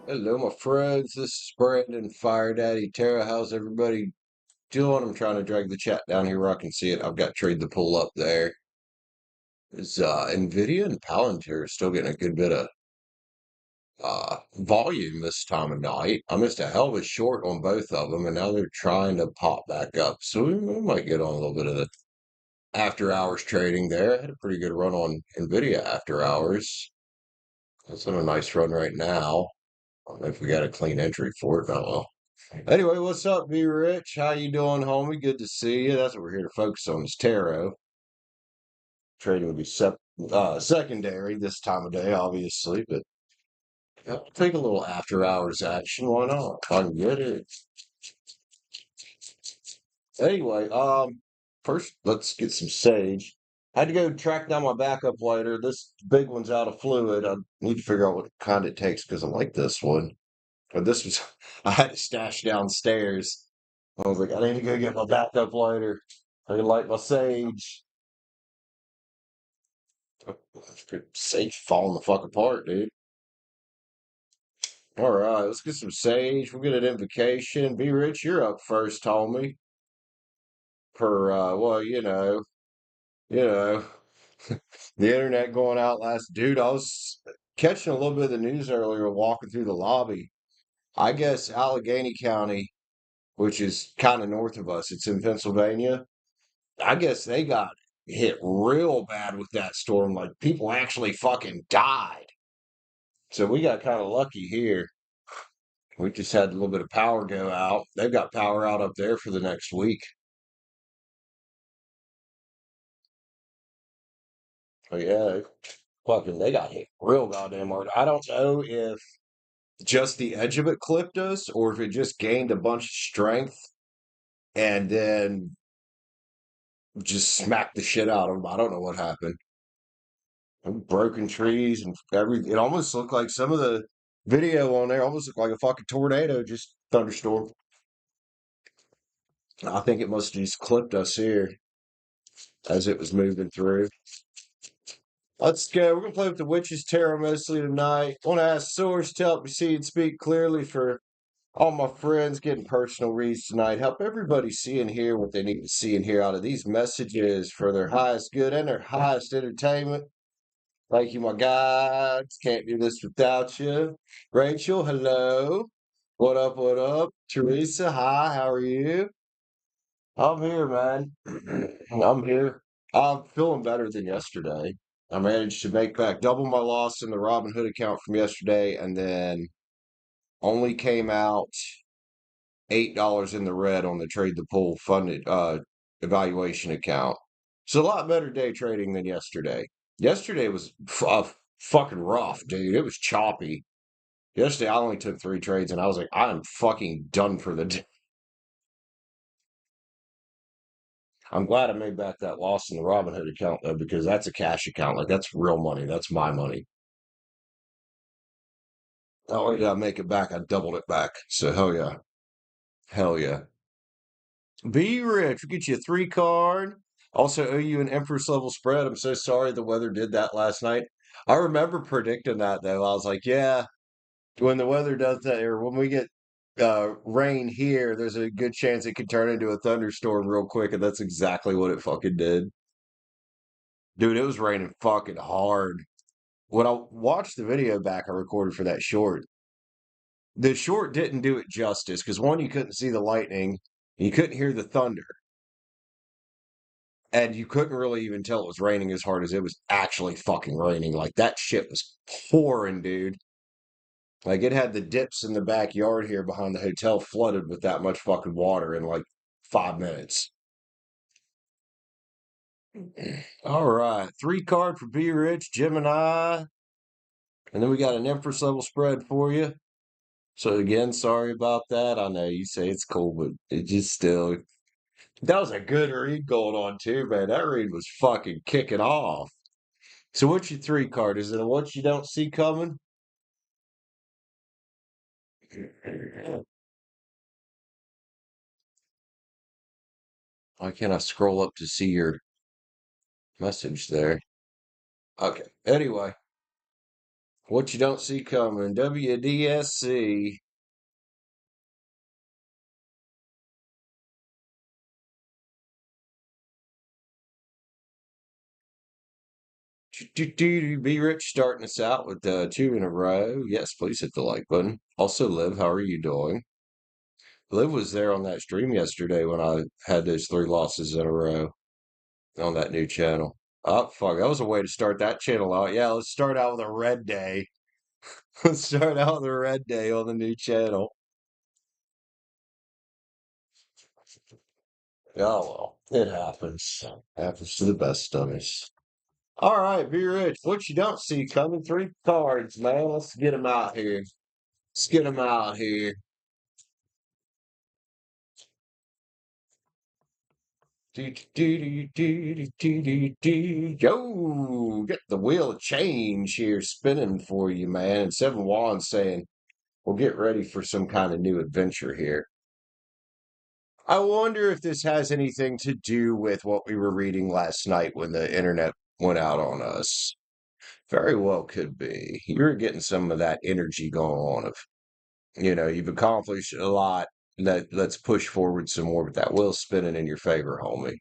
Hello, my friends. This is Brandon Fire Daddy Terra. How's everybody doing? I'm trying to drag the chat down here where I can see it. I've got Trade the Pull up there. Is Nvidia and Palantir still getting a good bit of volume this time of night? I missed a hell of a short on both of them, and now they're trying to pop back up. So we might get on a little bit of the after hours trading there. I had a pretty good run on Nvidia after hours. It's on a nice run right now. I don't know if we got a clean entry for it. Oh well. Anyway, what's up, B Rich? How you doing, homie? Good to see you. That's what we're here to focus on is tarot. Trading would be secondary this time of day, obviously, but yeah, take a little after hours action. Why not? I can get it. Anyway, first let's get some sage. I had to go track down my backup lighter. This big one's out of fluid. I need to figure out what kind it takes because I like this one. But this was I had to stash downstairs. I was like, I need to go get my backup lighter. I can light my sage. Sage falling the fuck apart, dude. All right, let's get some sage. We'll get an invocation. Be Rich, you're up first, homie. Per well, you know, the internet going out last. Dude, I was catching a little bit of the news earlier, walking through the lobby. I guess Allegheny County, which is kind of north of us, it's in Pennsylvania. I guess they got hit real bad with that storm. Like people actually fucking died. So we got kind of lucky here. We just had a little bit of power go out. They've got power out up there for the next week. Oh yeah, fucking they got hit real goddamn hard. I don't know if just the edge of it clipped us or if it just gained a bunch of strength and then just smacked the shit out of them. I don't know what happened. Broken trees and everything. It almost looked like some of the video on there almost looked like a fucking tornado, just thunderstorm. I think it must have just clipped us here as it was moving through. Let's go. We're gonna play with the Witch's Tarot mostly tonight. Want to ask Source to help me see and speak clearly for all my friends getting personal reads tonight. Help everybody see and hear what they need to see and hear out of these messages for their highest good and their highest entertainment. Thank you, my guys. Can't do this without you. Rachel, hello. What up? What up? Teresa, hi. How are you? I'm here, man. I'm here. I'm feeling better than yesterday. I managed to make back double my loss in the Robinhood account from yesterday, and then only came out $8 in the red on the trade the pool funded evaluation account. It's a lot better day trading than yesterday. Yesterday was fucking rough, dude. It was choppy. Yesterday I only took 3 trades, and I was like, I am fucking done for the day. I'm glad I made back that loss in the Robinhood account though, because that's a cash account. Like that's real money. That's my money. Oh yeah, I make it back. I doubled it back. So hell yeah. Hell yeah. Be rich. We'll get you a 3 card. Also owe you an Empress level spread. I'm so sorry the weather did that last night. I remember predicting that though. I was like, yeah, when the weather does that, or when we get rain here, there's a good chance it could turn into a thunderstorm real quick, and that's exactly what it fucking did. Dude, it was raining fucking hard. When I watched the video back I recorded for that short, the short didn't do it justice because one, you couldn't see the lightning, you couldn't hear the thunder, and you couldn't really even tell it was raining as hard as it was actually fucking raining. Like that shit was pouring, dude. Like it had the dips in the backyard here behind the hotel flooded with that much fucking water in like 5 minutes. All right, 3 card for B Rich, Gemini, and then we got an Empress level spread for you. So again, sorry about that. I know you say it's cool, but it just still that was a good read going on too, man. That read was fucking kicking off. So what's your 3 card? Is it a what you don't see coming? Why can't I scroll up to see your message there? Okay. Anyway, what you don't see coming. WDSC. Be Rich starting us out with two in a row. Yes, please hit the like button. Also, Liv, how are you doing? Liv was there on that stream yesterday when I had those three losses in a row on that new channel. Oh, fuck. That was a way to start that channel out. Yeah, let's start out with a red day. Let's start out with a red day on the new channel. Oh, well, it happens. Happens to the best of us. All right, Be Rich. What you don't see coming, three cards, man. Let's get them out here. Let's get them out here. Yo, get the wheel of change here spinning for you, man. And Seven Wands saying, well, get ready for some kind of new adventure here. I wonder if this has anything to do with what we were reading last night when the internet went out on us. Very well could be. You're getting some of that energy going on of, you've accomplished a lot. Let's push forward some more with that wheel spinning in your favor, homie.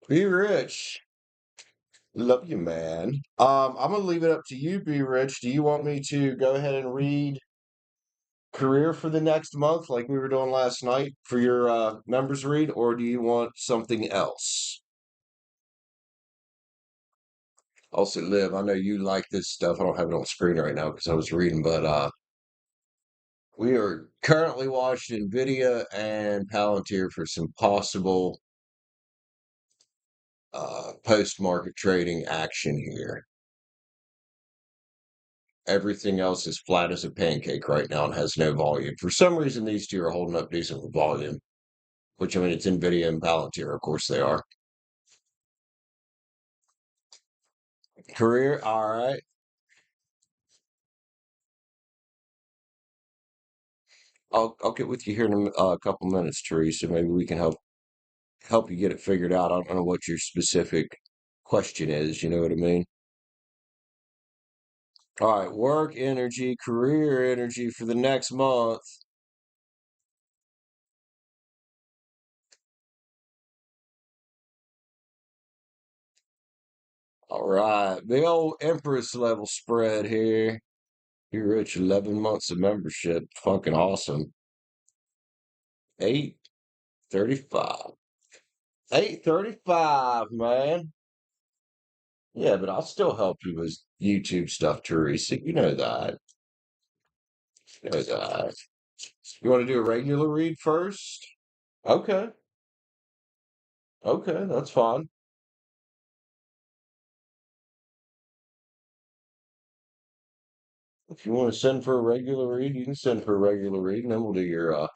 Be Rich. Love you, man. I'm gonna leave it up to you, Be Rich. Do you want me to go ahead and read career for the next month, like we were doing last night for your members read, or do you want something else? Also, Liv, I know you like this stuff. I don't have it on screen right now because I was reading, but we are currently watching Nvidia and Palantir for some possible post-market trading action here. Everything else is flat as a pancake right now and has no volume. For some reason, these two are holding up decent with volume, which I mean, it's Nvidia and Palantir. Of course, they are. Career, all right. I'll get with you here in a couple minutes, Teresa. Maybe we can help you get it figured out. I don't know what your specific question is. You know what I mean? All right, work energy, career energy for the next month. All right, big old Empress level spread here. You're rich, 11 months of membership. Fucking awesome. 835. 835, man. Yeah, but I'll still help you with YouTube stuff, Teresa. You know that. You know that. You want to do a regular read first? Okay. Okay, that's fine. If you want to send for a regular read, you can send for a regular read, and then we'll do your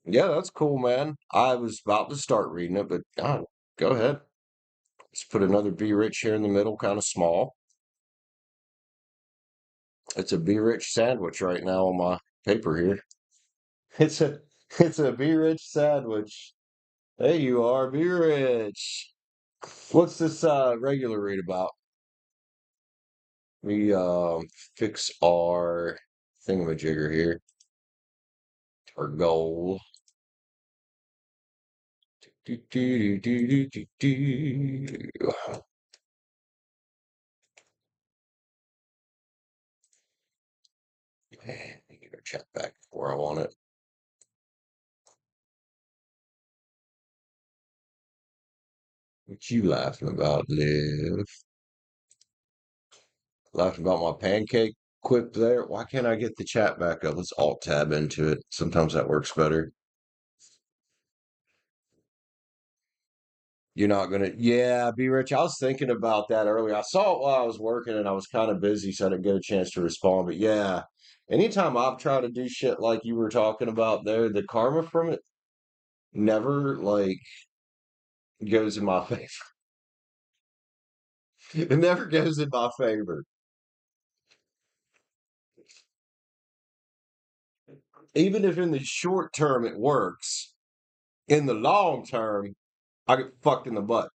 yeah, that's cool, man. I was about to start reading it, but go ahead. Let's put another Be Rich here in the middle, kind of small. It's a Be Rich sandwich right now on my paper here. It's a it's a Be Rich sandwich. There you are, Be Rich. What's this regular read about? We fix our thingamajigger here. Our goal. Do, do, do, do, do, do. Man, I get our chat back where I want it. What you laughing about, Liv? Laughing about my pancake quip there? Why can't I get the chat back up? Let's alt tab into it. Sometimes that works better. You're not gonna, yeah, Be Rich. I was thinking about that earlier. I saw it while I was working and I was kind of busy, so I didn't get a chance to respond. But yeah, anytime I've tried to do shit like you were talking about there, the karma from it never like goes in my favor. It never goes in my favor. Even if in the short term it works, in the long term, I get fucked in the butt.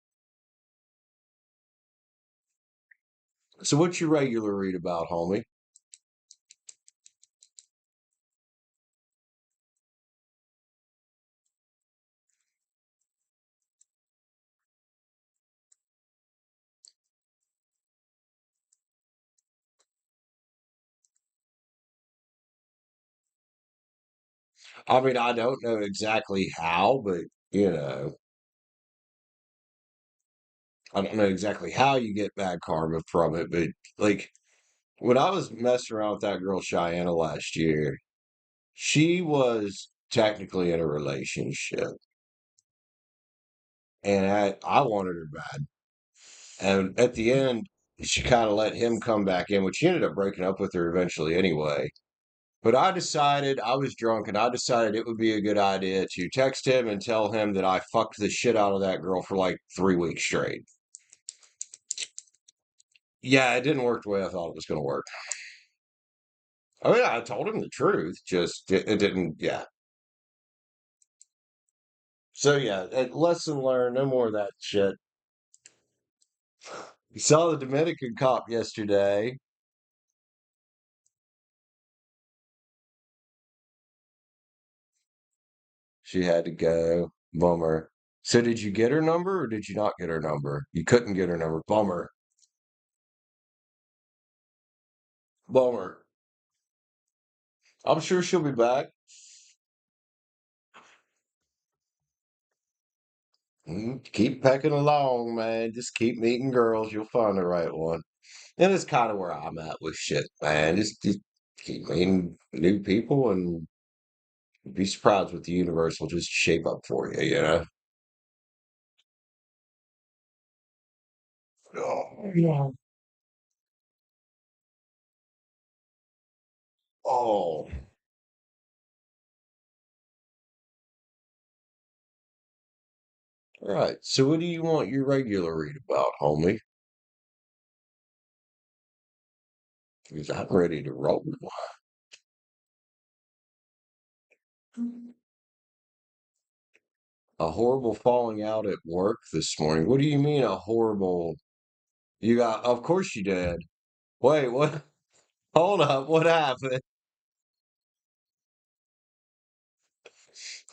So what's your regular read about, homie? I mean, I don't know exactly how, but you know, I don't know exactly how you get bad karma from it, but like when I was messing around with that girl Cheyenne last year, she was technically in a relationship, and I wanted her bad. And at the end, she kind of let him come back in, which she ended up breaking up with her eventually anyway. But I decided I was drunk, and I decided it would be a good idea to text him and tell him that I fucked the shit out of that girl for like 3 weeks straight. Yeah, it didn't work the way I thought it was going to work. I mean, I told him the truth, just it didn't. Yeah. So yeah, lesson learned. No more of that shit. You saw the Dominican cop yesterday. She had to go. Bummer. So did you get her number or did you not get her number? You couldn't get her number. Bummer. Bummer. I'm sure she'll be back. Keep pecking along, man. Just keep meeting girls. You'll find the right one. And it's kind of where I'm at with shit, man. Just keep meeting new people and be surprised what the universe will just shape up for you, you know? Oh, yeah. Oh, all right. So what do you want your regular read about, homie? Because I'm ready to roll. A horrible falling out at work this morning. What do you mean a horrible? You got, of course you did. Wait, what? Hold up. What happened?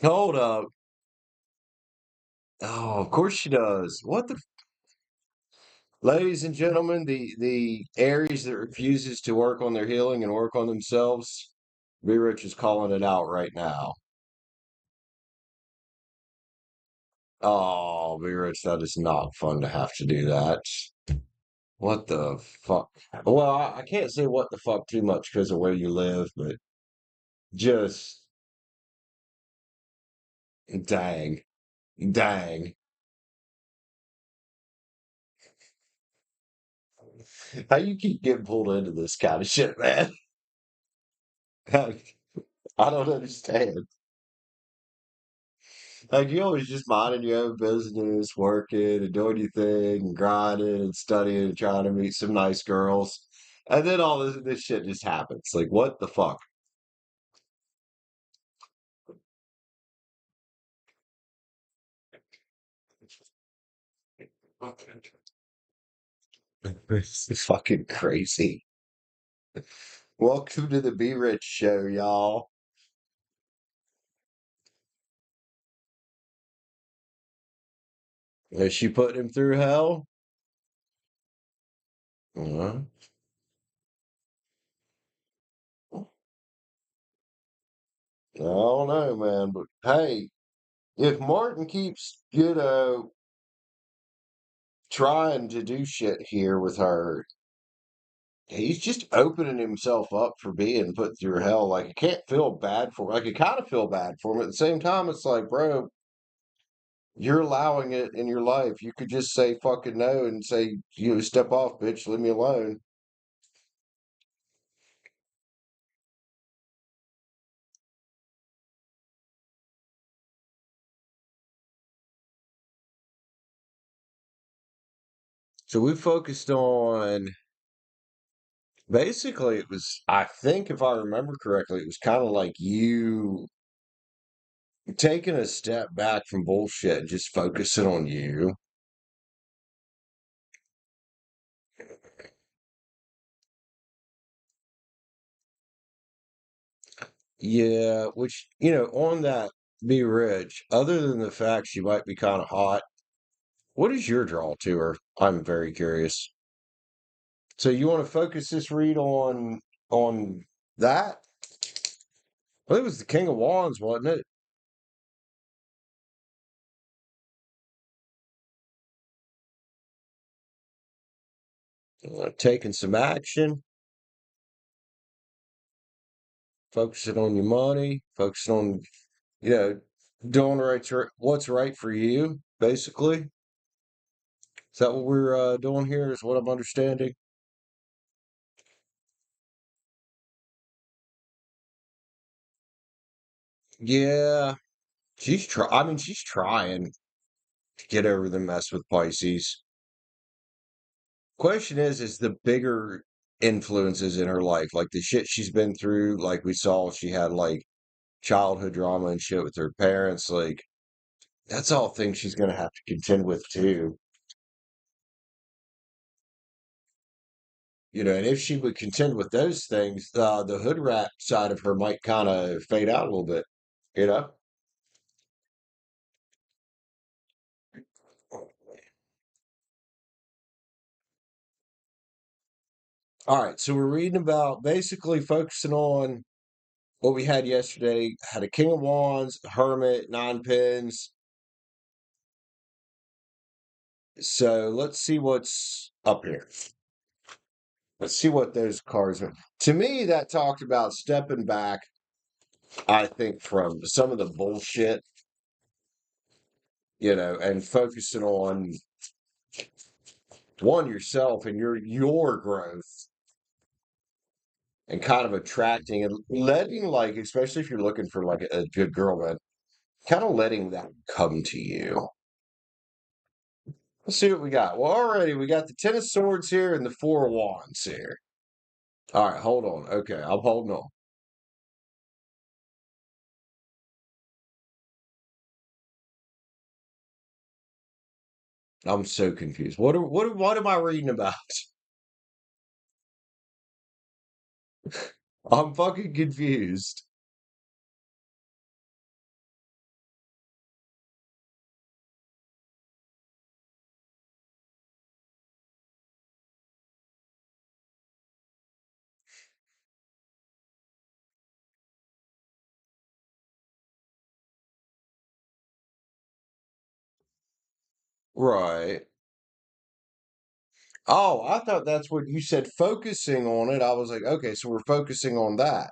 Hold up. Oh, of course she does. What the, ladies and gentlemen, the Aries that refuses to work on their healing and work on themselves, Be Rich is calling it out right now. Oh, Be Rich, that is not fun to have to do that. What the fuck? Well, I can't say what the fuck too much because of where you live, but just dang, dang. How you keep getting pulled into this kind of shit, man? I don't understand. Like you always just minding your own business, working and doing your thing, and grinding and studying and trying to meet some nice girls. And then all this shit just happens. Like what the fuck? It's fucking crazy. Welcome to the Be Rich Show, y'all. Is she putting him through hell? Uh, I don't know, man. But hey, if Martin keeps, trying to do shit here with her, he's just opening himself up for being put through hell. Like, I can't feel bad for him. Like, I kind of feel bad for him. At the same time, it's like, bro, you're allowing it in your life. You could just say fucking no and say, step off, bitch, leave me alone. So we focused on basically, it was, I think, if I remember correctly, it was kind of like you taking a step back from bullshit and just focusing on you. Yeah, which, on that be rich, other than the fact she might be kind of hot, what is your draw to her? I'm very curious. So you want to focus this read on that? Well, it was the King of Wands, wasn't it? Taking some action, focusing on your money, focusing on, you know, doing what's right for you, basically. Is that what we're doing here? Is what I'm understanding? Yeah, I mean, she's trying to get over the mess with Pisces. Question is the bigger influences in her life, like the shit she's been through, like we saw she had like childhood drama and shit with her parents, like that's all things she's gonna have to contend with too. And if she would contend with those things, the hood rat side of her might kind of fade out a little bit, you know? All right, so we're reading about basically focusing on what we had yesterday. Had a King of Wands, Hermit, nine pins. So let's see what's up here. Let's see what those cards are. To me, that talked about stepping back, I think, from some of the bullshit, and focusing on one yourself and your growth and kind of attracting and letting, like, especially if you're looking for like a good girl, man, kind of letting that come to you. Let's see what we got. Well, already we got the Ten of Swords here and the Four of Wands here. All right, hold on. Okay, I'm holding on. I'm so confused. What am I reading about? I'm fucking confused. Right. Oh, I thought that's what you said, focusing on it. I was like, okay, so we're focusing on that.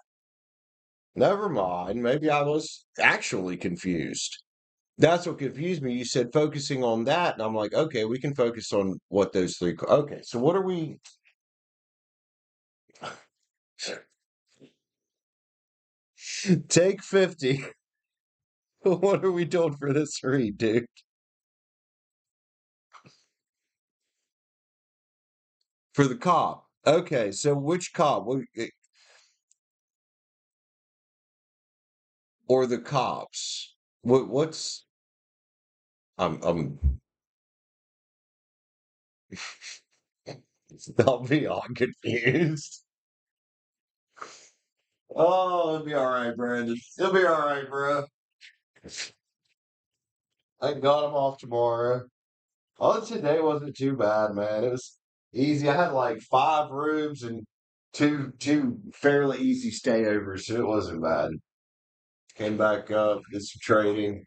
Never mind. Maybe I was actually confused. That's what confused me. You said focusing on that, and I'm like, okay, we can focus on what those three. Okay, so what are we? Take 50. What are we doing for this read, dude? For the cop. Okay, so which cop? Or the cops? What's? I'm. I'll be all confused. Oh, it'll be all right, Brandon. It'll be all right, bro. I got him off tomorrow. Oh, today wasn't too bad, man. It was easy. I had like 5 rooms and two fairly easy stayovers, so it wasn't bad. Came back up, did some trading,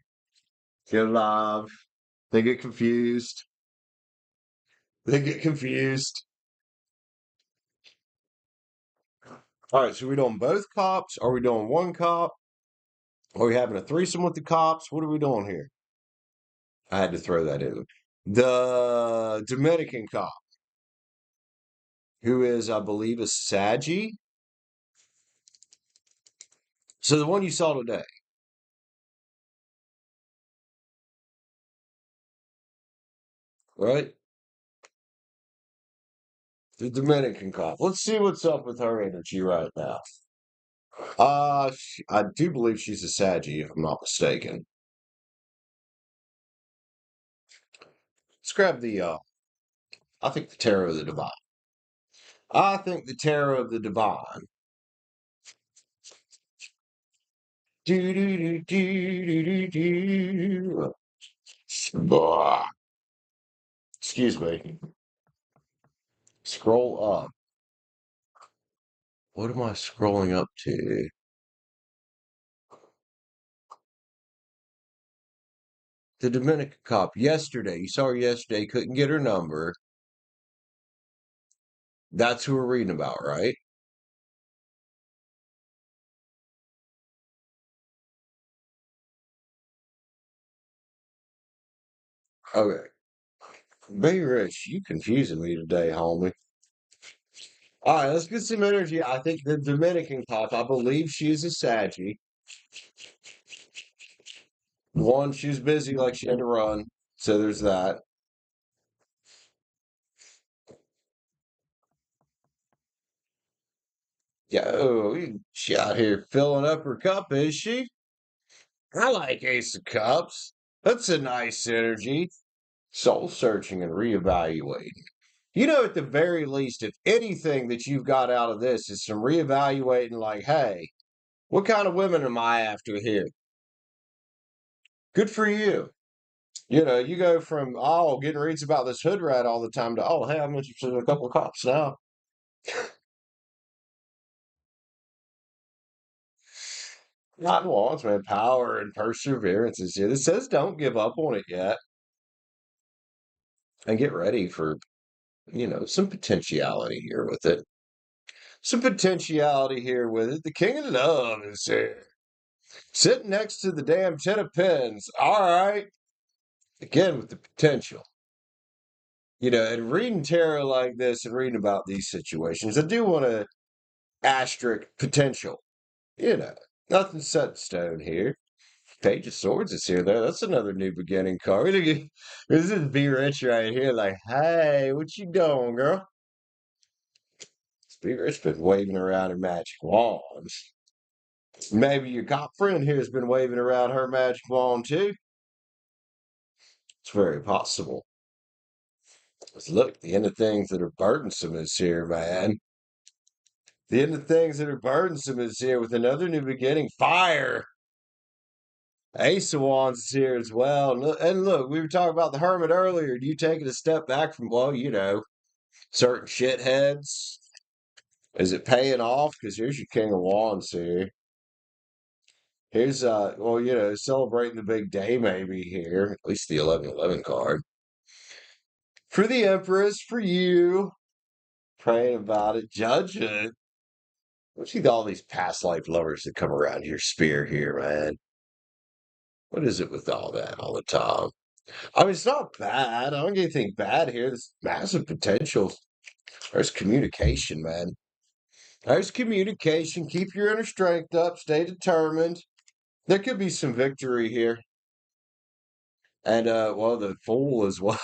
go live. They get confused. They get confused. All right, so we doing both cops? Are we doing one cop? Are we having a threesome with the cops? What are we doing here? I had to throw that in. The Dominican cop, who is, I believe, a Saggy. So the one you saw today, right? The Dominican cop. Let's see what's up with her energy right now. I do believe she's a Saggy, if I'm not mistaken. Let's grab I think the Tarot of the Divine. I think the Tarot of the Divine. Do, do, do, do, do, do, do. Blah. Excuse me. Scroll up. What am I scrolling up to? The Dominican cop yesterday. You saw her yesterday. Couldn't get her number. That's who we're reading about, right? Okay. Be Rich, you confusing me today, homie. All right, let's get some energy. I think the Dominican cop, I believe she's a Saggy. One, she was busy, like she had to run. So there's that. Yo, she out here filling up her cup, is she? I like Ace of Cups. That's a nice energy. Soul searching and reevaluating. At the very least, if anything that you've got out of this is some reevaluating, like, hey, what kind of women am I after here? Good for you. You go from, oh, getting reads about this hood rat all the time to, oh, hey, I'm interested in a couple of cops now. Not wants, man. Power and perseverance is here. It says don't give up on it yet. And get ready for, some potentiality here with it. Some potentiality here with it. The king of love is here. Sitting next to the damn 10 of pins. All right. Again, with the potential. And reading tarot like this and reading about these situations, I do want to asterisk potential. You know, Nothing set in stone here. Page of Swords is here, though. That's another new beginning card. This is Be Rich right here. Like, hey, what you doing, girl? Be Rich been waving around her magic wands. Maybe your cop friend here has been waving around her magic wand, too. It's very possible. Let's look, the end of things that are burdensome is here, man. The end of things that are burdensome is here with another new beginning. Fire! Ace of Wands is here as well. And look, we were talking about the Hermit earlier. Do you take it a step back from, well, certain shitheads? Is it paying off? Because here's your King of Wands here. Here's celebrating the big day maybe here. At least the 1111 card. For the Empress, for you. Praying about it, judge it. What's with all these past life lovers that come around your spear here, man? What is it with all that all the time? I mean, it's not bad. I don't get anything bad here. There's massive potential. There's communication, man. There's communication. Keep your inner strength up. Stay determined. There could be some victory here. And, well, the Fool as well.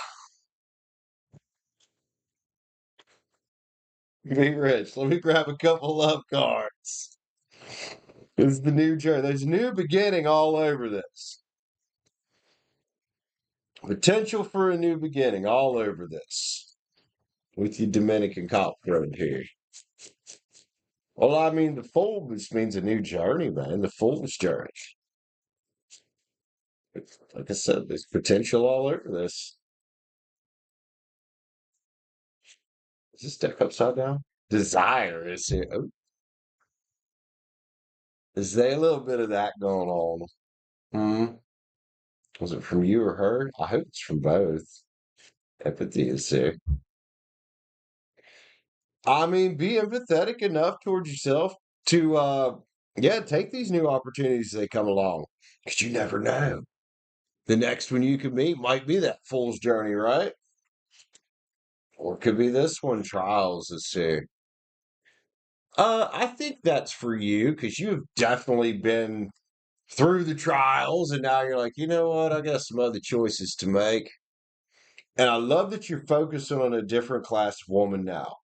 Be rich. Let me grab a couple love cards. It's the new journey. There's new beginning all over this. Potential for a new beginning all over this. With your Dominican cop friend here. Well, I mean, the Fool just means a new journey, man. The Fool's journey. Like I said, there's potential all over this. Is this deck upside down? Desire is here. Oh, is there a little bit of that going on? Hmm. Was it from you or her? I hope it's from both. Empathy is here. I mean, be empathetic enough towards yourself to, yeah, take these new opportunities as they come along. Because you never know. The next one you could meet might be that fool's journey, right? Or it could be this one, trials is here. I think that's for you because you've definitely been through the trials and now you're like, you know what? I got some other choices to make. And I love that you're focusing on a different class of woman now.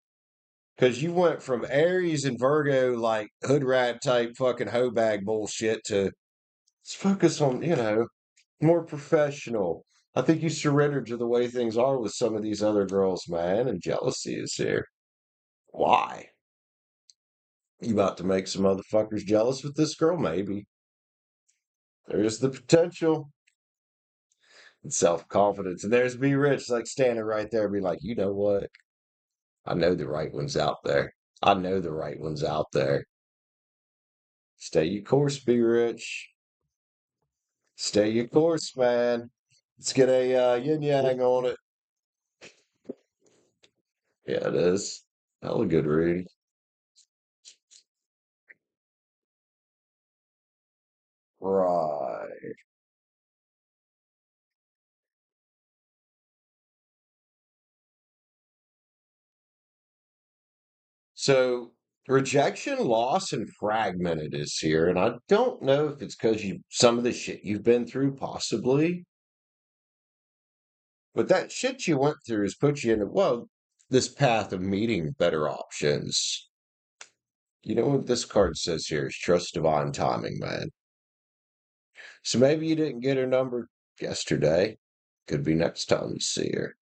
Because you went from Aries and Virgo, like hood rat type fucking hoe bag bullshit to let's focus on, more professional. I think you surrendered to the way things are with some of these other girls, man, and jealousy is here. Why? You about to make some motherfuckers jealous with this girl? Maybe. There's the potential and self-confidence. And there's Be Rich, like standing right there, be like, you know what? I know the right one's out there. I know the right one's out there. Stay your course, Be Rich. Stay your course, man. Let's get a yin yang on it. Yeah, it is. Hella good read. Right. So rejection, loss, and fragmented is here. And I don't know if it's because you some of the shit you've been through, possibly, but that shit you went through has put you in well, this path of meeting better options. You know what this card says here is trust divine timing, man. So maybe you didn't get her number yesterday. Could be next time you see her.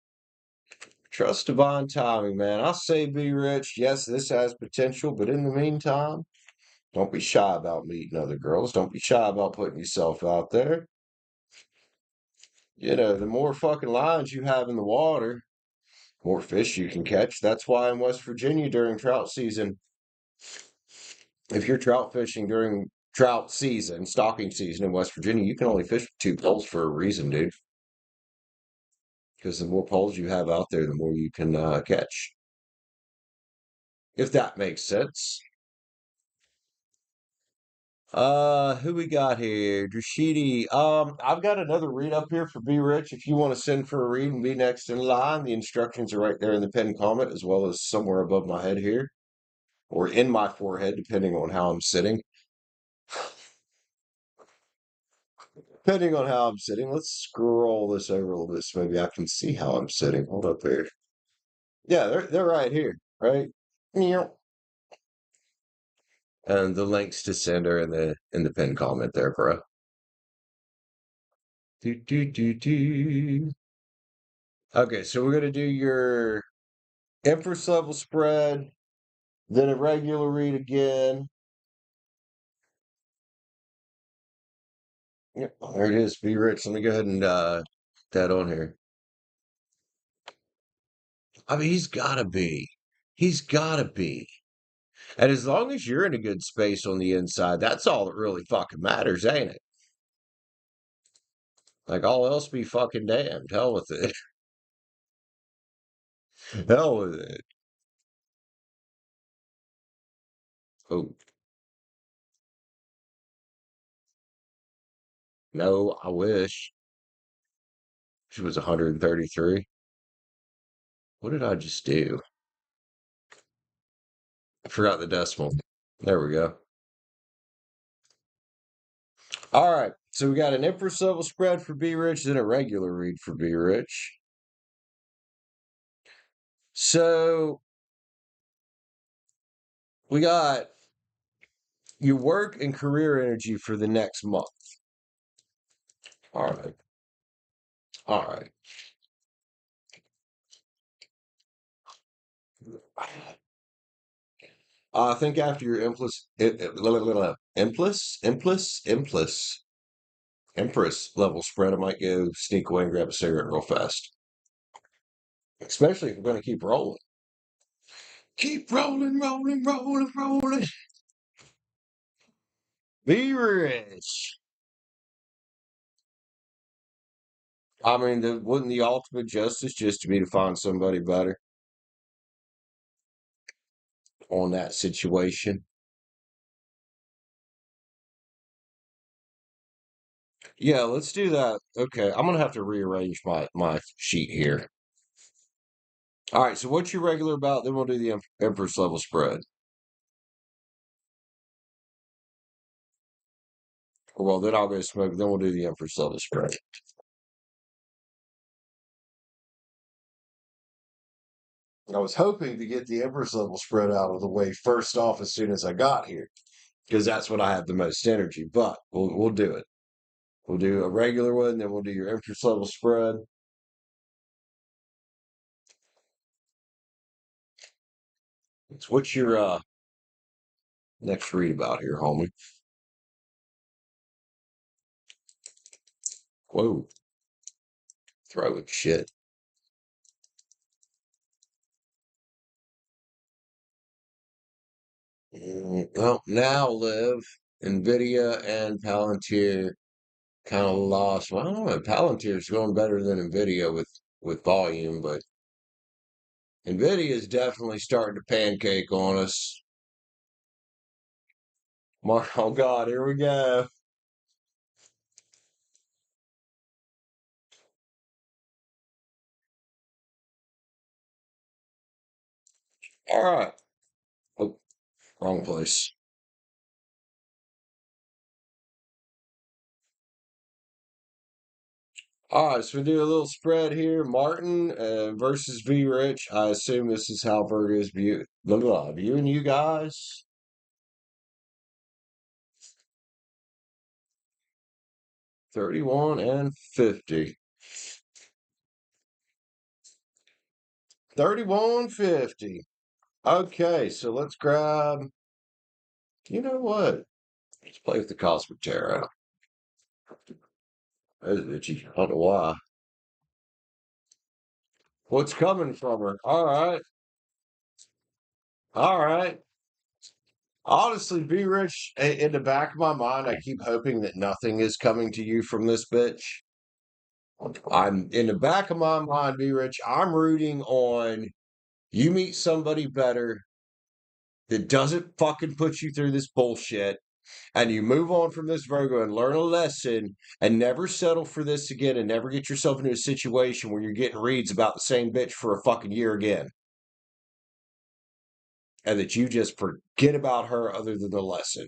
Trust divine timing, man. I say be rich. Yes, this has potential, but in the meantime, don't be shy about meeting other girls. Don't be shy about putting yourself out there. You know, the more fucking lines you have in the water, more fish you can catch. That's why in West Virginia during trout season, if you're trout fishing during trout season, stocking season in West Virginia, you can only fish with two poles for a reason, dude. Because the more poles you have out there, the more you can catch. If that makes sense. Who we got here? Drashidi. I've got another read up here for Be Rich. If you want to send for a read and be next in line, the instructions are right there in the pinned comment, as well as somewhere above my head here, or in my forehead, depending on how I'm sitting. Depending on how I'm sitting, let's scroll this over a little bit so maybe I can see how I'm sitting. Hold up here. Yeah, they're right here, right? Meow. And the links to send are in the pinned comment there, bro. Do do do do. Okay, so we're gonna do your Empress level spread, then a regular read again. Yep, there it is. Be rich. Let me go ahead and put that on here. I mean, he's gotta be. He's gotta be. And as long as you're in a good space on the inside, that's all that really fucking matters, ain't it? Like all else be fucking damned. Hell with it. Hell with it. Oh, no, I wish. She was 133. What did I just do? I forgot the decimal. There we go. All right. So we got an Empress level spread for B Rich, then a regular read for B Rich. So we got your work and career energy for the next month. All right. All right. I think after your Empress level spread, I might go sneak away and grab a cigarette real fast. Especially if we're going to keep rolling. Keep rolling, rolling, rolling, rolling. Be rich. I mean, wouldn't the ultimate justice just to be to find somebody better on that situation? Yeah, let's do that. Okay, I'm gonna have to rearrange my sheet here. All right, so what's your regular about? Then we'll do the Empress level spread. Well, then I'll go smoke. Then we'll do the Empress level spread. I was hoping to get the Empress level spread out of the way first off as soon as I got here, because that's when I have the most energy. But we'll do it. We'll do a regular one, then we'll do your Empress level spread. So what's your next read about here, homie? Whoa, throwing shit. Well, now Live, Nvidia, and Palantir kind of lost. Well, I don't know. Palantir's going better than Nvidia with volume, but Nvidia is definitely starting to pancake on us. Oh God, here we go. All right. Oh, wrong place. All right, so we do a little spread here. Martin versus V Rich. I assume this is how Virgo's viewing you guys. 31 and 50. 31-50. Okay, so let's grab. You know what? Let's play with the Cosmic Tarot. That is itchy. I don't know why. What's coming from her? All right. All right. Honestly, be rich. In the back of my mind, I keep hoping that nothing is coming to you from this bitch. I'm in the back of my mind, be rich. I'm rooting on you meet somebody better that doesn't fucking put you through this bullshit and you move on from this Virgo and learn a lesson and never settle for this again and never get yourself into a situation where you're getting reads about the same bitch for a fucking year again. And that you just forget about her other than the lesson.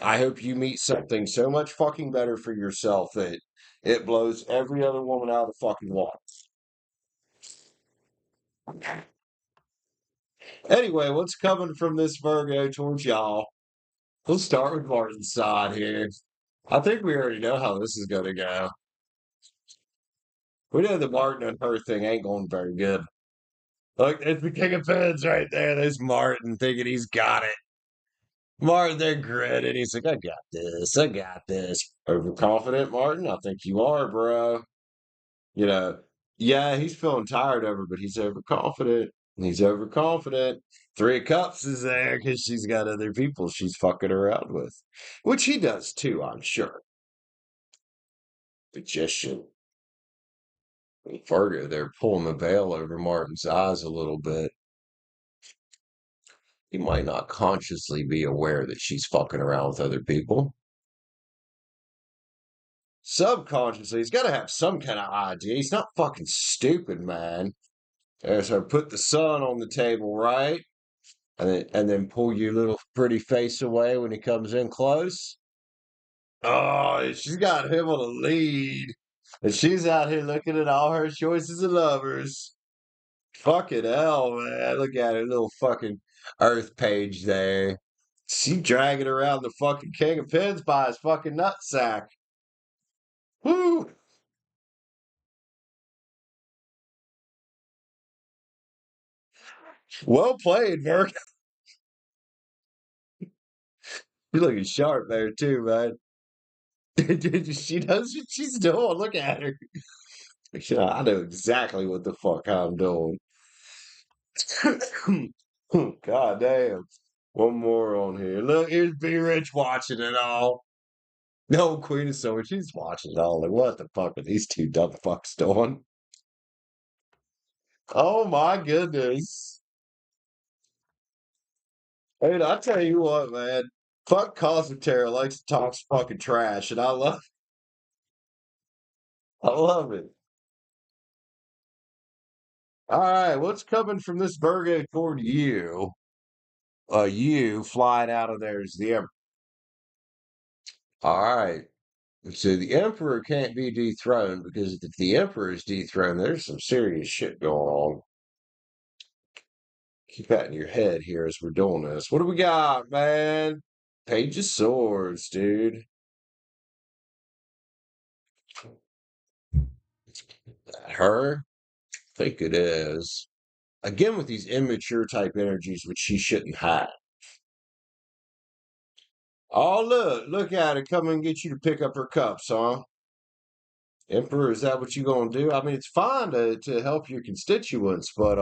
I hope you meet something so much fucking better for yourself that it blows every other woman out of the fucking water. Anyway, what's coming from this Virgo towards y'all? We'll start with Martin's side here. I think we already know how this is going to go. We know the Martin and her thing ain't going very good. Look, it's the King of Pens right there. There's Martin thinking he's got it. Martin, they're grinning. He's like, I got this. I got this. Overconfident, Martin? I think you are, bro. You know, yeah, he's feeling tired of her, but he's overconfident. He's overconfident. Three of Cups is there because she's got other people she's fucking around with, which he does too, I'm sure. Magician. Virgo, they're pulling the veil over Martin's eyes a little bit. He might not consciously be aware that she's fucking around with other people. Subconsciously, he's got to have some kind of idea. He's not fucking stupid, man. So put the sun on the table, right? And then pull your little pretty face away when he comes in close. Oh, she's got him on a lead. And she's out here looking at all her choices of lovers. Fucking hell, man. Look at her little fucking earth page there. She dragging around the fucking King of Pins by his fucking nutsack. Woo! Well played, Merc. You're looking sharp there too, man. She knows what she's doing. Look at her. I know exactly what the fuck I'm doing. God damn. One more on here. Look, here's B Rich watching it all. No, Queen of Summer, she's watching it all. Like, what the fuck are these two dumb fucks doing? Oh my goodness. Hey, I tell you what, man. Fuck Cosmic Terror likes to talk fucking trash, and I love it. All right, what's coming from this Virgo toward you? You flying out of there is the Emperor. All right. So the Emperor can't be dethroned because if the Emperor is dethroned, there's some serious shit going on. Keep that in your head here as we're doing this. What do we got, man? Page of Swords, dude. That her? I think it is. Again, with these immature type energies, which she shouldn't have. Oh, look at it. Come and get you to pick up her cups, huh? Emperor, is that what you gonna do? I mean, it's fine to help your constituents, but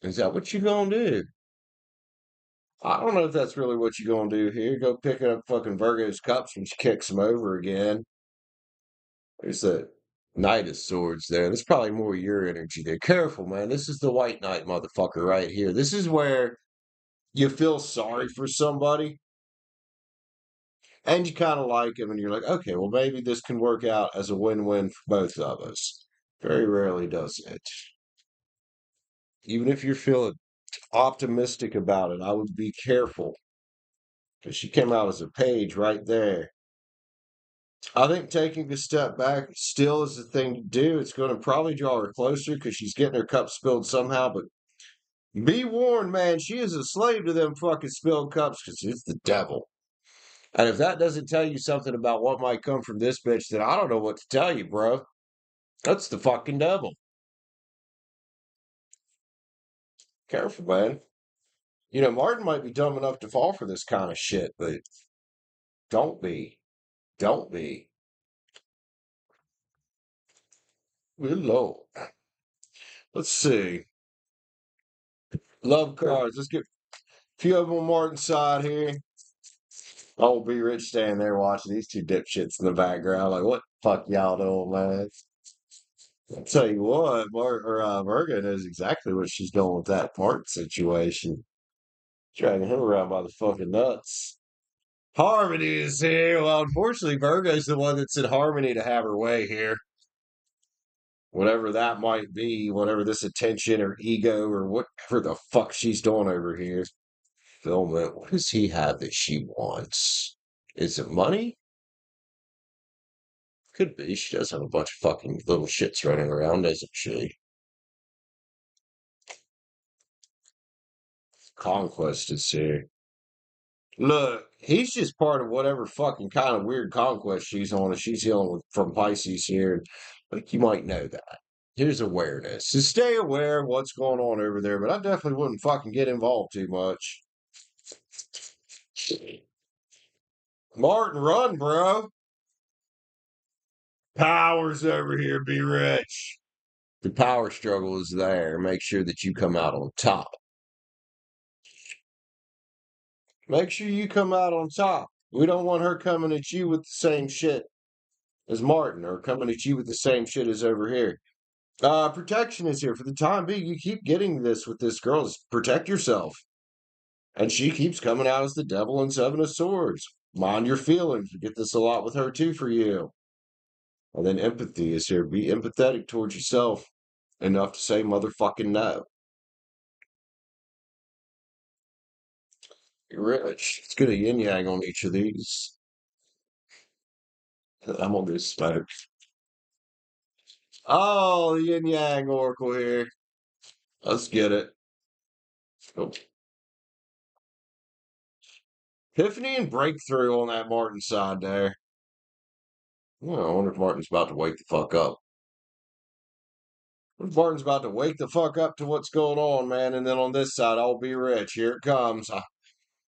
is that what you gonna do? I don't know if that's really what you gonna do here. Go picking up fucking Virgo's cups when she kicks them over again. There's the Knight of Swords there. There's probably more your energy there. Careful, man. This is the White Knight motherfucker right here. This is where you feel sorry for somebody and you kind of like him and you're like, okay, well, maybe this can work out as a win-win for both of us. Very rarely does it. Even if you're feeling optimistic about it, I would be careful because she came out as a page right there. I think taking a step back still is the thing to do. It's going to probably draw her closer because she's getting her cup spilled somehow. But be warned, man, she is a slave to them fucking spilled cups because it's the devil. And if that doesn't tell you something about what might come from this bitch, then I don't know what to tell you, bro. That's the fucking devil. Careful, man. You know, Martin might be dumb enough to fall for this kind of shit, but don't be. Don't be. Good Lord. Let's see. Love cards. Let's get a few of them on Martin's side here. I'll be rich standing there watching these two dipshits in the background. Like, what the fuck y'all doing, man? I'll tell you what, Virgo knows exactly what she's doing with that Martin situation. Dragging him around by the fucking nuts. Harmony is here. Well, unfortunately, Virgo's the one that's in Harmony to have her way here. Whatever that might be, whatever this attention or ego or whatever the fuck she's doing over here. Fulfillment. What does he have that she wants? Is it money? Could be. She does have a bunch of fucking little shits running around, doesn't she? Conquest is here. Look, he's just part of whatever fucking kind of weird conquest she's on, and she's dealing with from Pisces here. I think you might know that. Here's awareness. So stay aware of what's going on over there, but I definitely wouldn't fucking get involved too much. Martin, run, bro. Power's over here. Be rich. The power struggle is there. Make sure that you come out on top. Make sure you come out on top. We don't want her coming at you with the same shit as Martin or coming at you with the same shit as over here. Protection is here for the time being. You keep getting this with this girl. Just protect yourself. And she keeps coming out as the devil and seven of swords. Mind your feelings. We get this a lot with her too for you. And then empathy is here. Be empathetic towards yourself enough to say motherfucking no. You're rich. Let's get a yin yang on each of these. I'm gonna get smoked. Oh, the yin yang oracle here. Let's get it. Oh. Epiphany and breakthrough on that Martin side there. Well, I wonder if Martin's about to wake the fuck up. What if Martin's about to wake the fuck up to what's going on, man? And then on this side, I'll be rich. Here it comes.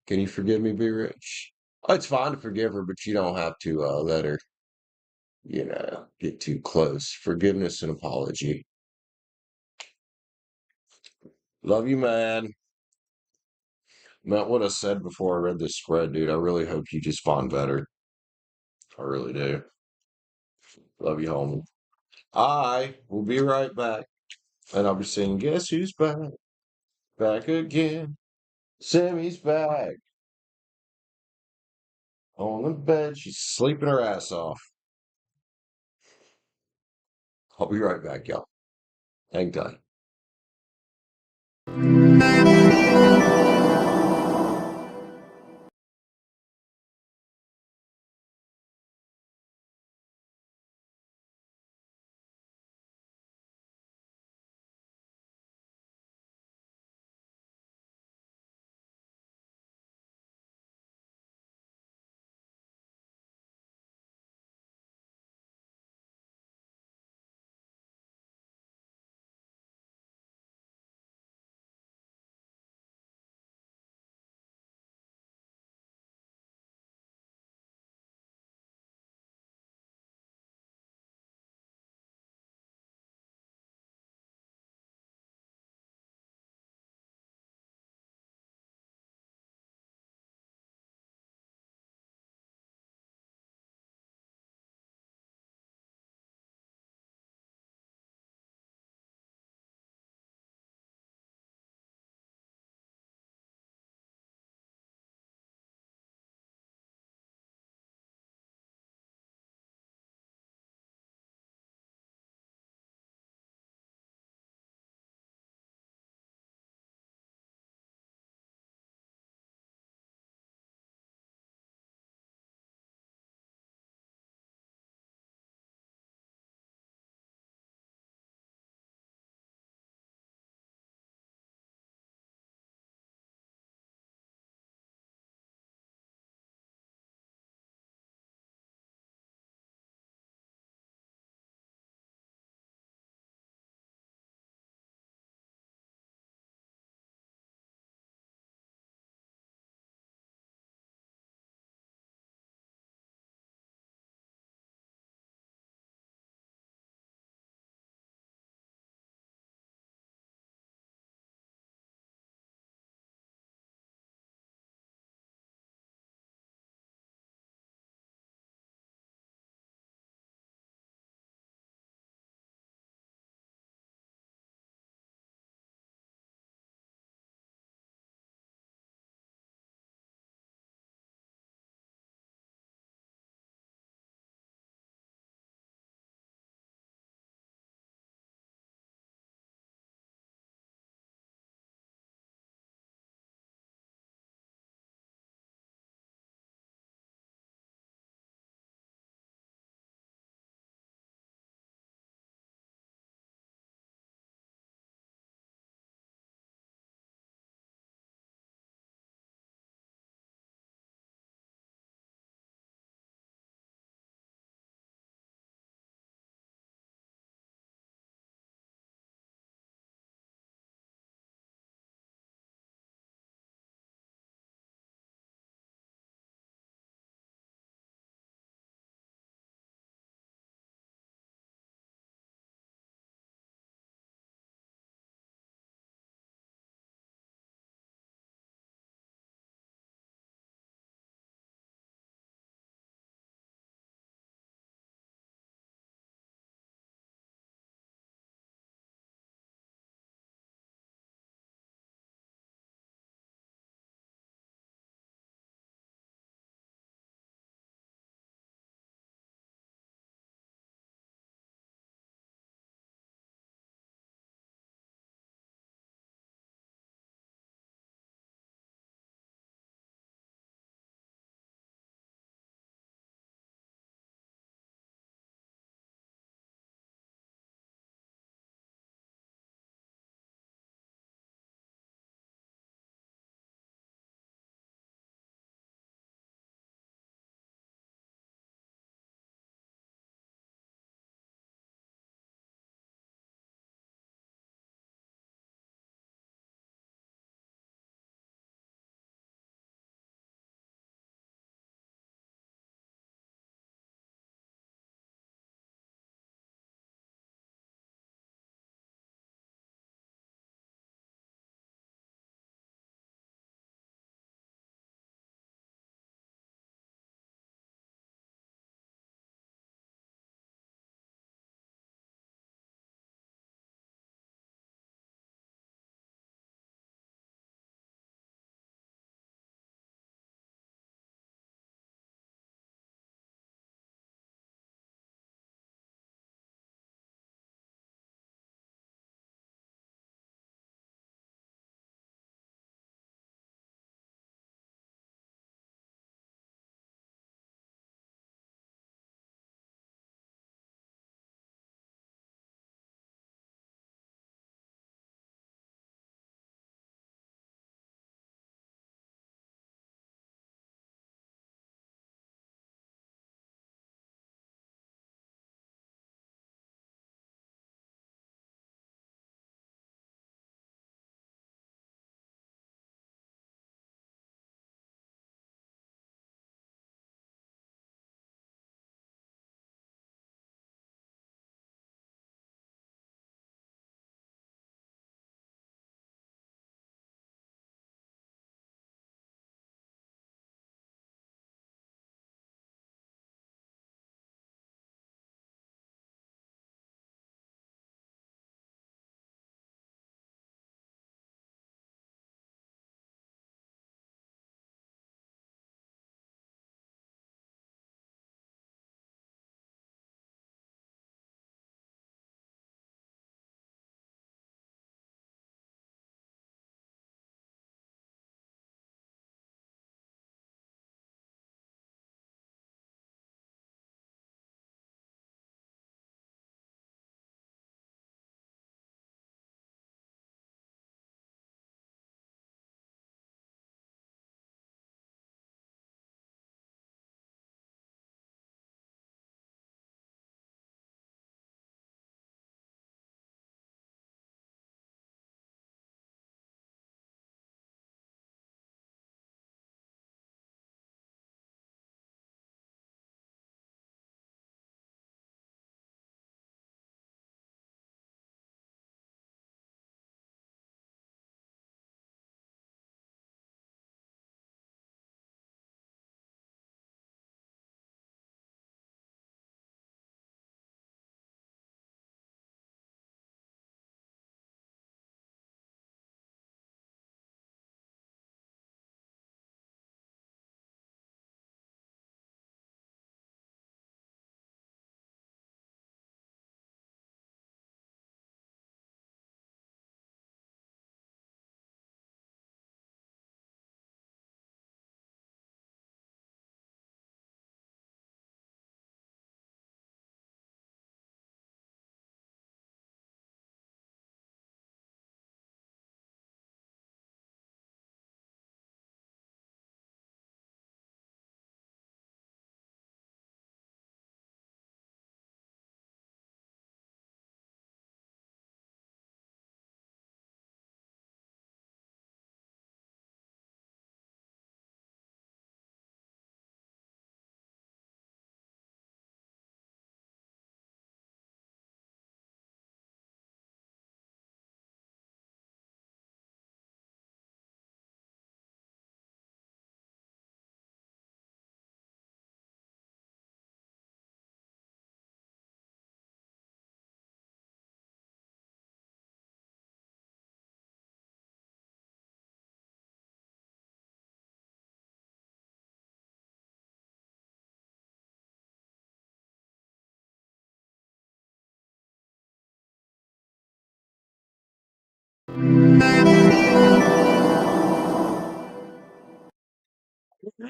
Can you forgive me, be rich? Oh, it's fine to forgive her, but you don't have to let her, get too close. Forgiveness and apology. Love you, man. Meant what I said before I read this spread, dude. I really hope you just find better. I really do. Love you, homie. I will be right back. And I'll be singing, Guess Who's Back? Back again. Sammy's back. On the bed. She's sleeping her ass off. I'll be right back, y'all. Hang tight.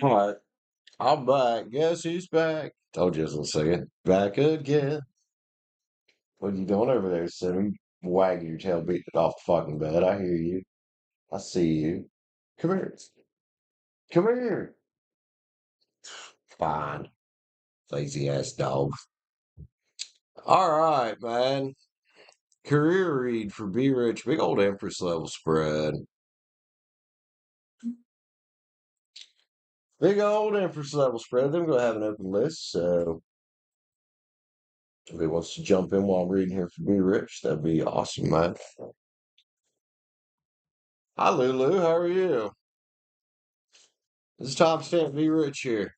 All right, I'm back. Guess who's back? Told you I was gonna say it. Back again. What you doing over there, Sammy? Wagging your tail, beating it off the fucking bed. I hear you. I see you. Come here. Come here. Fine. Lazy ass dog. All right, man. Career read for Be Rich. Big old Empress level spread. Big old Empress level spread. Then we're going to have an open list. So if anybody wants to jump in while I'm reading here for Be Rich, that'd be awesome, man. Hi, Lulu. How are you? This is Tom Stamp Be Rich here.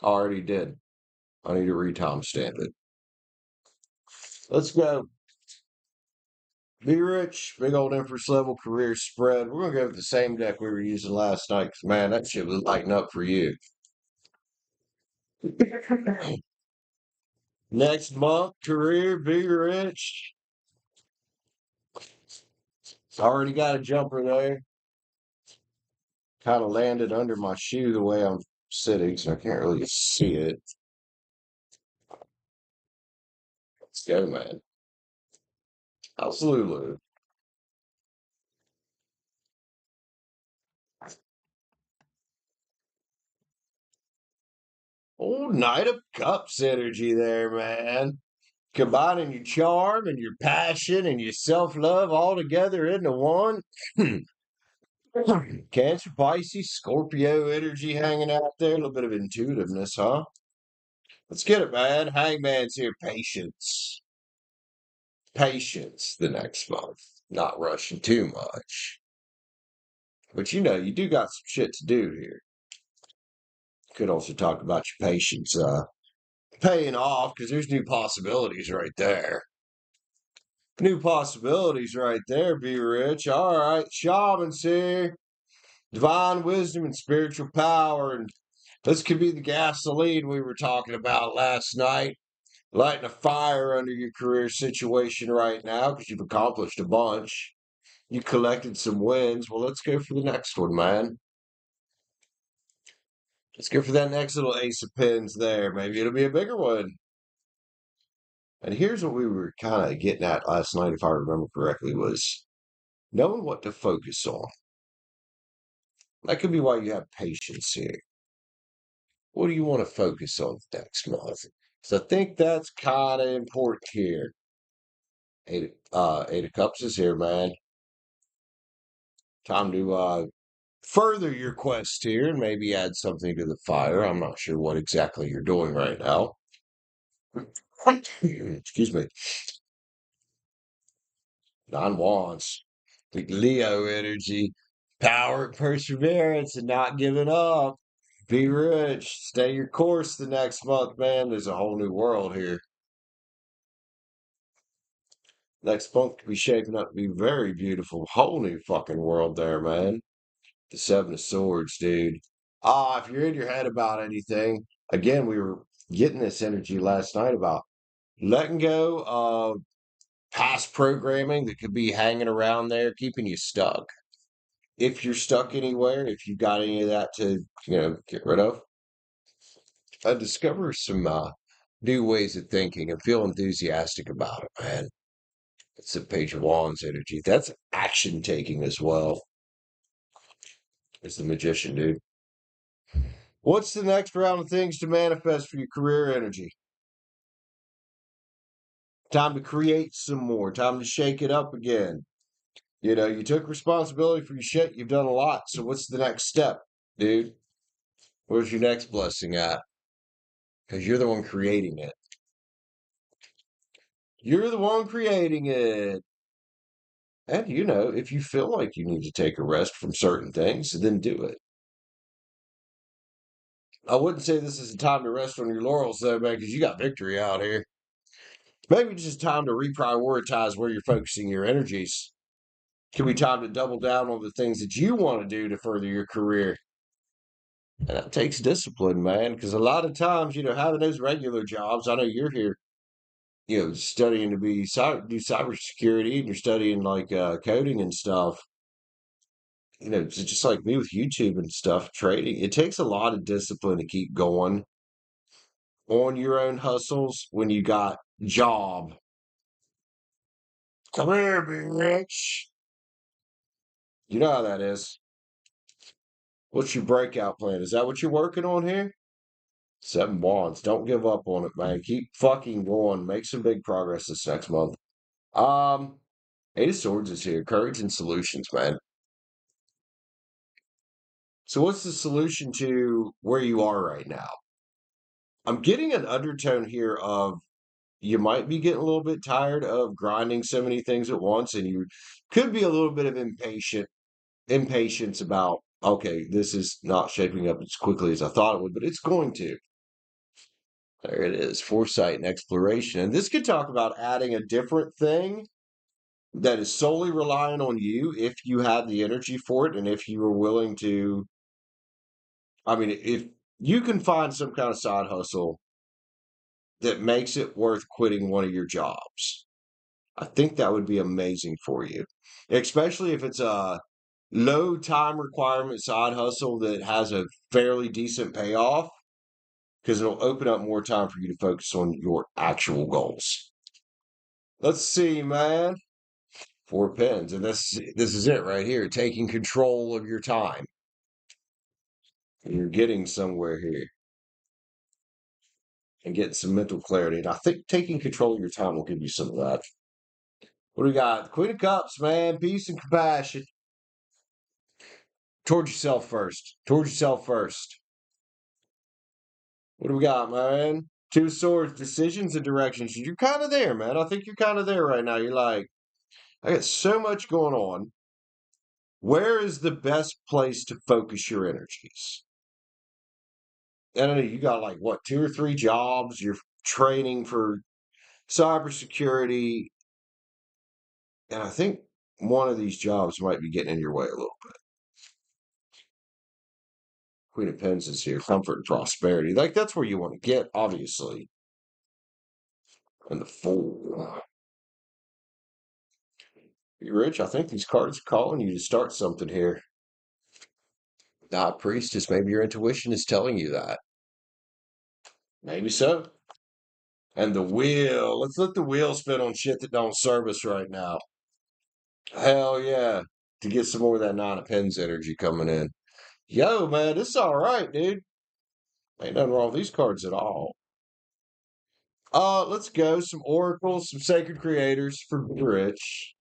Already did. I need to re-Tom Stamp it. Let's go. Be Rich, big old Empress level career spread. We're gonna go with the same deck we were using last night. 'Cause, man, that shit was lighting up for you. Next month, career, Be Rich. It's already got a jumper there. Kind of landed under my shoe the way I'm sitting, so I can't really see it. Let's go, man. How's Lulu? Oh, Knight of Cups energy there, man. Combining your charm and your passion and your self-love all together into one. Cancer, Pisces, Scorpio energy hanging out there. A little bit of intuitiveness, huh? Let's get it, man. Hangman's here. Patience. Patience the next month. Not rushing too much. But you do got some shit to do here. Could also talk about your patience paying off because there's new possibilities right there. New possibilities right there, Be Rich. All right, shamans here. Divine wisdom and spiritual power. And this could be the gasoline we were talking about last night. Lighting a fire under your career situation right now because you've accomplished a bunch. You collected some wins. Well, let's go for the next one, man. Let's go for that next little ace of pins there. Maybe it'll be a bigger one. And here's what we were kind of getting at last night, if I remember correctly, was knowing what to focus on. That could be why you have patience here. What do you want to focus on next month? So I think that's kind of important here. Eight of Cups is here, man. Time to further your quest here and maybe add something to the fire. I'm not sure what exactly you're doing right now. Excuse me. Nine Wands. The Leo energy. Power, perseverance, and not giving up. Be rich. Stay your course the next month, man. There's a whole new world here. Next month could be shaping up to be very beautiful. Whole new fucking world there, man. The Seven of Swords, dude. If you're in your head about anything, again, we were getting this energy last night about letting go of past programming that could be hanging around there, keeping you stuck. If you're stuck anywhere, if you've got any of that to, get rid of, discover some new ways of thinking and feel enthusiastic about it, man. It's the Page of Wands energy. That's action taking as well. It's the Magician, dude. What's the next round of things to manifest for your career energy? Time to create some more. Time to shake it up again. You took responsibility for your shit. You've done a lot. So what's the next step, dude? Where's your next blessing at? Because you're the one creating it. You're the one creating it. And if you feel like you need to take a rest from certain things, then do it. I wouldn't say this is a time to rest on your laurels, though, man, because you got victory out here. Maybe it's just time to reprioritize where you're focusing your energies. Could be time to double down on the things that you want to do to further your career. And that takes discipline, man, because a lot of times, having those regular jobs, I know you're here, studying to do cybersecurity and you're studying like coding and stuff. just like me with YouTube and stuff, trading, it takes a lot of discipline to keep going on your own hustles when you got job. Come here, big rich. You know how that is. What's your breakout plan? Is that what you're working on here? Seven wands. Don't give up on it, man. Keep fucking going. Make some big progress this next month. Um, Eight of Swords is here. Courage and solutions, man. So what's the solution to where you are right now? I'm getting an undertone here of you might be getting a little bit tired of grinding so many things at once, and you could be a little bit of impatience about, okay, this is not shaping up as quickly as I thought it would, but it's going to. There it is, foresight and exploration. And this could talk about adding a different thing that is solely relying on you if you have the energy for it and if you are willing to. I mean, if you can find some kind of side hustle that makes it worth quitting one of your jobs, I think that would be amazing for you, especially if it's a low time requirement side hustle that has a fairly decent payoff, because it'll open up more time for you to focus on your actual goals. Let's see, man. Four pens, and this is it right here. Taking control of your time. You're getting somewhere here and getting some mental clarity. And I think taking control of your time will give you some of that. What do we got? The Queen of Cups, man. Peace and compassion. Towards yourself first. Towards yourself first. What do we got, man? Two of Swords, decisions and directions. You're kind of there, man. I think you're kind of there right now. You're like, I got so much going on. Where is the best place to focus your energies? I don't know, you got like what, two or three jobs? You're training for cybersecurity. And I think one of these jobs might be getting in your way a little bit. Queen of Pens is here, comfort and prosperity. Like that's where you want to get, obviously. And the Fool. Be rich. I think these cards are calling you to start something here. Priestess, maybe your intuition is telling you that. Maybe so. And the wheel. Let's let the wheel spin on shit that don't serve us right now. Hell yeah. To get some more of that Nine of Pens energy coming in. Yo, man, this is all right, dude. Ain't nothing wrong with these cards at all. Let's go. Some oracles, some sacred creators for Be Rich.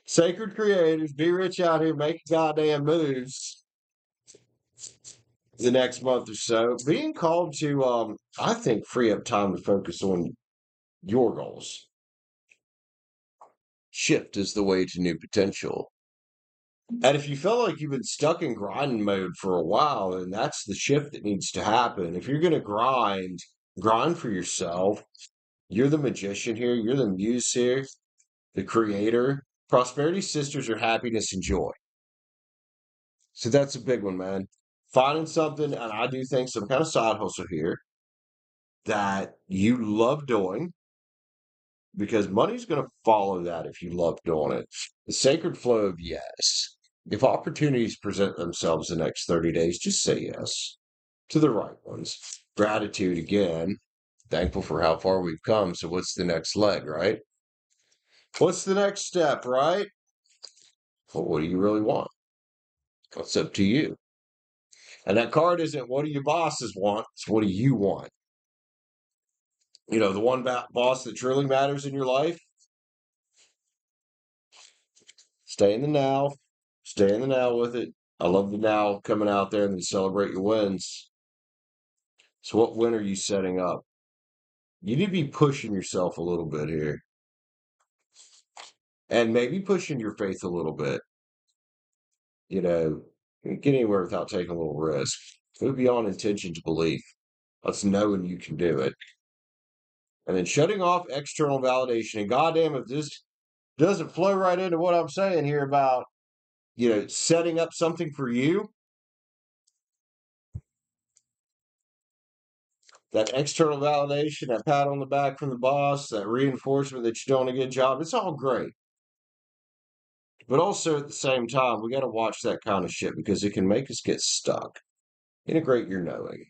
Sacred creators, be rich out here, making goddamn moves the next month or so. Being called to, I think, free up time to focus on your goals. Shift is the way to new potential. And if you feel like you've been stuck in grind mode for a while, then that's the shift that needs to happen. If you're going to grind for yourself. You're the magician here. You're the muse here, the creator. Prosperity sisters are happiness and joy. So that's a big one, man. Finding something, and I do think some kind of side hustle here that you love doing, because money's going to follow that if you love doing it. The sacred flow of yes. If opportunities present themselves the next 30 days, just say yes to the right ones. Gratitude again. Thankful for how far we've come. So what's the next leg, right? What's the next step, right? Well, what do you really want? It's up to you. And that card isn't what do your bosses want? It's what do you want? The one boss that truly matters in your life. Stay in the now. Stay in the now with it. I love the now coming out there and then celebrate your wins. So, what win are you setting up? You need to be pushing yourself a little bit here. And maybe pushing your faith a little bit. You can get anywhere without taking a little risk. Move beyond intention to belief. Let's knowing you can do it. And then shutting off external validation. And goddamn, if this doesn't flow right into what I'm saying here about, setting up something for you, that external validation, that pat on the back from the boss, that reinforcement that you're doing a good job, it's all great. But also at the same time, we got to watch that kind of shit because it can make us get stuck. Integrate your knowing.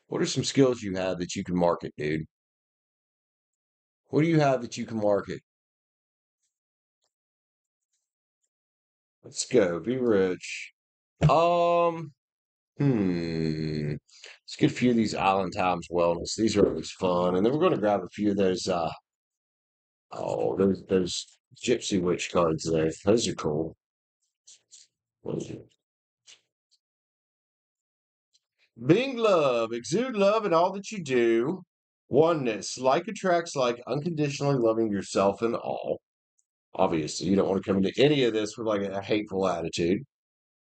What are some skills you have that you can market, dude? What do you have that you can market? Let's go. Be rich. Um, Let's get a few of these Island Times wellness. These are always fun. And then we're going to grab a few of those those Gypsy Witch cards there. Those are cool. What is it? Being love, exude love in all that you do. Oneness, like attracts like, unconditionally loving yourself and all. Obviously, you don't want to come into any of this with like a hateful attitude.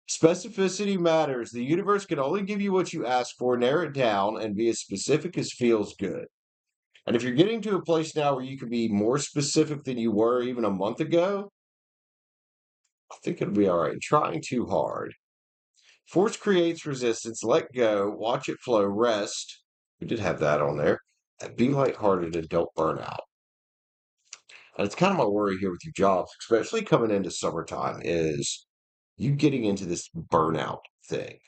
Specificity matters. The universe can only give you what you ask for, narrow it down, and be as specific as feels good. And if you're getting to a place now where you can be more specific than you were even a month ago, I think it'll be all right. Trying too hard. Force creates resistance. Let go. Watch it flow. Rest. We did have that on there. And be lighthearted and don't burn out. And it's kind of my worry here with your jobs, especially coming into summertime, is you getting into this burnout thing.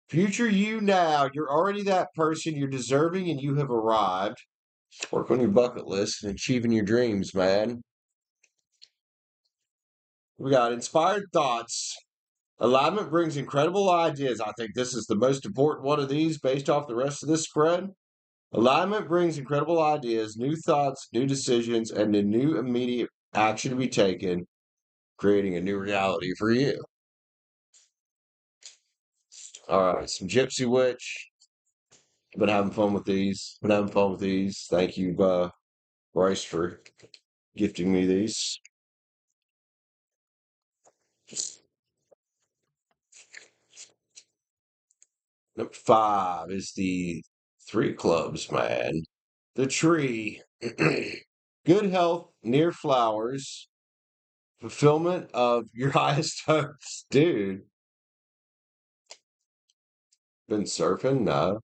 Future you now, you're already that person, you're deserving, and you have arrived. Work on your bucket list and achieving your dreams, man. We got inspired thoughts. Alignment brings incredible ideas. I think this is the most important one of these based off the rest of this spread. Alignment brings incredible ideas, new thoughts, new decisions, and a new immediate action to be taken, creating a new reality for you. All right, some Gypsy Witch. Been having fun with these. Been having fun with these. Thank you, Bryce, for gifting me these. Number 5 is the Three Clubs, man. The tree. Good health, near flowers, fulfillment of your highest hopes. Dude, been surfing? No.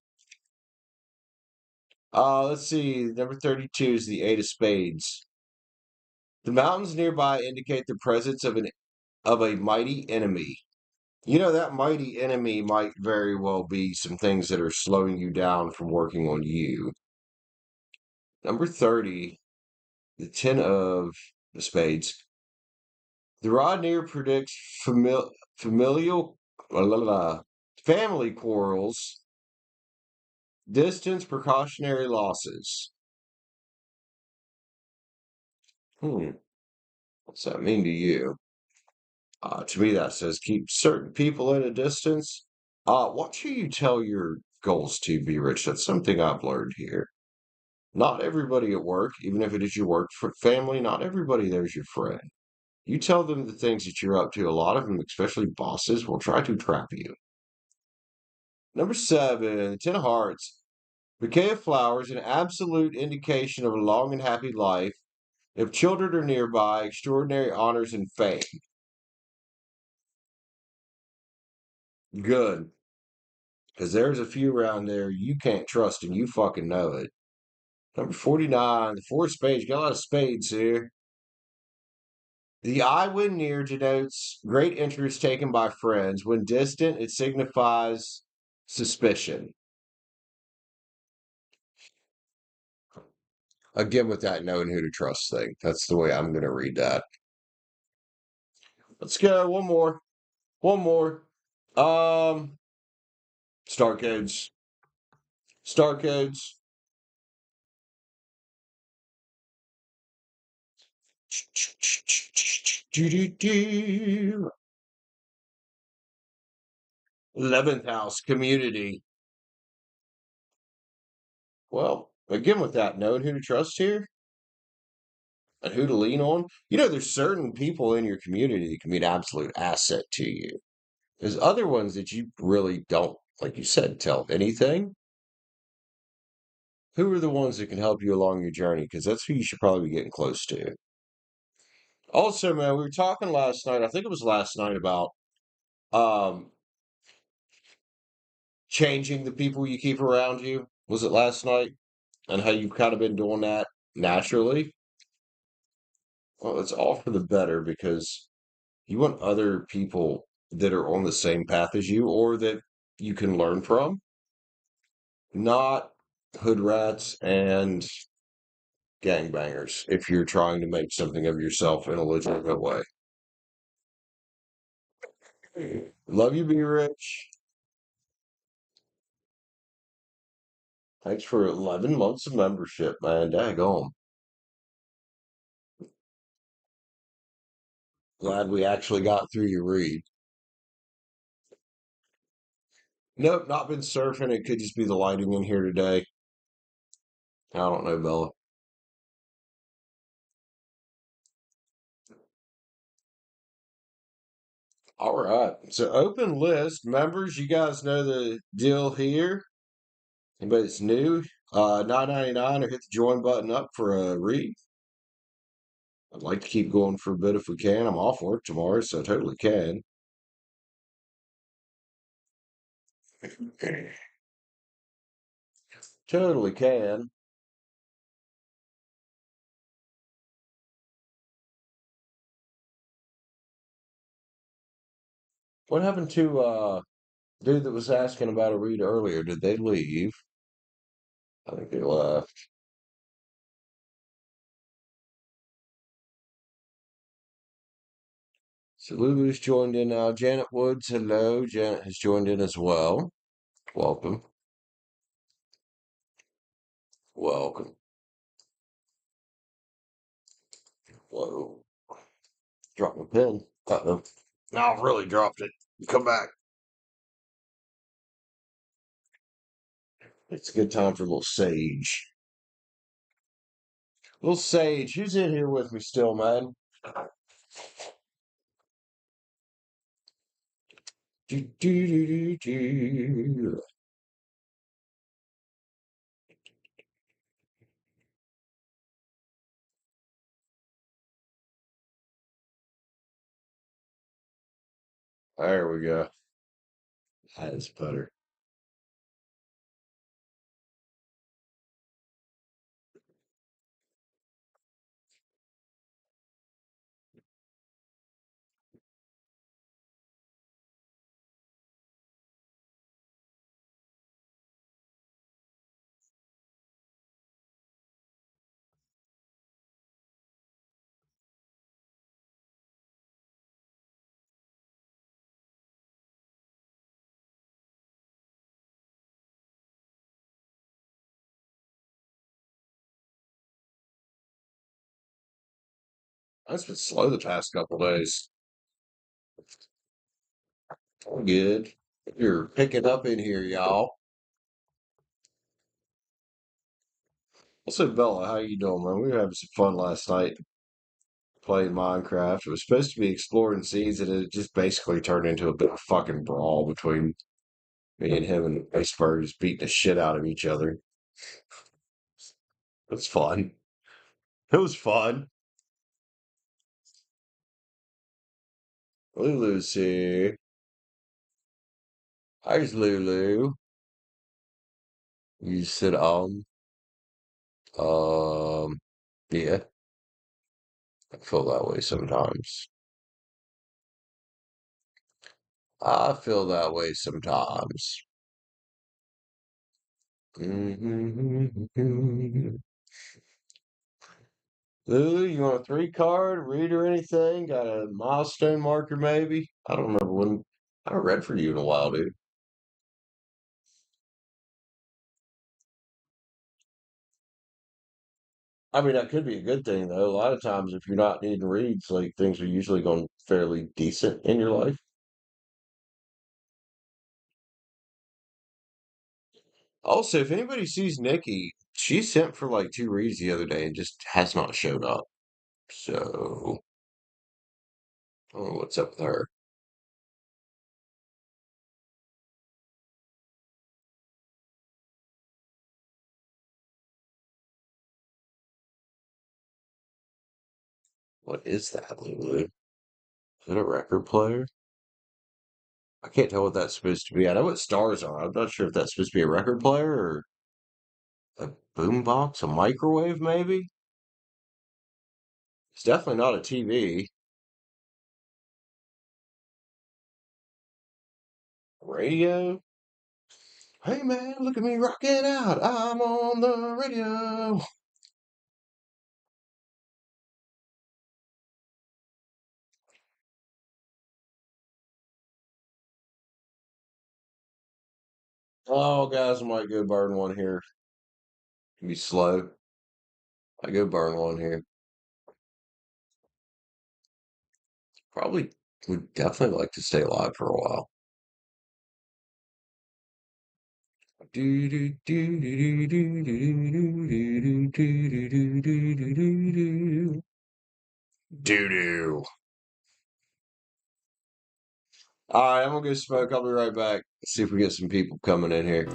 Let's see. Number 32 is the Eight of Spades. The mountains nearby indicate the presence of a mighty enemy. You know, that mighty enemy might very well be some things that are slowing you down from working on you. Number 30, the Ten of the Spades. The rod near predicts familial family quarrels, distance, precautionary losses. What's that mean to you? To me, that says keep certain people at a distance. What should you tell your goals to be rich? That's something I've learned here. Not everybody at work, even if it is your work family, not everybody there's your friend. You tell them the things that you're up to. A lot of them, especially bosses, will try to trap you. Number 7, Ten of Hearts. Bouquet of flowers, an absolute indication of a long and happy life. If children are nearby, extraordinary honors and fame. Good. Because there's a few around there you can't trust and you fucking know it. Number 49, the Four of Spades. Got a lot of spades here. The eye when near denotes great interest taken by friends. When distant, it signifies suspicion. Again, with that knowing who to trust thing. That's the way I'm going to read that. Let's go. One more. One more. Um, Star codes. Star codes. Do-do-do. 11th house community. Well, again, with that, knowing who to trust here and who to lean on. You know, there's certain people in your community that can be an absolute asset to you. There's other ones that you really don't, like you said, tell anything. Who are the ones that can help you along your journey? Because that's who you should probably be getting close to. Also, man, we were talking last night. I think it was last night about um changing the people you keep around you. Was it last night? And how you've kind of been doing that naturally. Well, it's all for the better because you want other people that are on the same path as you or that you can learn from, not hood rats and gangbangers if you're trying to make something of yourself in a legitimate way. Love you, be rich. Thanks for 11 months of membership, man. Daggone. Glad we actually got through your read. Nope, not been surfing. It could just be the lighting in here today. I don't know, Bella. All right. So open list members, you guys know the deal here. Anybody that's new, 9.99 or hit the join button up for a read. I'd like to keep going for a bit if we can. I'm off work tomorrow, so I totally can. Totally can. What happened to dude that was asking about a read earlier? Did they leave? I think they left. So Lulu's joined in now. Janet Woods, hello. Janet has joined in as well. Welcome. Welcome. Whoa. Drop my pen. Uh-oh. Now I've really dropped it. Come back. It's a good time for a little sage. Little sage. Who's in here with me still, man? Do, do, do, do, do. There we go. That is better. It's been slow the past couple days. All good. You're picking up in here, y'all. Also, Bella, how you doing, man? We were having some fun last night playing Minecraft. It was supposed to be exploring seas, and it just basically turned into a bit of a fucking brawl between me and him and Iceberg just beating the shit out of each other. It was fun. It was fun. Lulu's here. There's Lulu. You sit on. Um, yeah, I feel that way sometimes. I feel that way sometimes. Lulu, you want a 3 card, read or anything? Got a milestone marker, maybe? I don't remember when. I haven't read for you in a while, dude. I mean, that could be a good thing, though. A lot of times, if you're not needing reads, like things are usually going fairly decent in your life. Also, if anybody sees Nikki, she sent for like 2 reads the other day and just has not showed up. So, I don't know what's up with her. What is that, Lulu? Is it a record player? I can't tell what that's supposed to be. I know what stars are. I'm not sure if that's supposed to be a record player or a boombox, a microwave, maybe? It's definitely not a TV. Radio. Hey man, look at me rocking out. I'm on the radio. Oh, guys, I might go burn one here. Can be slow. I go burn one here. Probably would definitely like to stay alive for a while. Do do do do do do do do do do do do do. Doo doo. All right, I'm gonna go smoke. I'll be right back. See if we get some people coming in here.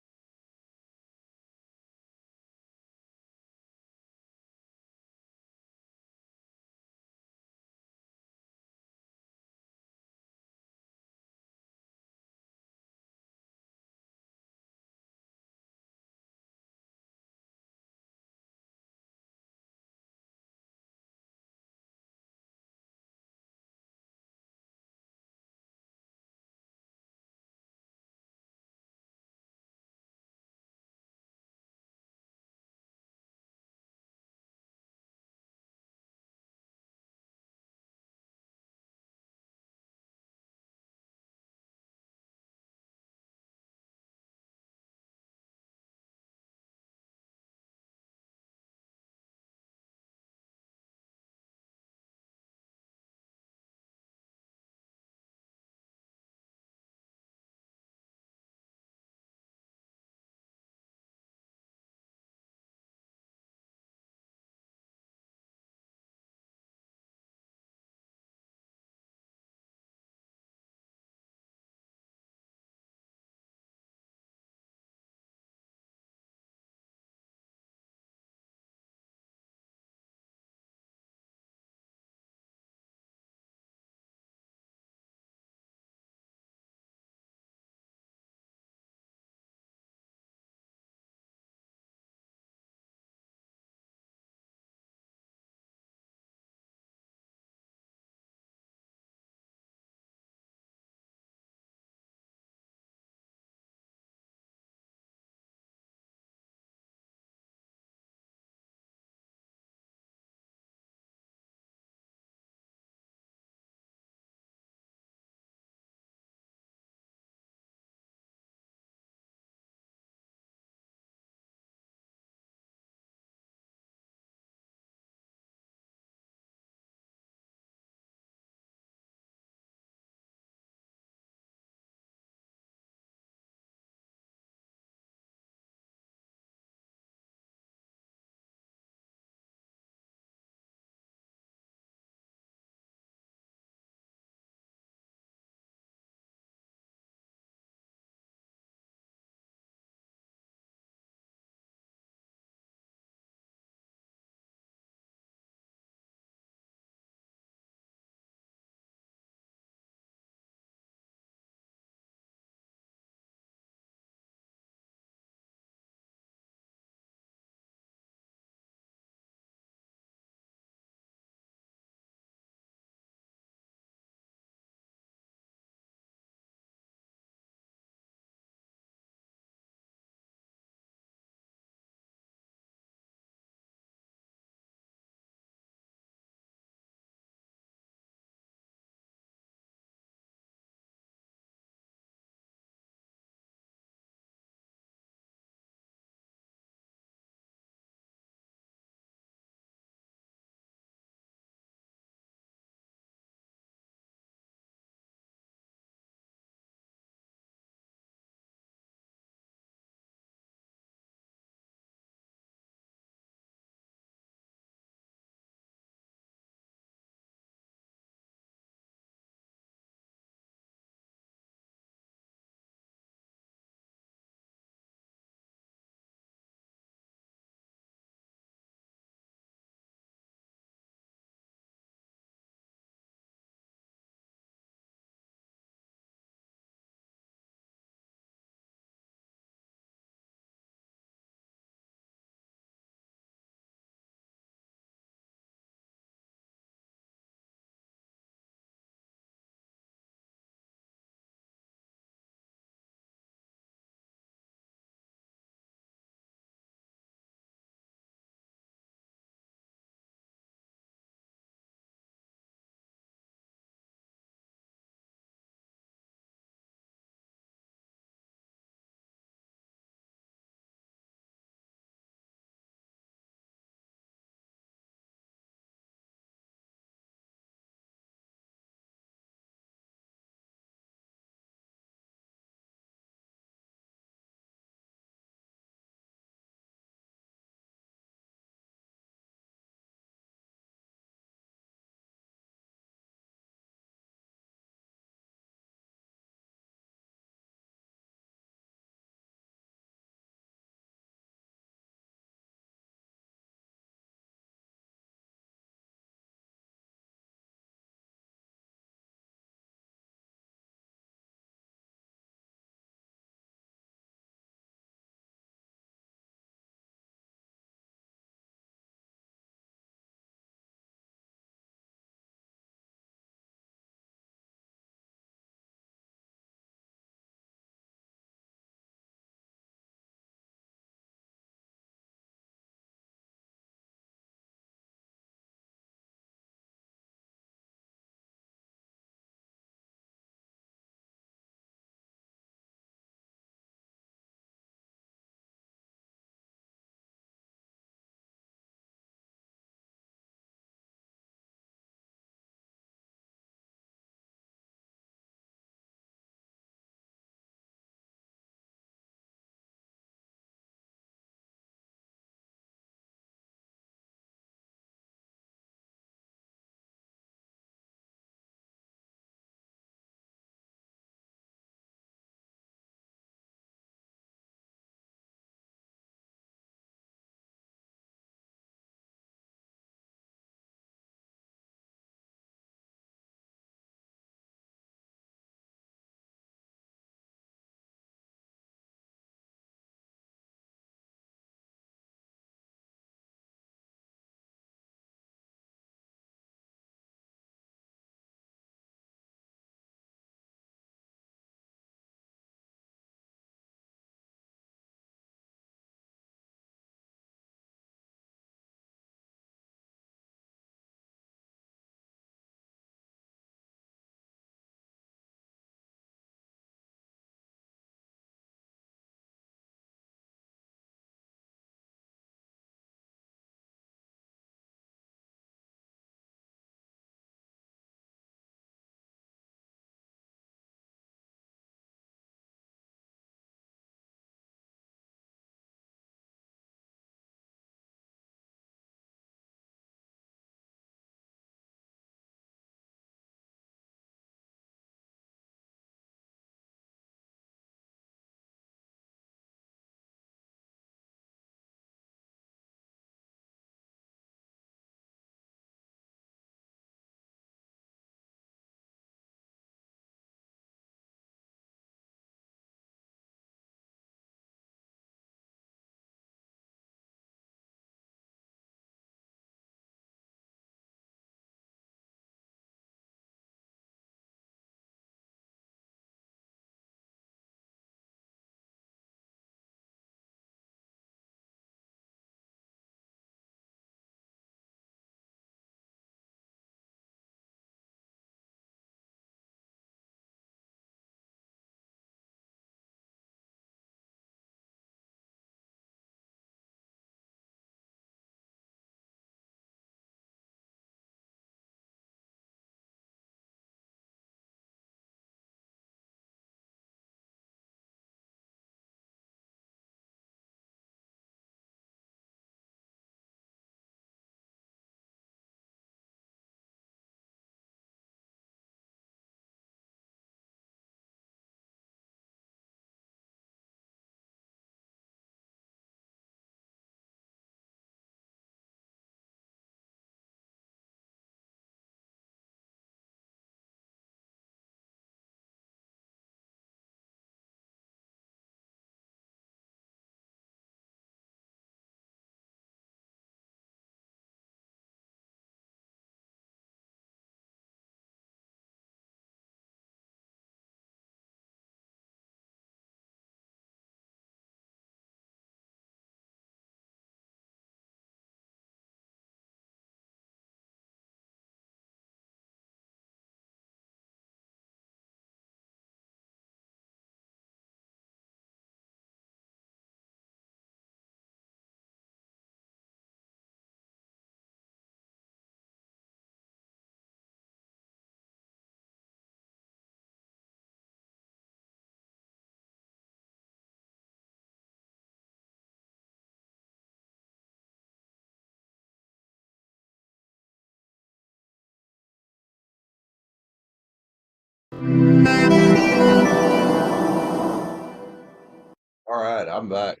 I'm back.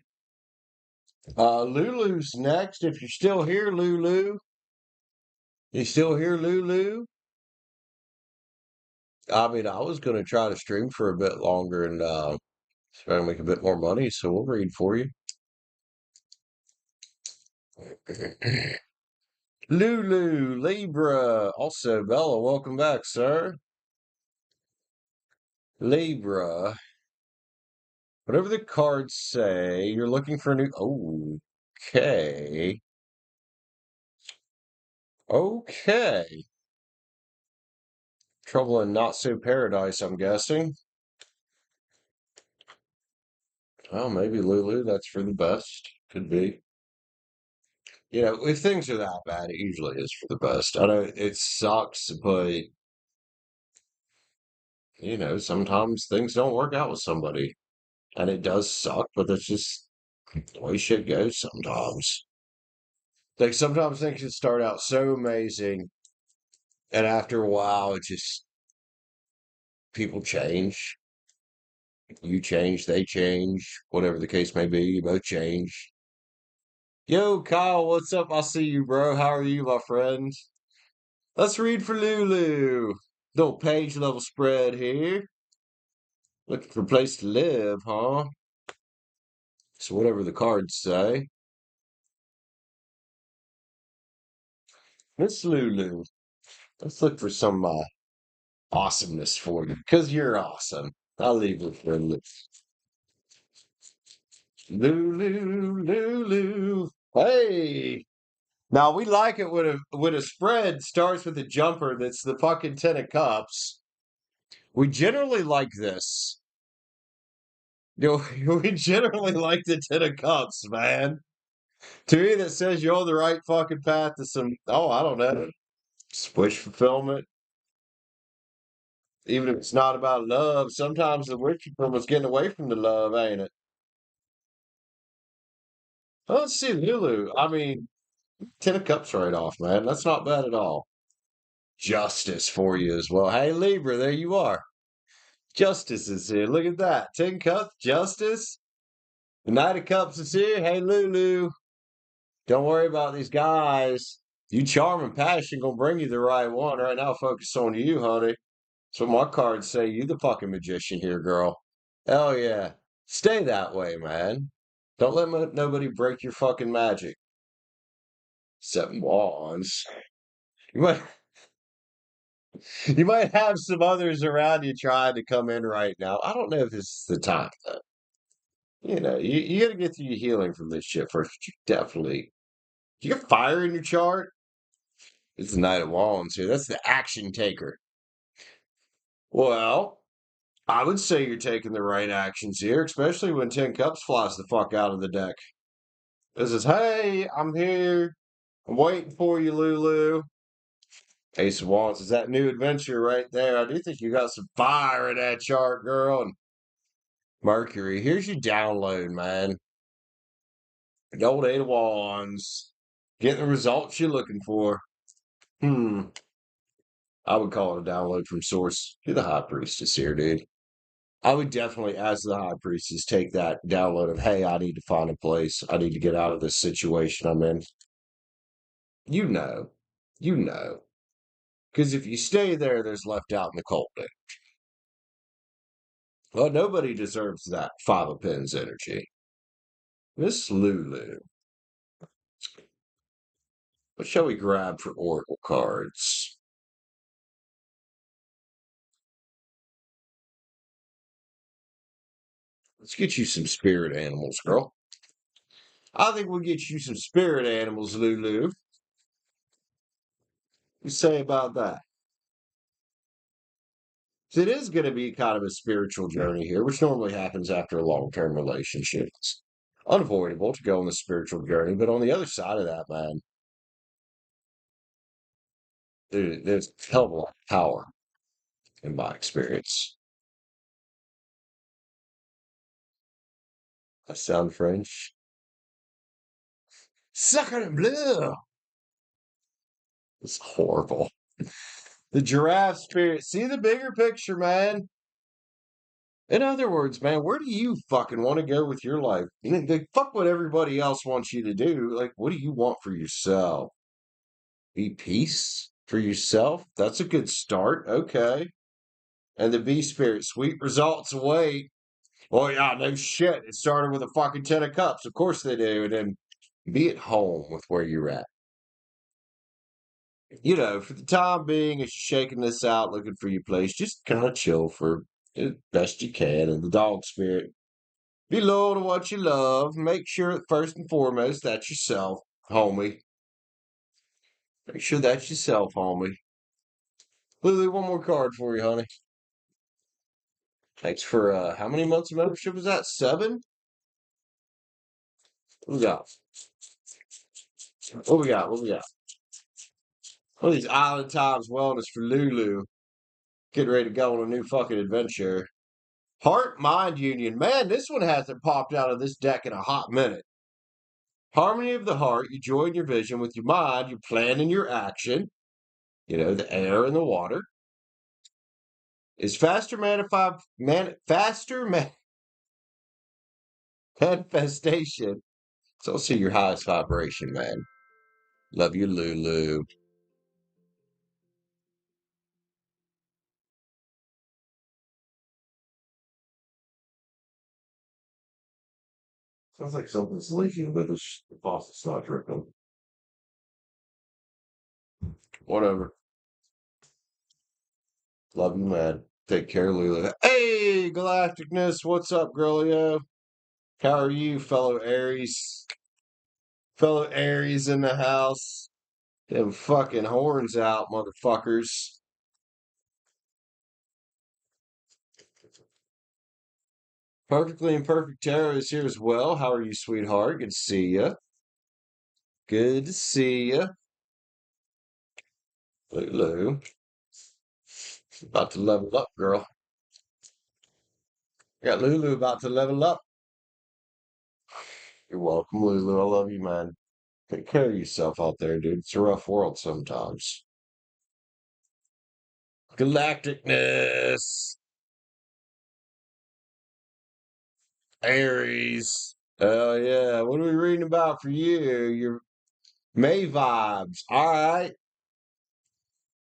Lulu's next. If you're still here, Lulu. You still here, Lulu? I mean, I was going to try to stream for a bit longer and try to make a bit more money, so we'll read for you. Lulu, Libra, also Bella, welcome back, sir. Libra, whatever the cards say, you're looking for a new. Okay. Okay. Trouble in Not So Paradise, I'm guessing. Well, maybe Lulu, that's for the best. Could be. If things are that bad, it usually is for the best. I know it sucks, but sometimes things don't work out with somebody. And it does suck, but that's just the way shit goes sometimes. Like sometimes things can start out so amazing, and after a while, it just people change. You change, they change, whatever the case may be, you both change. Yo, Kyle, what's up? I see you, bro. How are you, my friend? Let's read for Lulu. Little page level spread here. Looking for a place to live, huh? So whatever the cards say. Miss Lulu, let's look for some awesomeness for you, because you're awesome. I'll leave it for Lulu, Lulu. Hey! Now we like it when a spread starts with a jumper that's the fucking 10 of cups. We generally like this. We generally like the 10 of cups, man. To me, that says you're on the right fucking path to some, I don't know, wish fulfillment. Even if it's not about love, sometimes the wish fulfillment's getting away from the love, ain't it? Oh, let's see, Lulu. I mean, 10 of cups right off, man. That's not bad at all. Justice for you as well. Hey, Libra, there you are. Justice is here. Look at that. 10 cups, justice. The Knight of Cups is here. Hey, Lulu. Don't worry about these guys. You charm and passion gonna bring you the right one. Right now, focus on you, honey. That's what my cards say. You the fucking magician here, girl. Hell yeah. Stay that way, man. Don't let nobody break your fucking magic. 7 wands. You might you might have some others around you trying to come in right now. I don't know if this is the time though. You got to get through your healing from this shit first. But you definitely. You got fire in your chart. It's the Knight of Wands here. That's the action taker. Well, I would say you're taking the right actions here, especially when 10 cups flies the fuck out of the deck. It says, "Hey, I'm here. I'm waiting for you, Lulu." Ace of Wands is that new adventure right there. I do think you got some fire in that chart, girl. And Mercury, here's your download, man. The old 8 of Wands. Getting the results you're looking for. I would call it a download from source. You're the High Priestess here, dude. I would definitely, as the High Priestess, take that download of, hey, I need to find a place. I need to get out of this situation I'm in. You know. You know. Because if you stay there, there's left out in the cold. Well, nobody deserves that 5 of Pens energy. Miss Lulu. What shall we grab for Oracle cards? Let's get you some spirit animals, girl. I think we'll get you some spirit animals, Lulu. What you say about that? So it is going to be kind of a spiritual journey here, which normally happens after a long-term relationship. It's unavoidable to go on the spiritual journey, but on the other side of that, man, there's a hell of a lot of power in my experience. I sound French. Sacre bleu! It's horrible. The giraffe spirit. See the bigger picture, man. In other words, man, where do you fucking want to go with your life? Fuck what everybody else wants you to do. Like, what do you want for yourself? Be peace for yourself? That's a good start. Okay. And the B spirit, sweet results await. Oh, yeah, no shit. It started with a fucking 10 of cups. Of course they do. And then be at home with where you're at. For the time being, as you're shaking this out, looking for your place, just kind of chill for as best you can. And the dog spirit, be loyal to what you love. Make sure that first and foremost, that's yourself, homie. Make sure that's yourself, homie. Lily, one more card for you, honey. Thanks for how many months of membership is that? 7? What we got? What we got? What we got? One of these Island Times Wellness for Lulu. Getting ready to go on a new fucking adventure. Heart Mind Union. Man, this one hasn't popped out of this deck in a hot minute. Harmony of the heart. You join your vision with your mind. You plan in your action. The air and the water. Is faster manifestation. It's also your highest vibration, man. Love you, Lulu. Sounds like something's leaking, but the faucet's not dripping. Whatever. Love you, man. Take care, Lulu. Hey, Galacticness. What's up, girlio? How are you, fellow Aries? Fellow Aries in the house. Them fucking horns out, motherfuckers. Perfectly Imperfect Tarot is here as well. How are you, sweetheart? Good to see you. Good to see you. Lulu. About to level up, girl. Got Lulu about to level up. You're welcome, Lulu. I love you, man. Take care of yourself out there, dude. It's a rough world sometimes. Galacticness. Aries. Oh, yeah. What are we reading about for you? Your May vibes. All right.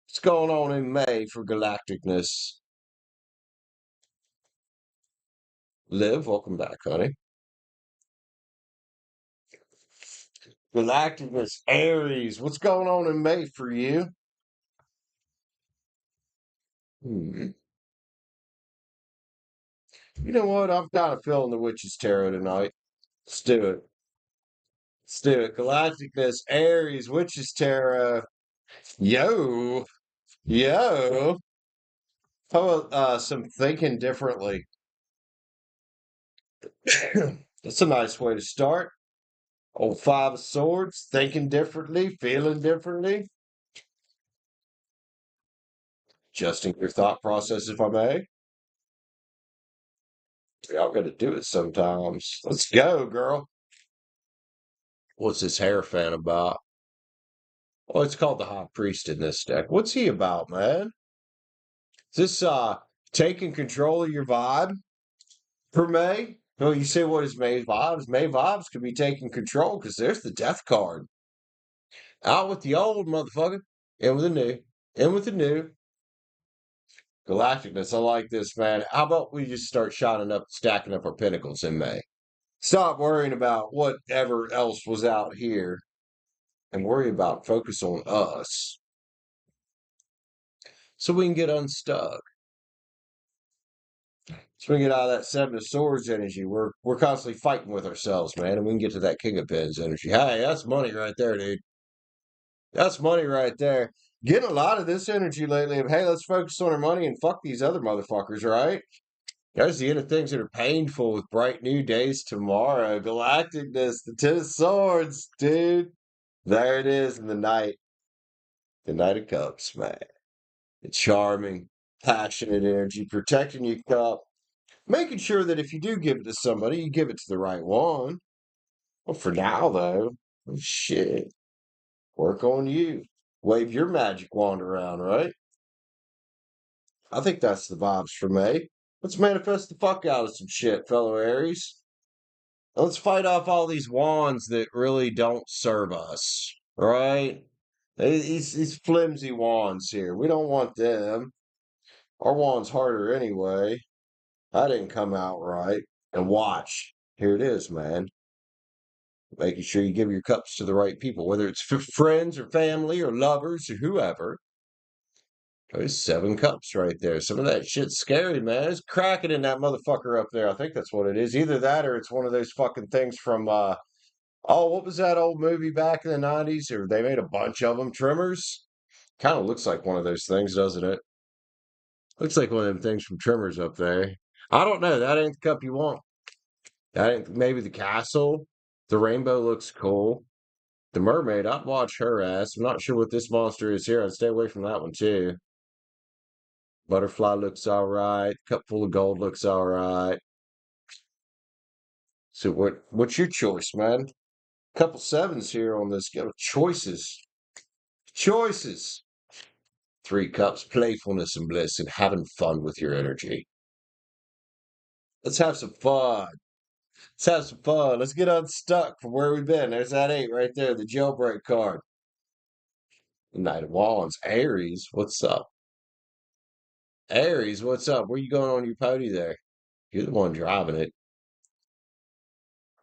What's going on in May for Galacticness? Liv, welcome back, honey. Galacticness, Aries. What's going on in May for you? Hmm. You know what? I'm kind of feeling the Witch's Tarot tonight. Let's do it. Let's do it. Galacticness, Aries, Witch's Tarot. Yo, yo. How about some thinking differently? That's a nice way to start. Old Five of Swords, thinking differently, feeling differently, adjusting your thought process, if I may. We all got to do it sometimes. Let's go, girl. What's this hair fan about? Oh, it's called the High Priest in this deck. What's he about, man? Is this taking control of your vibe for May? Well, you say what is May vibes? May vibes could be taking control because there's the death card. Out with the old motherfucker, in with the new, in with the new. Galacticness, I like this, man. How about we just start shining up, stacking up our pinnacles in May? Stop worrying about whatever else was out here and worry about focus on us so we can get unstuck. So we can get out of that Seven of Swords energy. We're constantly fighting with ourselves, man, and we can get to that King of Pens energy. Hey, that's money right there, dude. That's money right there. Getting a lot of this energy lately of, hey, let's focus on our money and fuck these other motherfuckers, right? There's the inner things that are painful with bright new days tomorrow. Galacticness, the Ten of Swords, dude. There it is in the night. The Knight of Cups, man. It's charming, passionate energy, protecting your cup, making sure that if you do give it to somebody, you give it to the right one. Well, for now, though, oh, shit, work on you. Wave your magic wand around, right? I think that's the vibes for May. Let's manifest the fuck out of some shit, fellow Aries. Let's fight off all these wands that really don't serve us, right? These flimsy wands here. We don't want them. Our wand's harder anyway. I didn't come out right. And watch. Here it is, man. Making sure you give your cups to the right people, whether it's friends or family or lovers or whoever. There's 7 cups right there. Some of that shit's scary, man. It's cracking in that motherfucker up there. I think that's what it is. Either that or it's one of those fucking things from oh, what was that old movie back in the 90s? Or they made a bunch of them. Trimmers? Kind of looks like one of those things, doesn't it? Looks like one of them things from Trimmers up there. I don't know. That ain't the cup you want. That ain't maybe the castle. The rainbow looks cool. The mermaid, I'd watch her ass. I'm not sure what this monster is here. I'd stay away from that one too. Butterfly looks all right. Cup full of gold looks all right. So what's your choice, man? Couple sevens here on this. Go choices. Choices. 3 cups, playfulness and bliss, and having fun with your energy. Let's have some fun. Let's have some fun. Let's get unstuck from where we've been. There's that 8 right there, the jailbreak card. The Knight of Wands. Aries, what's up? Aries, what's up? Where you going on your pony there? You're the one driving it.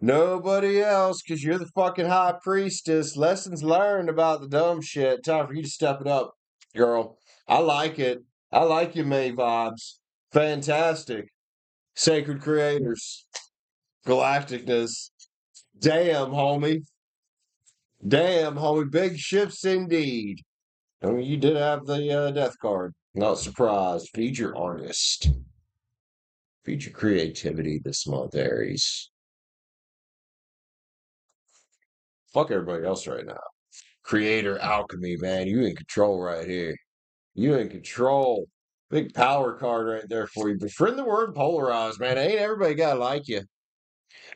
Nobody else, because you're the fucking high priestess. Lessons learned about the dumb shit. Time for you to step it up, girl. I like it. I like your May vibes. Fantastic. Sacred creators. Galacticness. Damn, homie. Damn, homie. Big shifts indeed. I mean, you did have the death card. Not surprised. Feed your artist. Feed your creativity this month, Aries. Fuck everybody else right now. Creator alchemy, man. You in control right here. You in control. Big power card right there for you. Befriend the word polarized, man. Ain't everybody got to like you.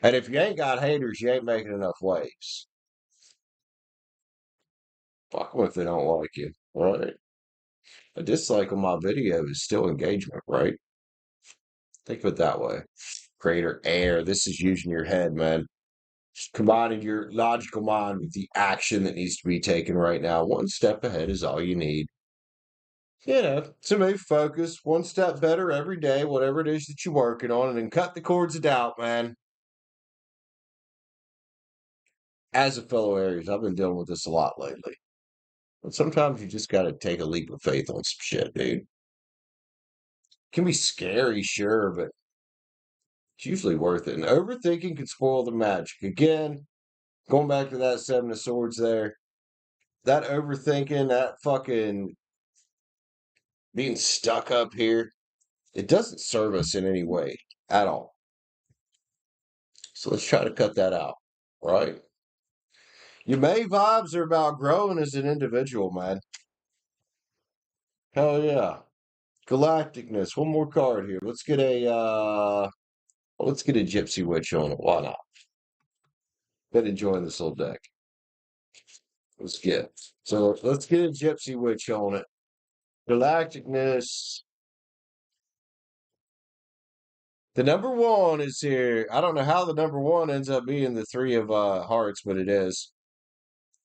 And if you ain't got haters, you ain't making enough waves. Fuck them if they don't like you, right? A dislike on my video is still engagement, right? Think of it that way. Creator air. This is using your head, man. Combining your logical mind with the action that needs to be taken right now. One step ahead is all you need. To move focus one step better every day, whatever it is that you're working on, and then cut the cords of doubt, man. As a fellow Aries, I've been dealing with this a lot lately. But sometimes you just got to take a leap of faith on some shit, dude. It can be scary, sure, but it's usually worth it. And overthinking can spoil the magic. Again, going back to that 7 of Swords there, that overthinking, that fucking being stuck up here, it doesn't serve us in any way at all. So let's try to cut that out, right? Your May vibes are about growing as an individual, man. Hell yeah. Galacticness. One more card here. Let's get a Gypsy Witch on it. Why not? Been enjoying this little deck. Let's get a Gypsy Witch on it. Galacticness. The number 1 is here. I don't know how the number 1 ends up being the 3 of hearts, but it is.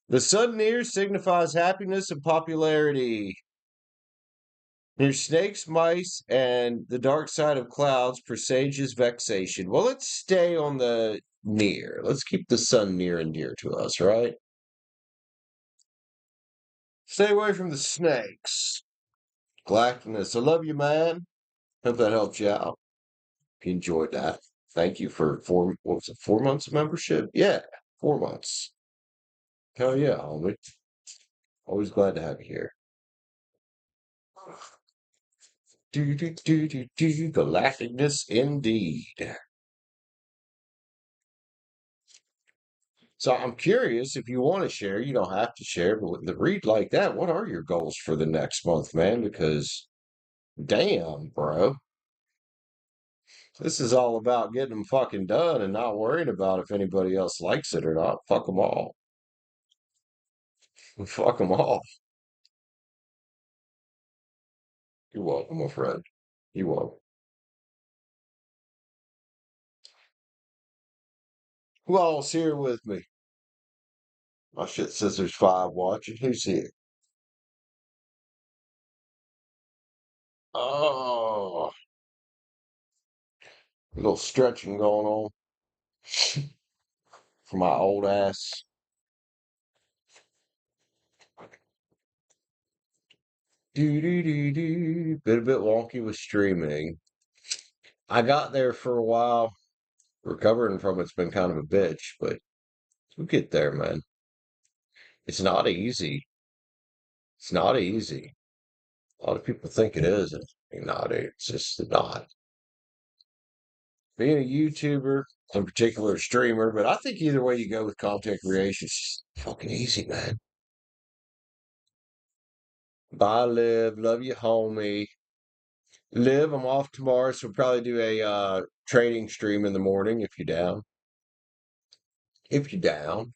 The sun near signifies happiness and popularity. There's snakes, mice, and the dark side of clouds presages vexation. Well, let's stay on the near. Let's keep the sun near and dear to us, right? Stay away from the snakes. Galacticness. I love you, man. Hope that helped you out. If you enjoyed that. Thank you for what was it, 4 months of membership? Yeah, 4 months. Hell yeah, homie. Always glad to have you here. Galacticness indeed. So I'm curious if you want to share, you don't have to share, but with the read like that, what are your goals for the next month, man? Because damn, bro, this is all about getting them fucking done and not worrying about if anybody else likes it or not. Fuck them all. Fuck them all. You're welcome, my friend. You're welcome. Who all's here with me? My shit says there's 5 watching. Who's here? Oh, a little stretching going on for my old ass. Do do do do. Been a bit wonky with streaming. I got there for a while. Recovering from it's been kind of a bitch, but we'll get there, man. It's not easy. It's not easy. A lot of people think it is, and it's not. It's just not. Being a YouTuber, in particular a streamer, but I think either way you go with content creation, it's just fucking easy, man. Bye, Liv. Love you, homie. Liv, I'm off tomorrow, so we'll probably do a trading stream in the morning if you're down. If you're down.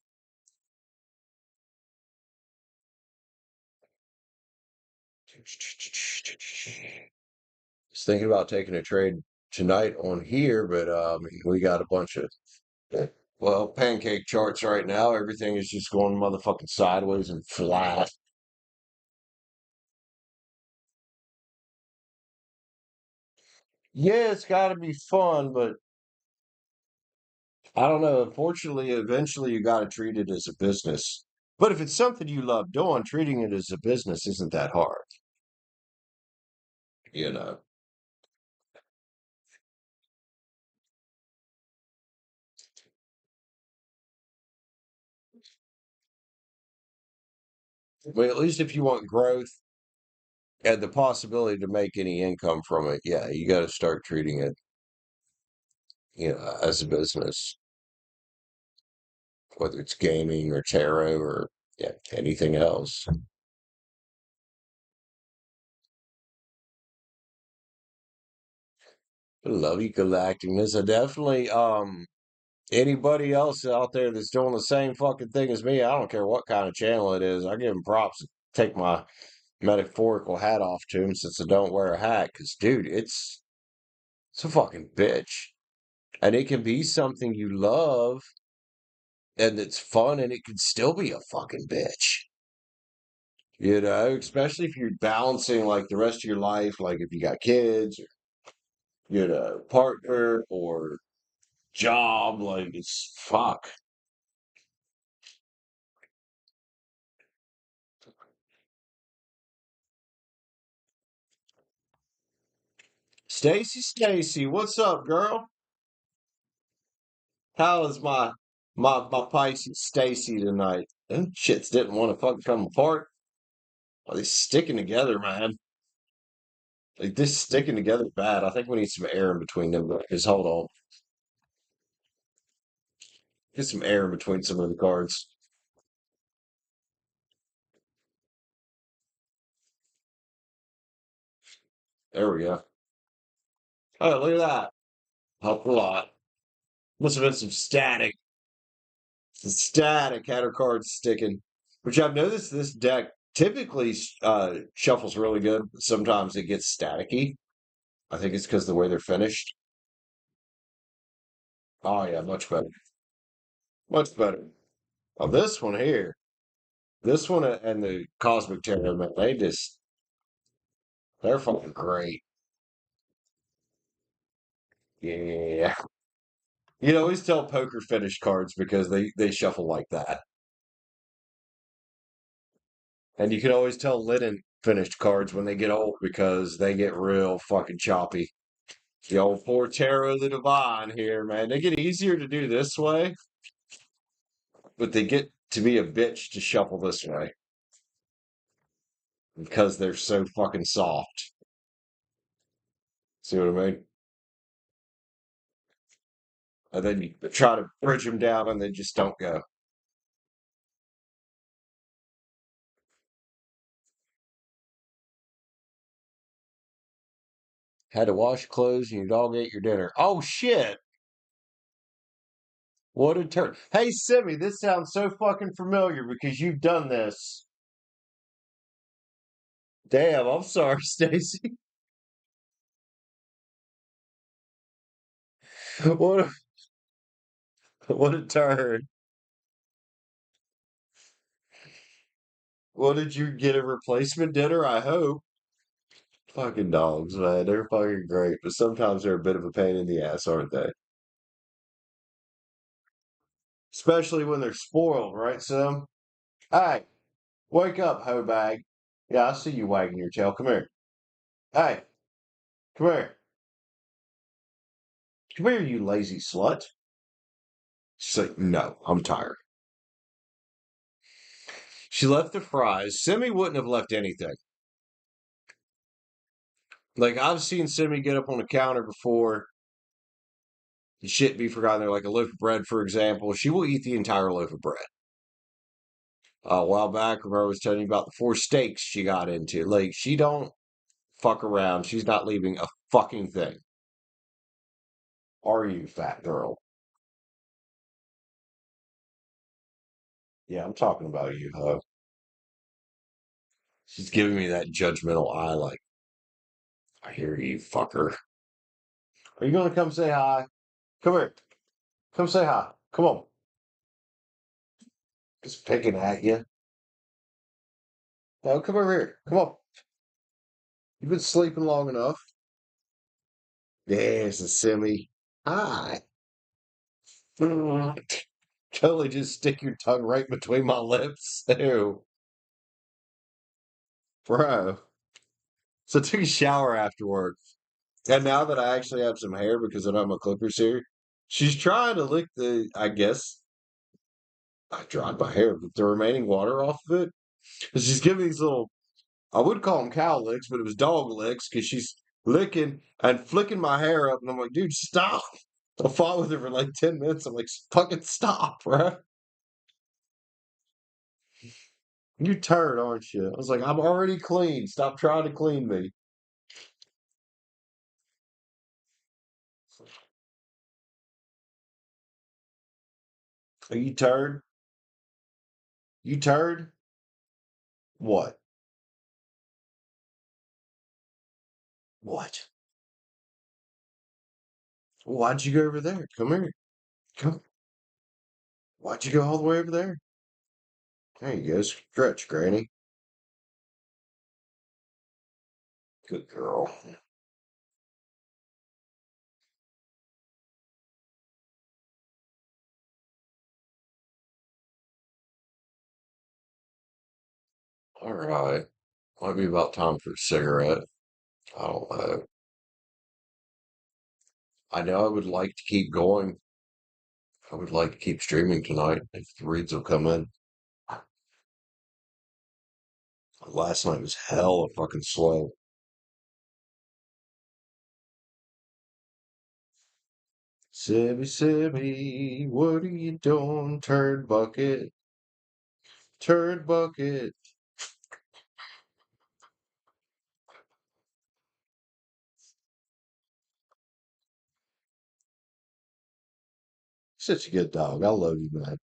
Just thinking about taking a trade tonight on here, but we got a bunch of well, pancake charts right now. Everything is just going motherfucking sideways and flat. Yeah, it's got to be fun, but I don't know. Unfortunately, eventually you got to treat it as a business. But if it's something you love doing, treating it as a business isn't that hard, you know. But at least if you want growth and the possibility to make any income from it, yeah, you got to start treating it, as a business, whether it's gaming or tarot or yeah, anything else. Love you collecting this. I definitely anybody else out there that's doing the same fucking thing as me, I don't care what kind of channel it is. I give them props and take my metaphorical hat off to them since I don't wear a hat. Because, dude, it's a fucking bitch, and it can be something you love and it's fun, and it can still be a fucking bitch. Especially if you're balancing like the rest of your life, like if you got kids, or, partner or job, like it's fuck. Stacy, what's up, girl? How is my Pisces Stacy tonight? Them shits didn't want to fucking come apart. Are they sticking together, man? Like this sticking together bad. I think we need some air in between them. Just hold on. Get some air in between some of the cards. There we go. Oh, look at that. Helped a lot. Must have been some static. Some static had her cards sticking. Which I've noticed this deck typically shuffles really good. Sometimes it gets staticky. I think it's because the way they're finished. Oh yeah, much better. Much better. Oh, this one here. This one and the Cosmic Tarot, man, they're fucking great. Yeah. You can always tell poker finish cards because they shuffle like that. And you can always tell linen finished cards when they get old because they get real fucking choppy. The old poor Tarot of the Divine here, man. They get easier to do this way, but they get to be a bitch to shuffle this way because they're so fucking soft. See what I mean? And then you try to bridge them down and they just don't go. Had to wash clothes and your dog ate your dinner. Oh shit! What a turn. Hey Simi, this sounds so fucking familiar because you've done this. Damn, I'm sorry, Stacy. What What a turn. What did you get a replacement dinner? I hope. Fucking dogs, man. They're fucking great, but sometimes they're a bit of a pain in the ass, aren't they? Especially when they're spoiled, right, Sim? Hey, wake up, hoe bag. Yeah, I see you wagging your tail. Come here. Hey, come here. Come here, you lazy slut. She's like, no, I'm tired. She left the fries. Simi wouldn't have left anything. Like, I've seen Simi get up on the counter before and shit be forgotten. There, like a loaf of bread, for example. She will eat the entire loaf of bread. A while back, remember I was telling you about the four steaks she got into. Like, she don't fuck around. She's not leaving a fucking thing. Are you, fat girl? Yeah, I'm talking about you, huh? She's giving me that judgmental eye, like, I hear you, fucker. Are you going to come say hi? Come here. Come say hi. Come on. Just picking at you. No, come over here. Come on. You've been sleeping long enough. There's a Simi. Hi. Totally just stick your tongue right between my lips. Ew. Bro. So I took a shower after work. And now that I actually have some hair because I don't have my clippers here, she's trying to lick I guess, I dried my hair, but the remaining water off of it. And she's giving these little, I would call them cow licks, but it was dog licks because she's licking and flicking my hair up. And I'm like, dude, stop. I fought with her for like 10 minutes. I'm like, fucking stop, bro. You turd, aren't you? I was like, I'm already clean. Stop trying to clean me. Are you turd? You turd? What? What? Why'd you go over there? Come here. Come. Why'd you go all the way over there? There you go. Stretch, Granny. Good girl. All right. Might be about time for a cigarette. I don't know. I know I would like to keep going. I would like to keep streaming tonight if the reads will come in. Last night was hell of fucking slow. Sibby, Sibby, what are you doing? Turd bucket, turd bucket. Such a good dog. I love you, man.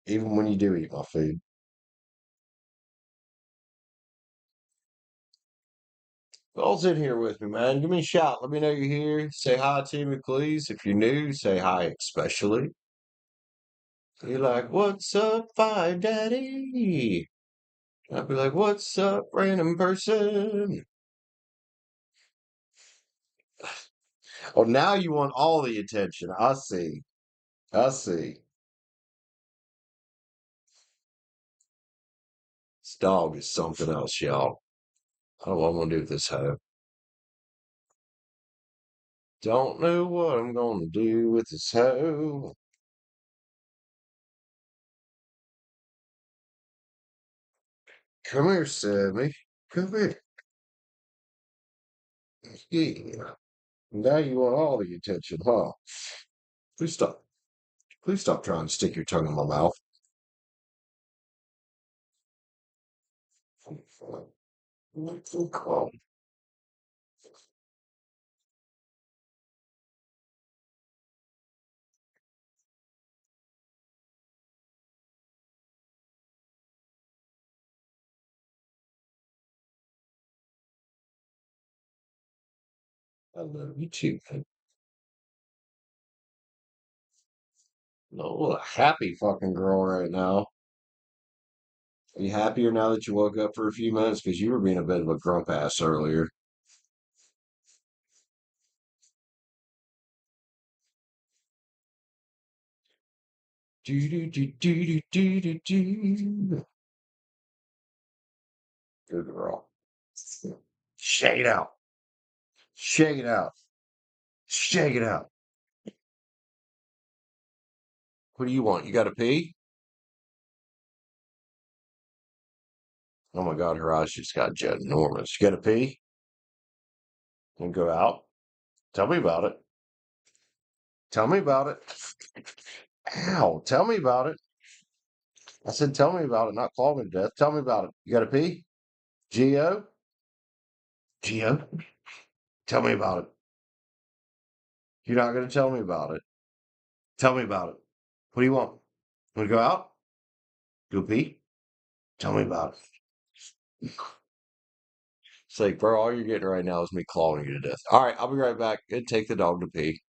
Even when you do eat my food. All's in here with me, man. Give me a shout. Let me know you're here. Say hi to me, please. If you're new, say hi, especially. You're like, what's up, Five Daddy? I'd be like, what's up, random person? Oh, now you want all the attention. I see. I see. This dog is something else, y'all. I don't know what I'm gonna do with this hoe. Don't know what I'm gonna do with this hoe. Come here, Sammy. Come here. Yeah. Now you want all the attention, huh? Please stop. Please stop trying to stick your tongue in my mouth. Oh, I love you too, man. Oh, a happy fucking girl right now. Are you happier now that you woke up for a few minutes? Because you were being a bit of a grump ass earlier. Do, do, do, do, do, do, do. Good girl. Shake it out. Shake it out. Shake it out. What do you want? You got to pee? Oh my God, her eyes just got ginormous. You got to pee? And go out? Tell me about it. Tell me about it. Ow, tell me about it. I said, tell me about it, not call me to death. Tell me about it. You got to pee? Geo? Geo? Tell me about it. You're not going to tell me about it. Tell me about it. What do you want? Want to go out? Go pee? Tell me about it. It's like, bro, all you're getting right now is me clawing you to death. All right, I'll be right back. Go take the dog to pee.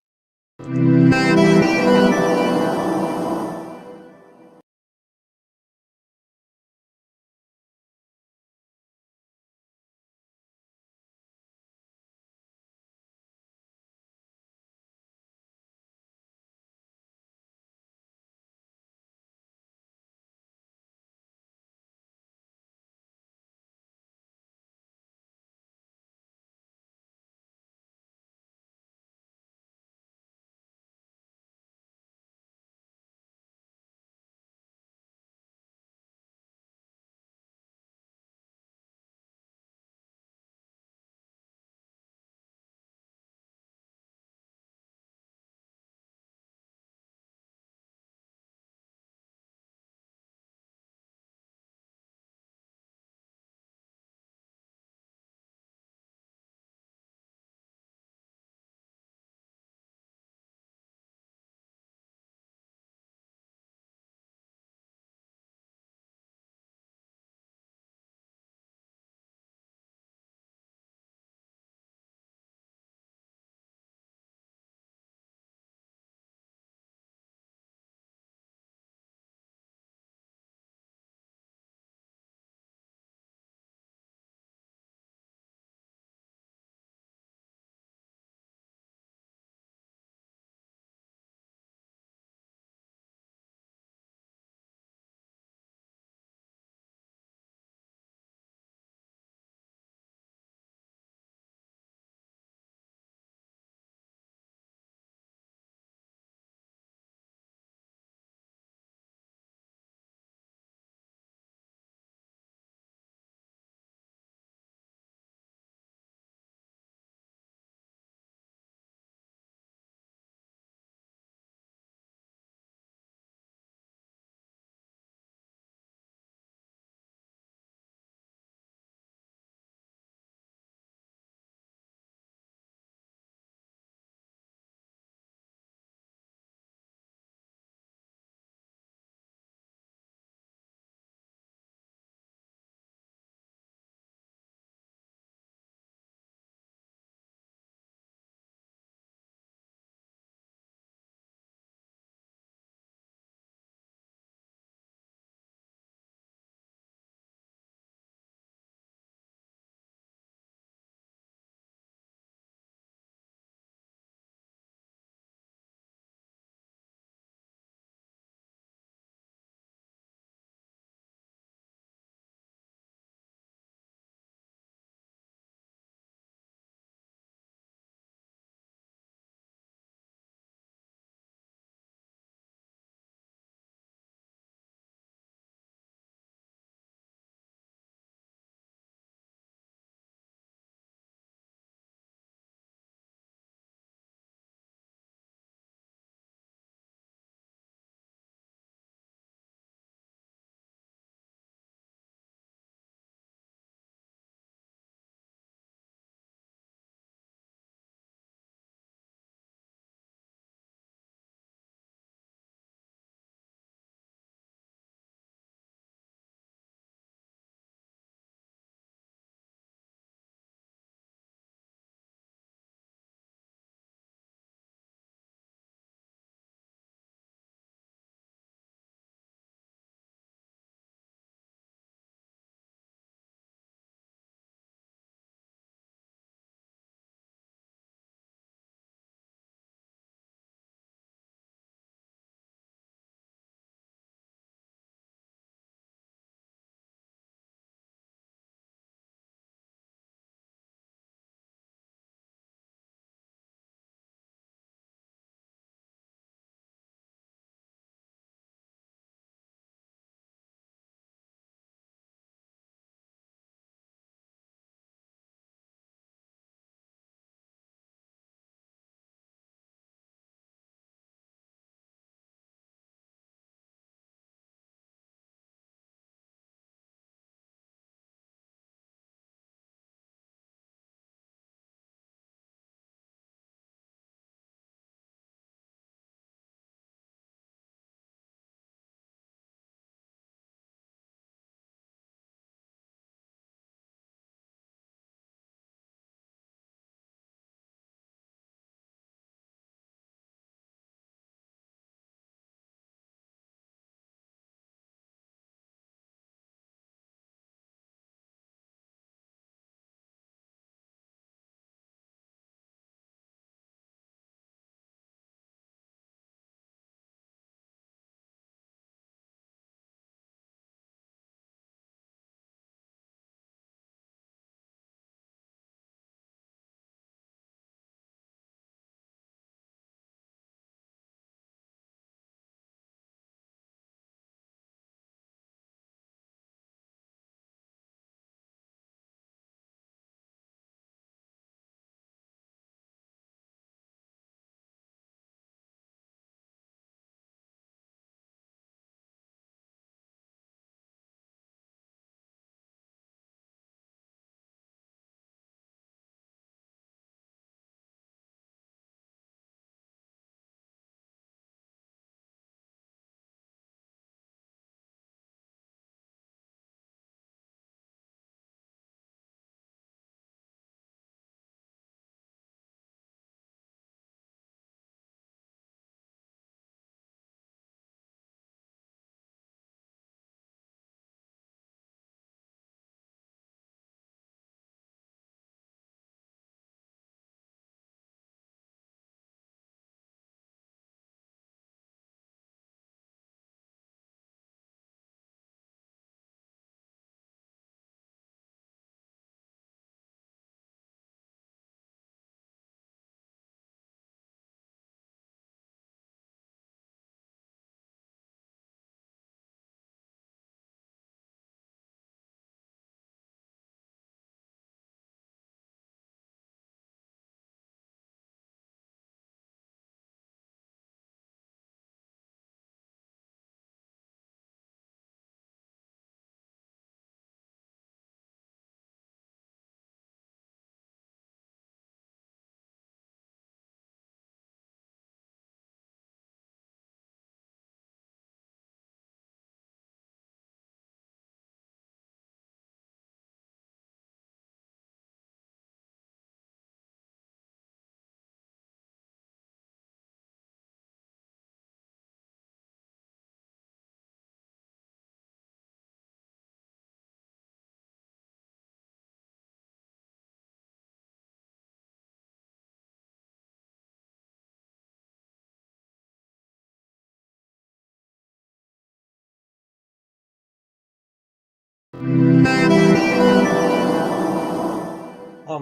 I'm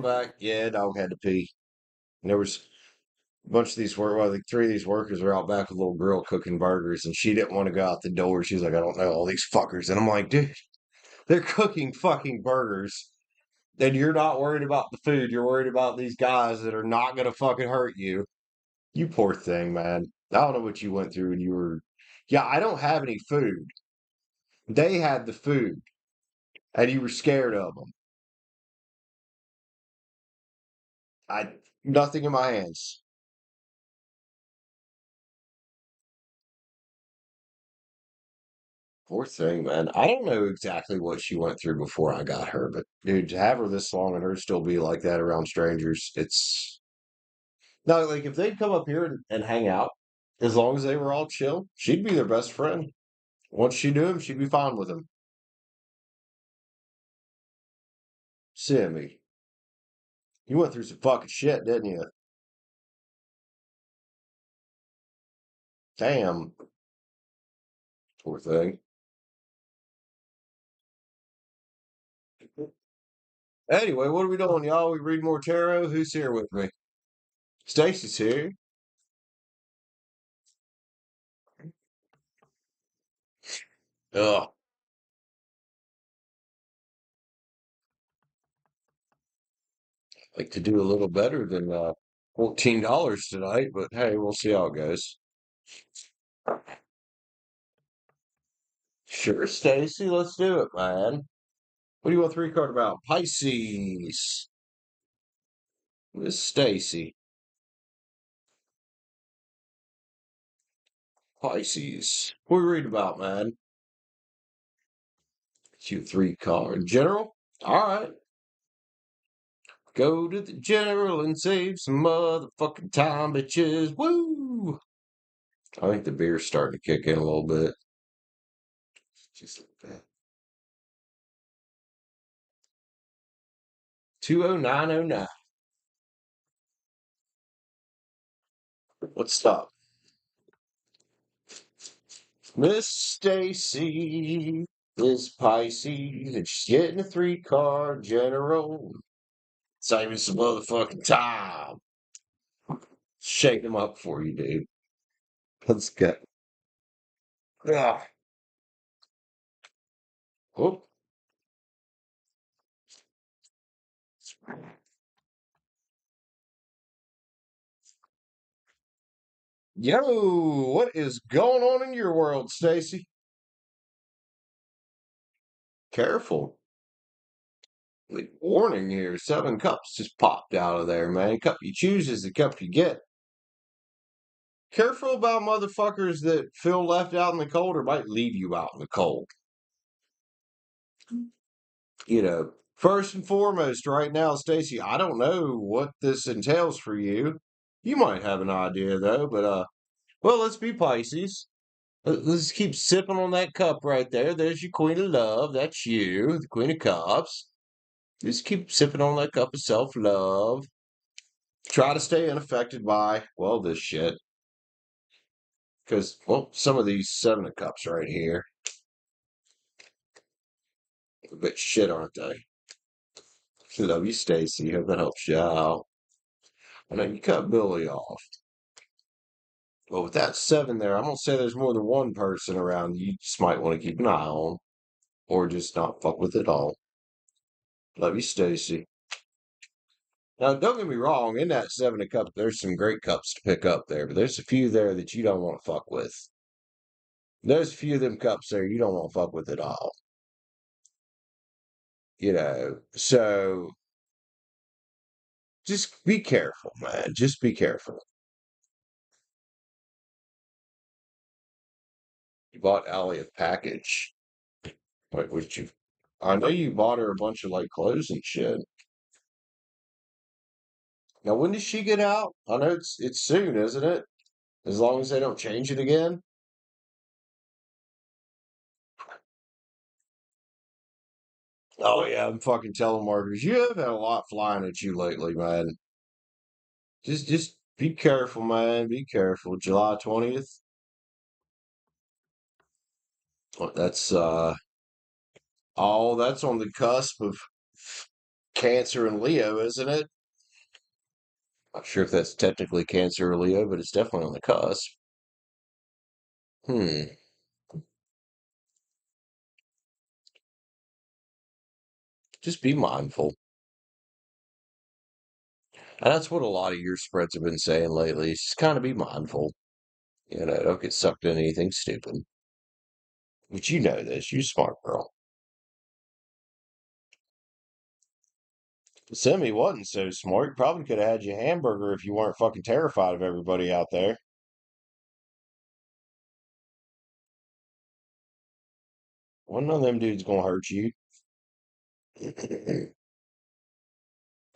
back. Yeah, dog had to pee. And there was a bunch of these work. Well, like three of these workers were out back with a little girl cooking burgers, and she didn't want to go out the door. She's like, I don't know all these fuckers, and I'm like, dude, they're cooking fucking burgers. And you're not worried about the food. You're worried about these guys that are not gonna fucking hurt you. You poor thing, man. I don't know what you went through when you were. Yeah, I don't have any food. They had the food, and you were scared of them. I nothing in my hands. Poor thing, man. I don't know exactly what she went through before I got her, but dude, to have her this long and her still be like that around strangers, it's no, like if they'd come up here and hang out, as long as they were all chill, she'd be their best friend. Once she knew him, she'd be fine with him. Sammy, you went through some fucking shit, didn't you? Damn, poor thing. Anyway, what are we doing, y'all? We read more tarot? Who's here with me? Stacy's here. Ugh, like to do a little better than $14 tonight, but hey, we'll see how it goes. Sure, Stacy, let's do it, man. What do you want three card about? Pisces. Miss Stacy. Pisces. What are we reading about, man? It's you three card. General? Alright. Go to the general and save some motherfucking time, bitches. Woo! I think the beer's starting to kick in a little bit. Just like that. 20909. Let's stop. Miss Stacy is Pisces, and she's getting a three card general. Saving some motherfucking time. Shake them up for you, dude. Let's go. Ah. Oh, yo, what is going on in your world, Stacy? Careful. Like, warning here. Seven cups just popped out of there, man. Cup you choose is the cup you get. Careful about motherfuckers that feel left out in the cold or might leave you out in the cold. First and foremost, right now, Stacy, I don't know what this entails for you. You might have an idea though, but well, let's be Pisces. Let's keep sipping on that cup right there. There's your Queen of Love. That's you, the Queen of Cups. Just keep sipping on that cup of self-love. Try to stay unaffected by, well, this shit. Because, well, some of these Seven of Cups right here, a bit shit, aren't they? Love you, Stacy. Hope that helps you out. I know you cut Billy off. But with that seven there, I'm gonna say there's more than one person around you just might want to keep an eye on, or just not fuck with it all. Love you, Stacy. Now, don't get me wrong. In that seven of cups, there's some great cups to pick up there, but there's a few there that you don't want to fuck with. There's a few of them cups there you don't want to fuck with at all. So just be careful, man. Just be careful. You bought Allie a package. Wait, what you? I know you bought her a bunch of like clothes and shit. Now, when does she get out? I know it's soon, isn't it? As long as they don't change it again. Oh yeah, I'm fucking telemarketers. You have had a lot flying at you lately, man. Just be careful, man. Be careful. July 20th. That's Oh, that's on the cusp of Cancer and Leo, isn't it? Not sure if that's technically Cancer or Leo, but it's definitely on the cusp. Hmm. Just be mindful. And that's what a lot of your spreads have been saying lately. Is just kind of be mindful. Don't get sucked into anything stupid. But you know this. You smart girl. Simi wasn't so smart. Probably could have had you a hamburger if you weren't fucking terrified of everybody out there. One of them dudes gonna hurt you.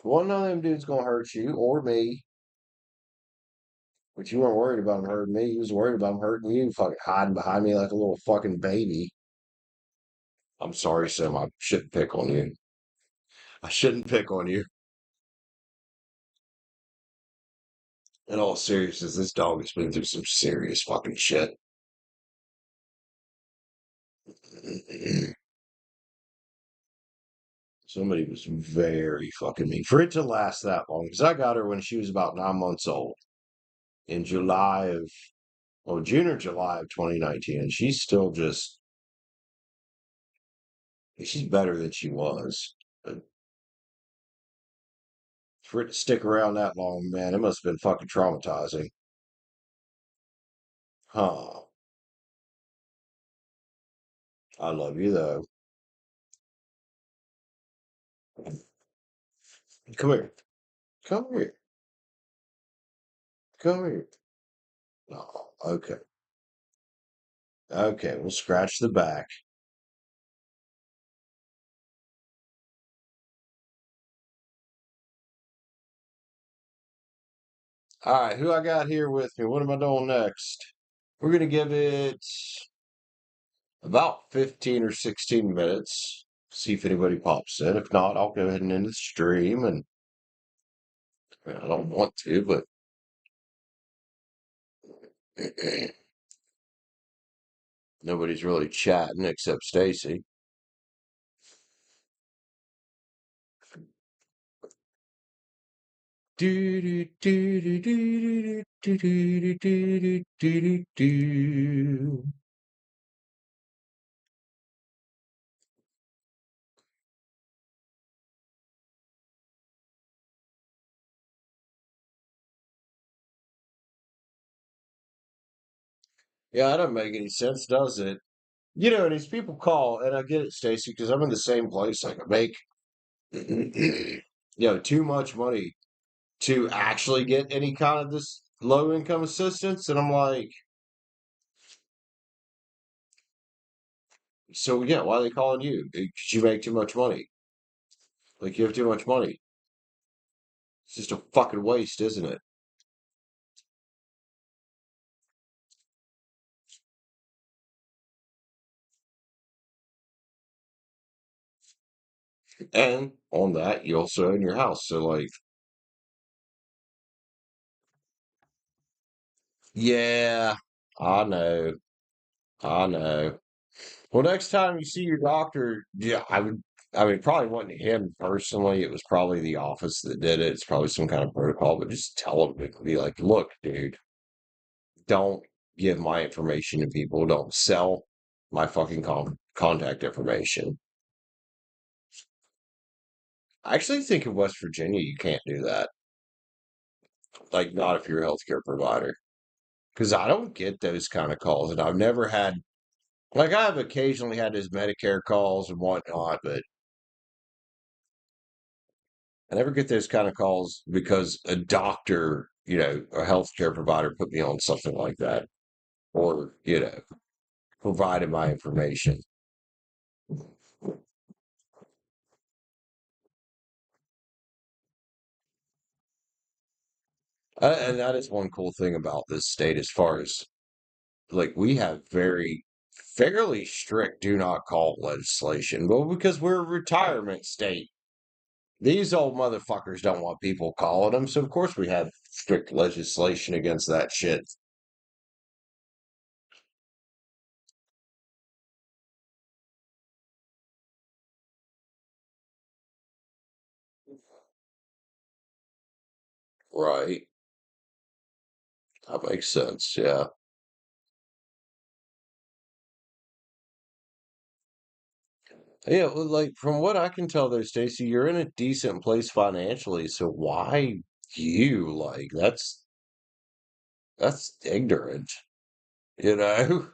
One of them dudes gonna hurt you or me. But you weren't worried about him hurting me. You was worried about him hurting you, fucking hiding behind me like a little fucking baby. I'm sorry, Sim. I shouldn't pick on you. I shouldn't pick on you. In all seriousness, this dog has been through some serious fucking shit. Somebody was very fucking mean. For it to last that long, because I got her when she was about 9 months old in July of, well, June or July of 2019. And she's still just, she's better than she was. But for it to stick around that long, man, it must have been fucking traumatizing. Huh. I love you though. Come here. Come here. Come here. Oh, okay. Okay, we'll scratch the back. All right, who I got here with me? What am I doing next? We're gonna give it about 15 or 16 minutes. See if anybody pops in. If not, I'll go ahead and end the stream. And I don't want to, but nobody's really chatting except Stacy. Do do do do do do do do do do do. Yeah, that doesn't make any sense, does it? And these people call, and I get it, Stacy, because I'm in the same place. Like I make, too much money to actually get any kind of this low income assistance, and I'm like, so yeah, why are they calling you? Because you make too much money. Like you have too much money. It's just a fucking waste, isn't it? And on that, you also own your house. So like, yeah, I know, I know. Well, next time you see your doctor, yeah, I mean, probably wasn't him personally. It was probably the office that did it. It's probably some kind of protocol, but just tell him to be like, look, dude, don't give my information to people. Don't sell my fucking contact information. I actually think in West Virginia, you can't do that. Like, not if you're a healthcare provider. Because I don't get those kind of calls. And I've never had, like, I've occasionally had those Medicare calls and whatnot, but I never get those kind of calls because a doctor, a healthcare provider put me on something like that or, provided my information. And that is one cool thing about this state as far as like we have very fairly strict do not call legislation. Well, because we're a retirement state. These old motherfuckers don't want people calling them, so of course we have strict legislation against that shit. Right. That makes sense. Yeah. Yeah. Well, like from what I can tell though, Stacy, you're in a decent place financially. So why you like that's ignorant, you know?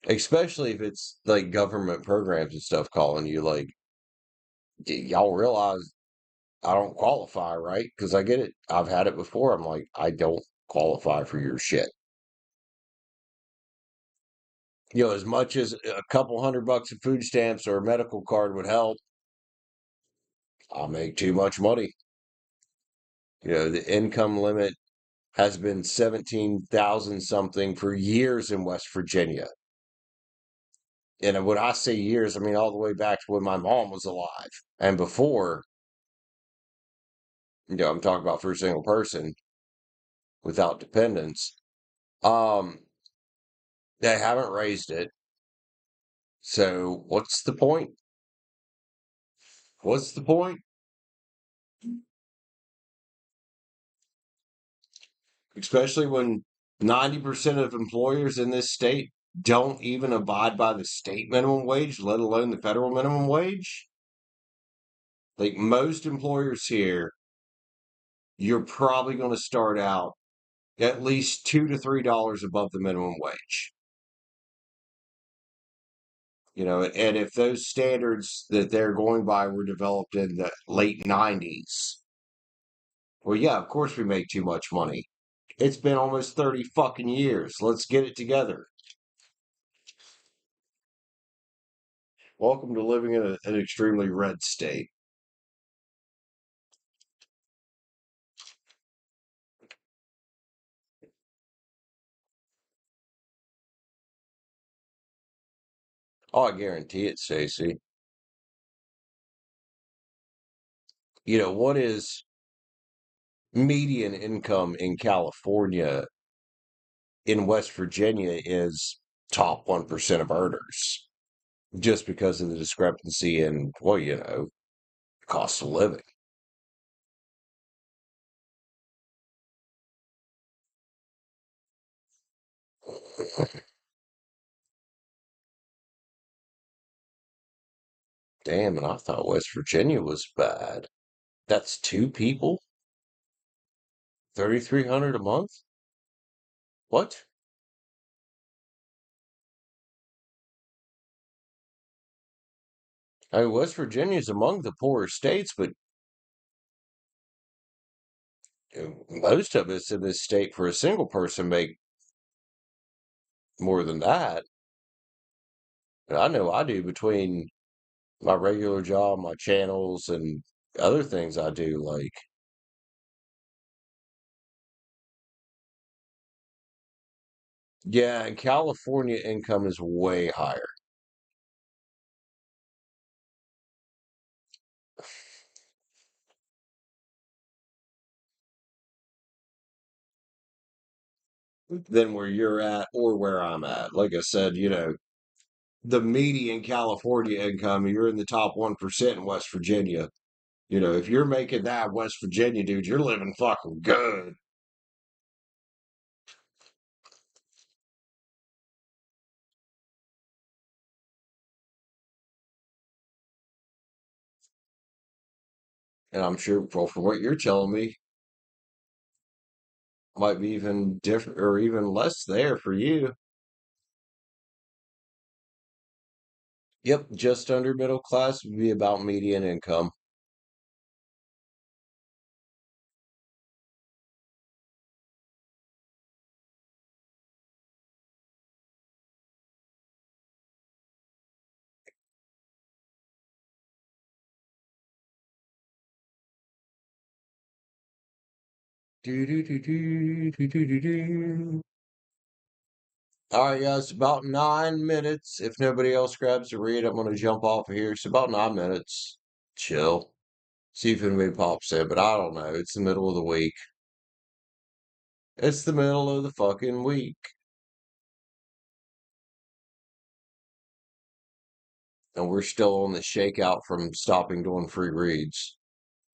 Especially if it's like government programs and stuff calling you like y'all realize I don't qualify, right? Because I get it. I've had it before. I'm like, I don't qualify for your shit. As much as a couple $100 of food stamps or a medical card would help, I make too much money. The income limit has been 17,000 something for years in West Virginia. And when I say years, I mean all the way back to when my mom was alive. And before, I'm talking about for a single person without dependents. Um, they haven't raised it. So what's the point? What's the point? Especially when 90% of employers in this state don't even abide by the state minimum wage, let alone the federal minimum wage. Like most employers here, you're probably going to start out at least $2 to $3 above the minimum wage. And if those standards that they're going by were developed in the late 90s, well, yeah, of course we make too much money. It's been almost 30 fucking years. Let's get it together. Welcome to living in an extremely red state. Oh, I guarantee it, Stacy. What is median income in California in West Virginia is top 1% of earners just because of the discrepancy in, well, cost of living. Damn, and I thought West Virginia was bad. That's two people? 3,300 a month? What? I mean, West Virginia is among the poorer states, but most of us in this state for a single person make more than that. And I know I do between my regular job, my channels, and other things I do. Like, yeah, and California income is way higher. Than where you're at or where I'm at. Like I said, the median California income, you're in the top 1% in West Virginia. If you're making that West Virginia, dude, you're living fucking good. And I'm sure, well, for what you're telling me, might be even different or even less there for you. Yep, just under middle class would be about median income. Do, do, do, do, do, do, do, do. All right, guys, about 9 minutes. If nobody else grabs a read, I'm going to jump off of here. It's about 9 minutes. Chill. See if anybody pops in, but I don't know. It's the middle of the week. It's the middle of the fucking week. And we're still on the shakeout from stopping doing free reads.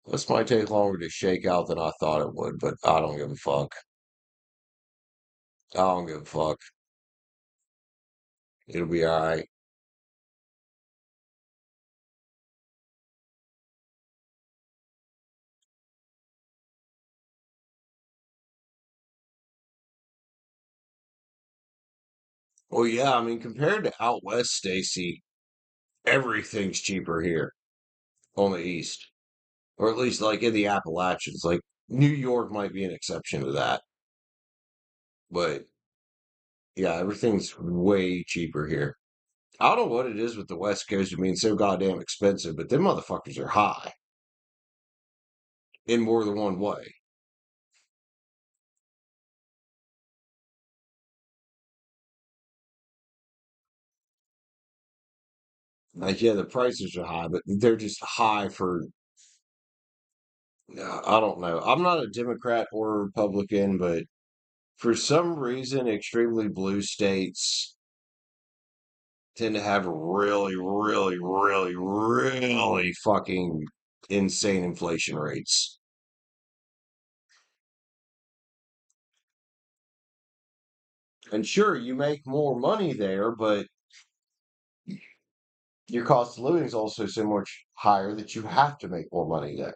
This might take longer to shake out than I thought it would, but I don't give a fuck. I don't give a fuck. It'll be all right. Well, yeah, I mean, compared to out west, Stacy, everything's cheaper here on the east, or at least like in the Appalachians. Like New York might be an exception to that, but yeah, everything's way cheaper here. I don't know what it is with the West Coast of being so goddamn expensive, but them motherfuckers are high in more than one way. Like, yeah, the prices are high, but they're just high for, I don't know. I'm not a Democrat or a Republican, but for some reason, extremely blue states tend to have really, really, really, really fucking insane inflation rates. And sure, you make more money there, but your cost of living is also so much higher that you have to make more money there.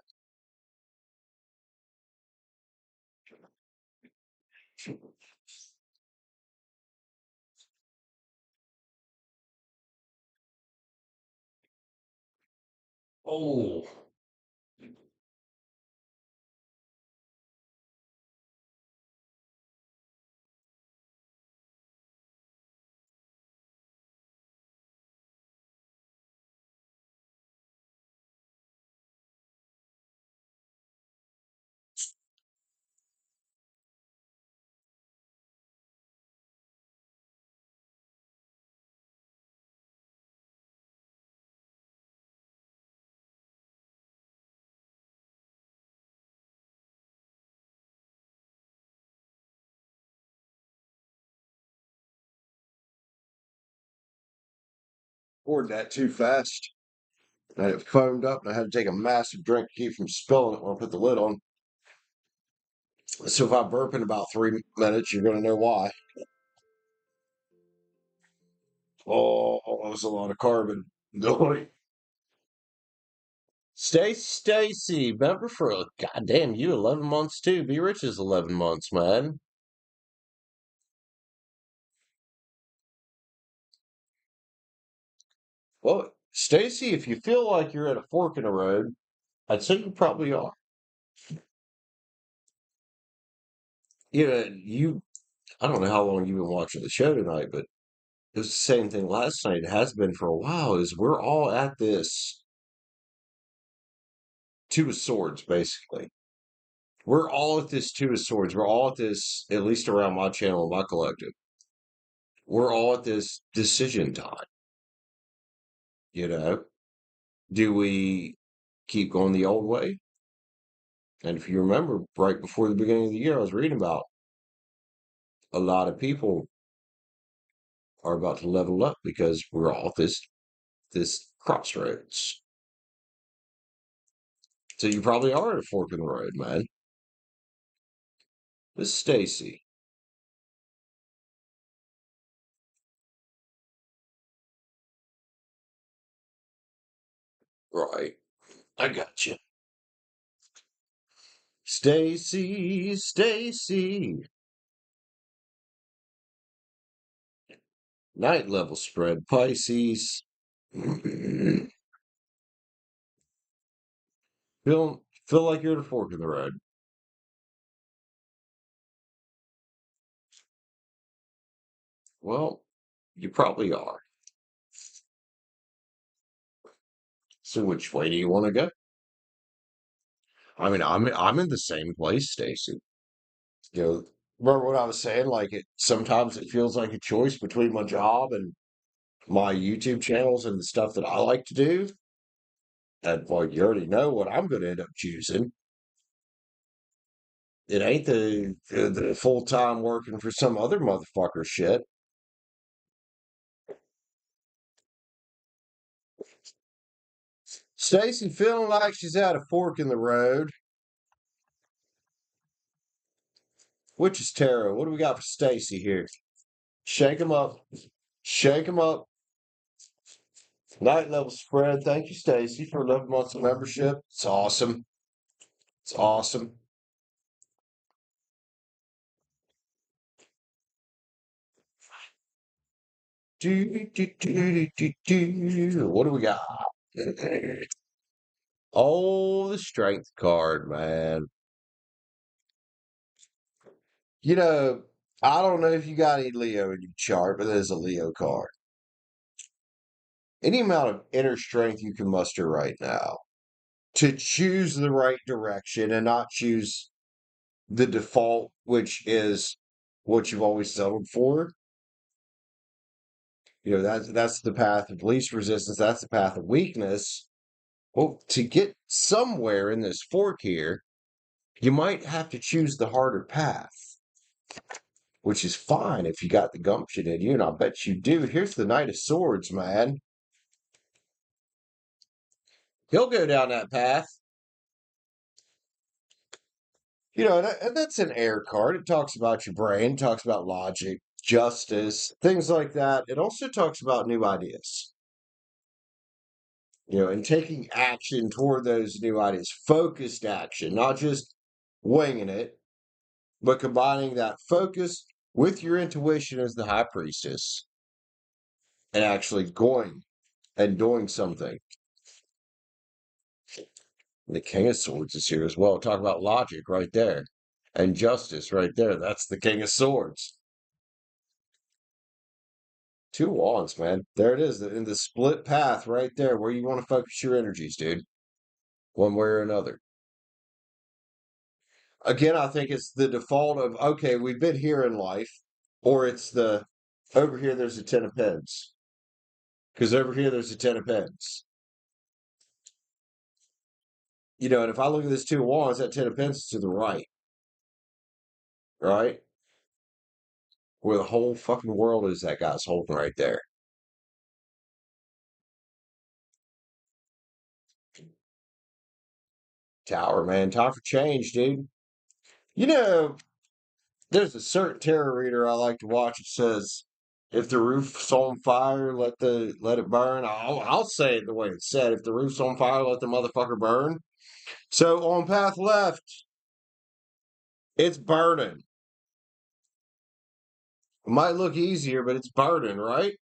Oh, poured that too fast. And it foamed up, and I had to take a massive drink to keep from spilling it when I put the lid on. So if I burp in about 3 minutes, you're going to know why. Oh, that was a lot of carbon. Stacy, remember for goddamn you 11 months too. Be rich is 11 months, man. Well, Stacy, if you feel like you're at a fork in the road, I'd say you probably are. You know, I don't know how long you've been watching the show tonight, but it was the same thing last night. It has been for a while. Is we're all at this two of swords, basically. We're all at this two of swords. We're all at this, at least around my channel and my collective. We're all at this decision time. You know, do we keep going the old way? And if you remember, right before the beginning of the year, I was reading about a lot of people are about to level up because we're all at this crossroads. So you probably are at a fork in the road, man. This is Stacy. Right. I got you. Stacy. Night level spread, Pisces. Feel like you're at a fork in the road. Well, you probably are. So which way do you want to go? I mean, I'm in the same place, Stacy. You know, remember what I was saying? Like it sometimes it feels like a choice between my job and my YouTube channels and the stuff that I like to do. And well, you already know what I'm going to end up choosing. It ain't the full time working for some other motherfucker shit. Stacy feeling like she's at a fork in the road. Which is tarot? What do we got for Stacy here? Shake him up. Shake him up. Night level spread. Thank you, Stacy, for 11 months of membership. It's awesome. It's awesome. What do we got? Oh, the strength card, man. You know, I don't know if you got any Leo in your chart, but there's a Leo card. Any amount of inner strength you can muster right now to choose the right direction and not choose the default, which is what you've always settled for. You know, that's the path of least resistance. That's the path of weakness. Well, to get somewhere in this fork here, you might have to choose the harder path, which is fine if you got the gumption in you, and I bet you do. Here's the Knight of Swords, man. He'll go down that path. You know, and that's an air card. It talks about your brain, talks about logic, justice, things like that. It also talks about new ideas, you know, and taking action toward those new ideas, focused action, not just winging it, but combining that focus with your intuition as the high priestess and actually going and doing something. The King of Swords is here as well. Talk about logic right there and justice right there. That's the King of Swords. Two wands, man. There it is in the split path right there where you want to focus your energies, dude. One way or another. Again, I think it's the default of, okay, we've been here in life, or it's the over here there's a 10 of pens. Because over here there's a 10 of pens. You know, and if I look at this two of wands, that 10 of pens is to the right. Right? Where the whole fucking world is that guy's holding right there. Tower, man. Time for change, dude. You know, there's a certain tarot reader I like to watch. It says, "If the roof's on fire, let it burn." I'll say it the way it's said. If the roof's on fire, let the motherfucker burn. So on path left, it's burning. It might look easier, but it's burning, right?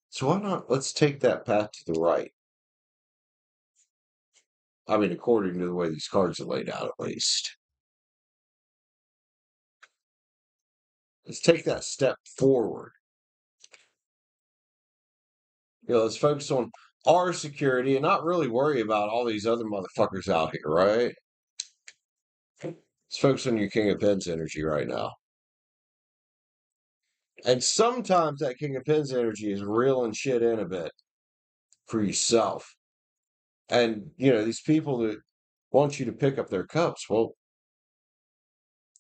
So why not? Let's take that path to the right. I mean, according to the way these cards are laid out, at least. Let's take that step forward. You know, let's focus on our security and not really worry about all these other motherfuckers out here, right? Let's focus on your King of Pens energy right now. And sometimes that King of Pens energy is reeling shit in a bit for yourself. And, you know, these people that want you to pick up their cups, well,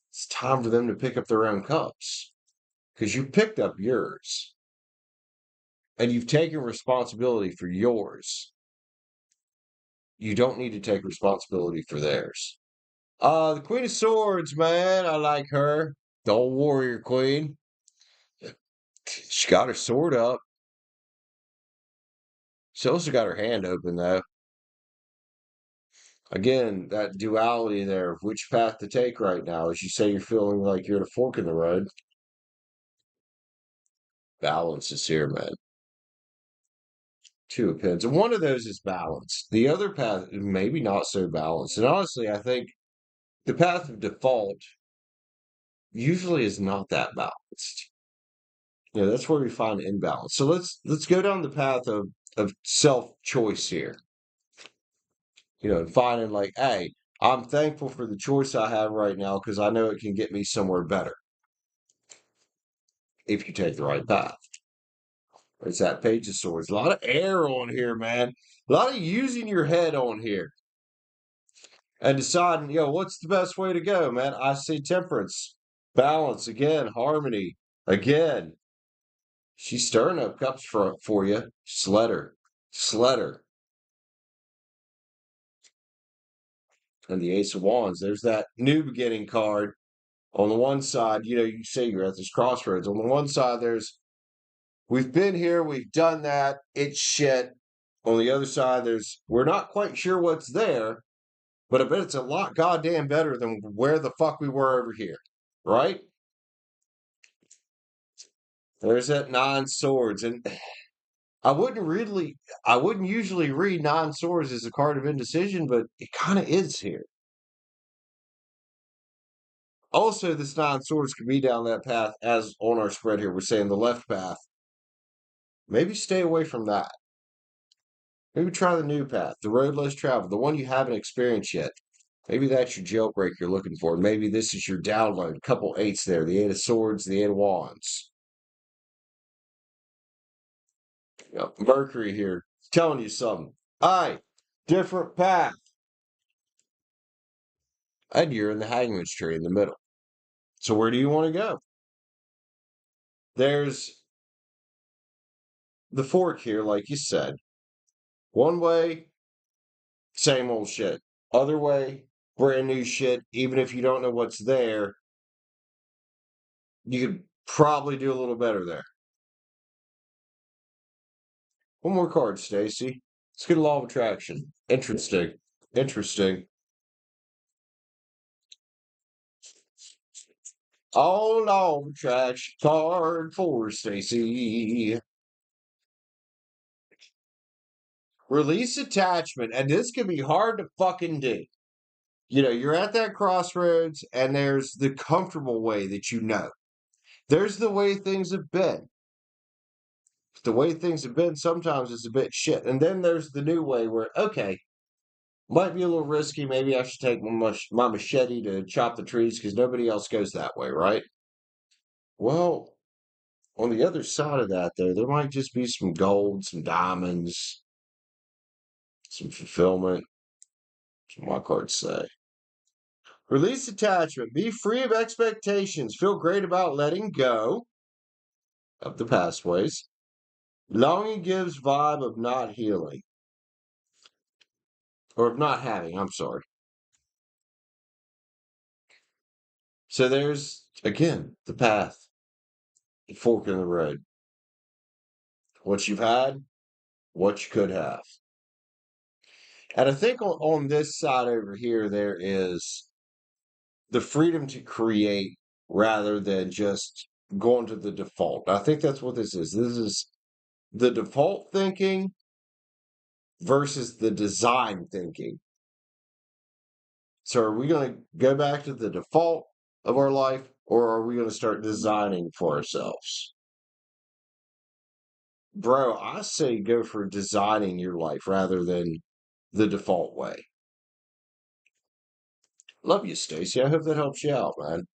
it's time for them to pick up their own cups because you picked up yours and you've taken responsibility for yours. You don't need to take responsibility for theirs. The Queen of Swords, man, I like her. The old warrior queen. She got her sword up. She also got her hand open, though. Again, that duality there of which path to take right now. As you say, you're feeling like you're at a fork in the road. Balance is here, man. Two of Pens. And one of those is balance. The other path is maybe not so balanced. And honestly, I think the path of default usually is not that balanced. You know, that's where we find imbalance. So let's go down the path of self-choice here. You know, and finding like, hey, I'm thankful for the choice I have right now because I know it can get me somewhere better if you take the right path. It's that Page of Swords. A lot of air on here, man. A lot of using your head on here and deciding, what's the best way to go, man? I see temperance, balance again, harmony again. She's stirring up cups for you. Sledder. and the Ace of Wands. There's that new beginning card. On the one side, you say you're at this crossroads. On the one side, we've been here, we've done that, it's shit. On the other side, we're not quite sure what's there, but I bet it's a lot goddamn better than where the fuck we were over here, right? There's that nine swords, and I wouldn't usually read nine swords as a card of indecision, but it kind of is here. Also, this nine swords could be down that path, as on our spread here, we're saying the left path. Maybe stay away from that. Maybe try the new path, the road less traveled, the one you haven't experienced yet. Maybe that's your jailbreak you're looking for. Maybe this is your download. A couple eights there. The Eight of Swords, the Eight of Wands. Yep. Mercury here. Telling you something. Aye. Different path. And you're in the hangman's tree in the middle. So where do you want to go? There's the fork here, like you said. One way, same old shit. Other way, brand new shit. Even if you don't know what's there, you could probably do a little better there. One more card, Stacy. Let's get a law of attraction. Interesting. Interesting. Oh, law of attraction card for Stacy. Release attachment, and this can be hard to fucking do. You're at that crossroads, and there's the comfortable way that you know. There's the way things have been. The way things have been sometimes is a bit shit. And then there's the new way where, okay, might be a little risky. Maybe I should take my machete to chop the trees because nobody else goes that way, right? Well, on the other side of that, though, there might just be some gold, some diamonds, some fulfillment. That's what my cards say. Release attachment. Be free of expectations. Feel great about letting go of the past ways. Longing gives vibe of not healing. Or of not having, I'm sorry. So there's, again, the path, the fork in the road. What you've had, what you could have. And I think on this side over here, there is the freedom to create rather than just going to the default. I think that's what this is. This is the default thinking versus the design thinking. So are we going to go back to the default of our life, or are we going to start designing for ourselves? Bro, I say go for designing your life rather than the default way. Love you, Stacy. I hope that helps you out, man.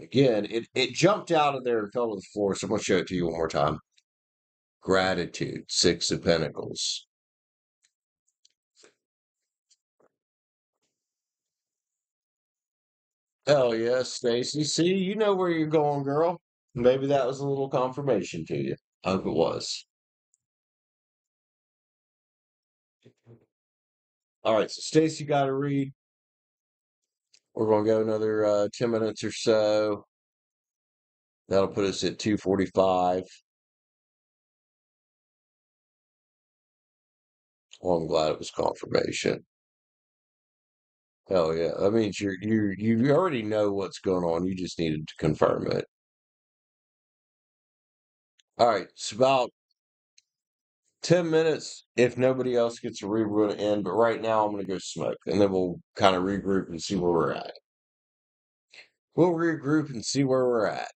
Again, it jumped out of there and fell to the floor, so I'm going to show it to you one more time. Gratitude, Six of Pentacles. Hell yes, Stacy. See, you know where you're going, girl. Maybe that was a little confirmation to you. I hope it was. All right, so Stacy got to read. We're going to go another 10 minutes or so. That'll put us at 2:45. Well, I'm glad it was confirmation. Hell yeah. That means you already know what's going on. You just needed to confirm it. All right, it's about 10 minutes. If nobody else gets a read, we're going to end. But right now, I'm going to go smoke, and then we'll kind of regroup and see where we're at. We'll regroup and see where we're at.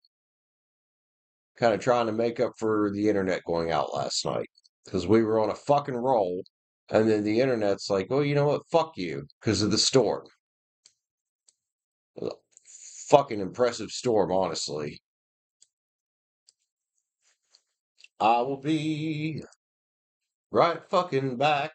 Kind of trying to make up for the internet going out last night because we were on a fucking roll, and then the internet's like, oh, you know what? Fuck you because of the storm. Fucking impressive storm, honestly. I will be right fucking back.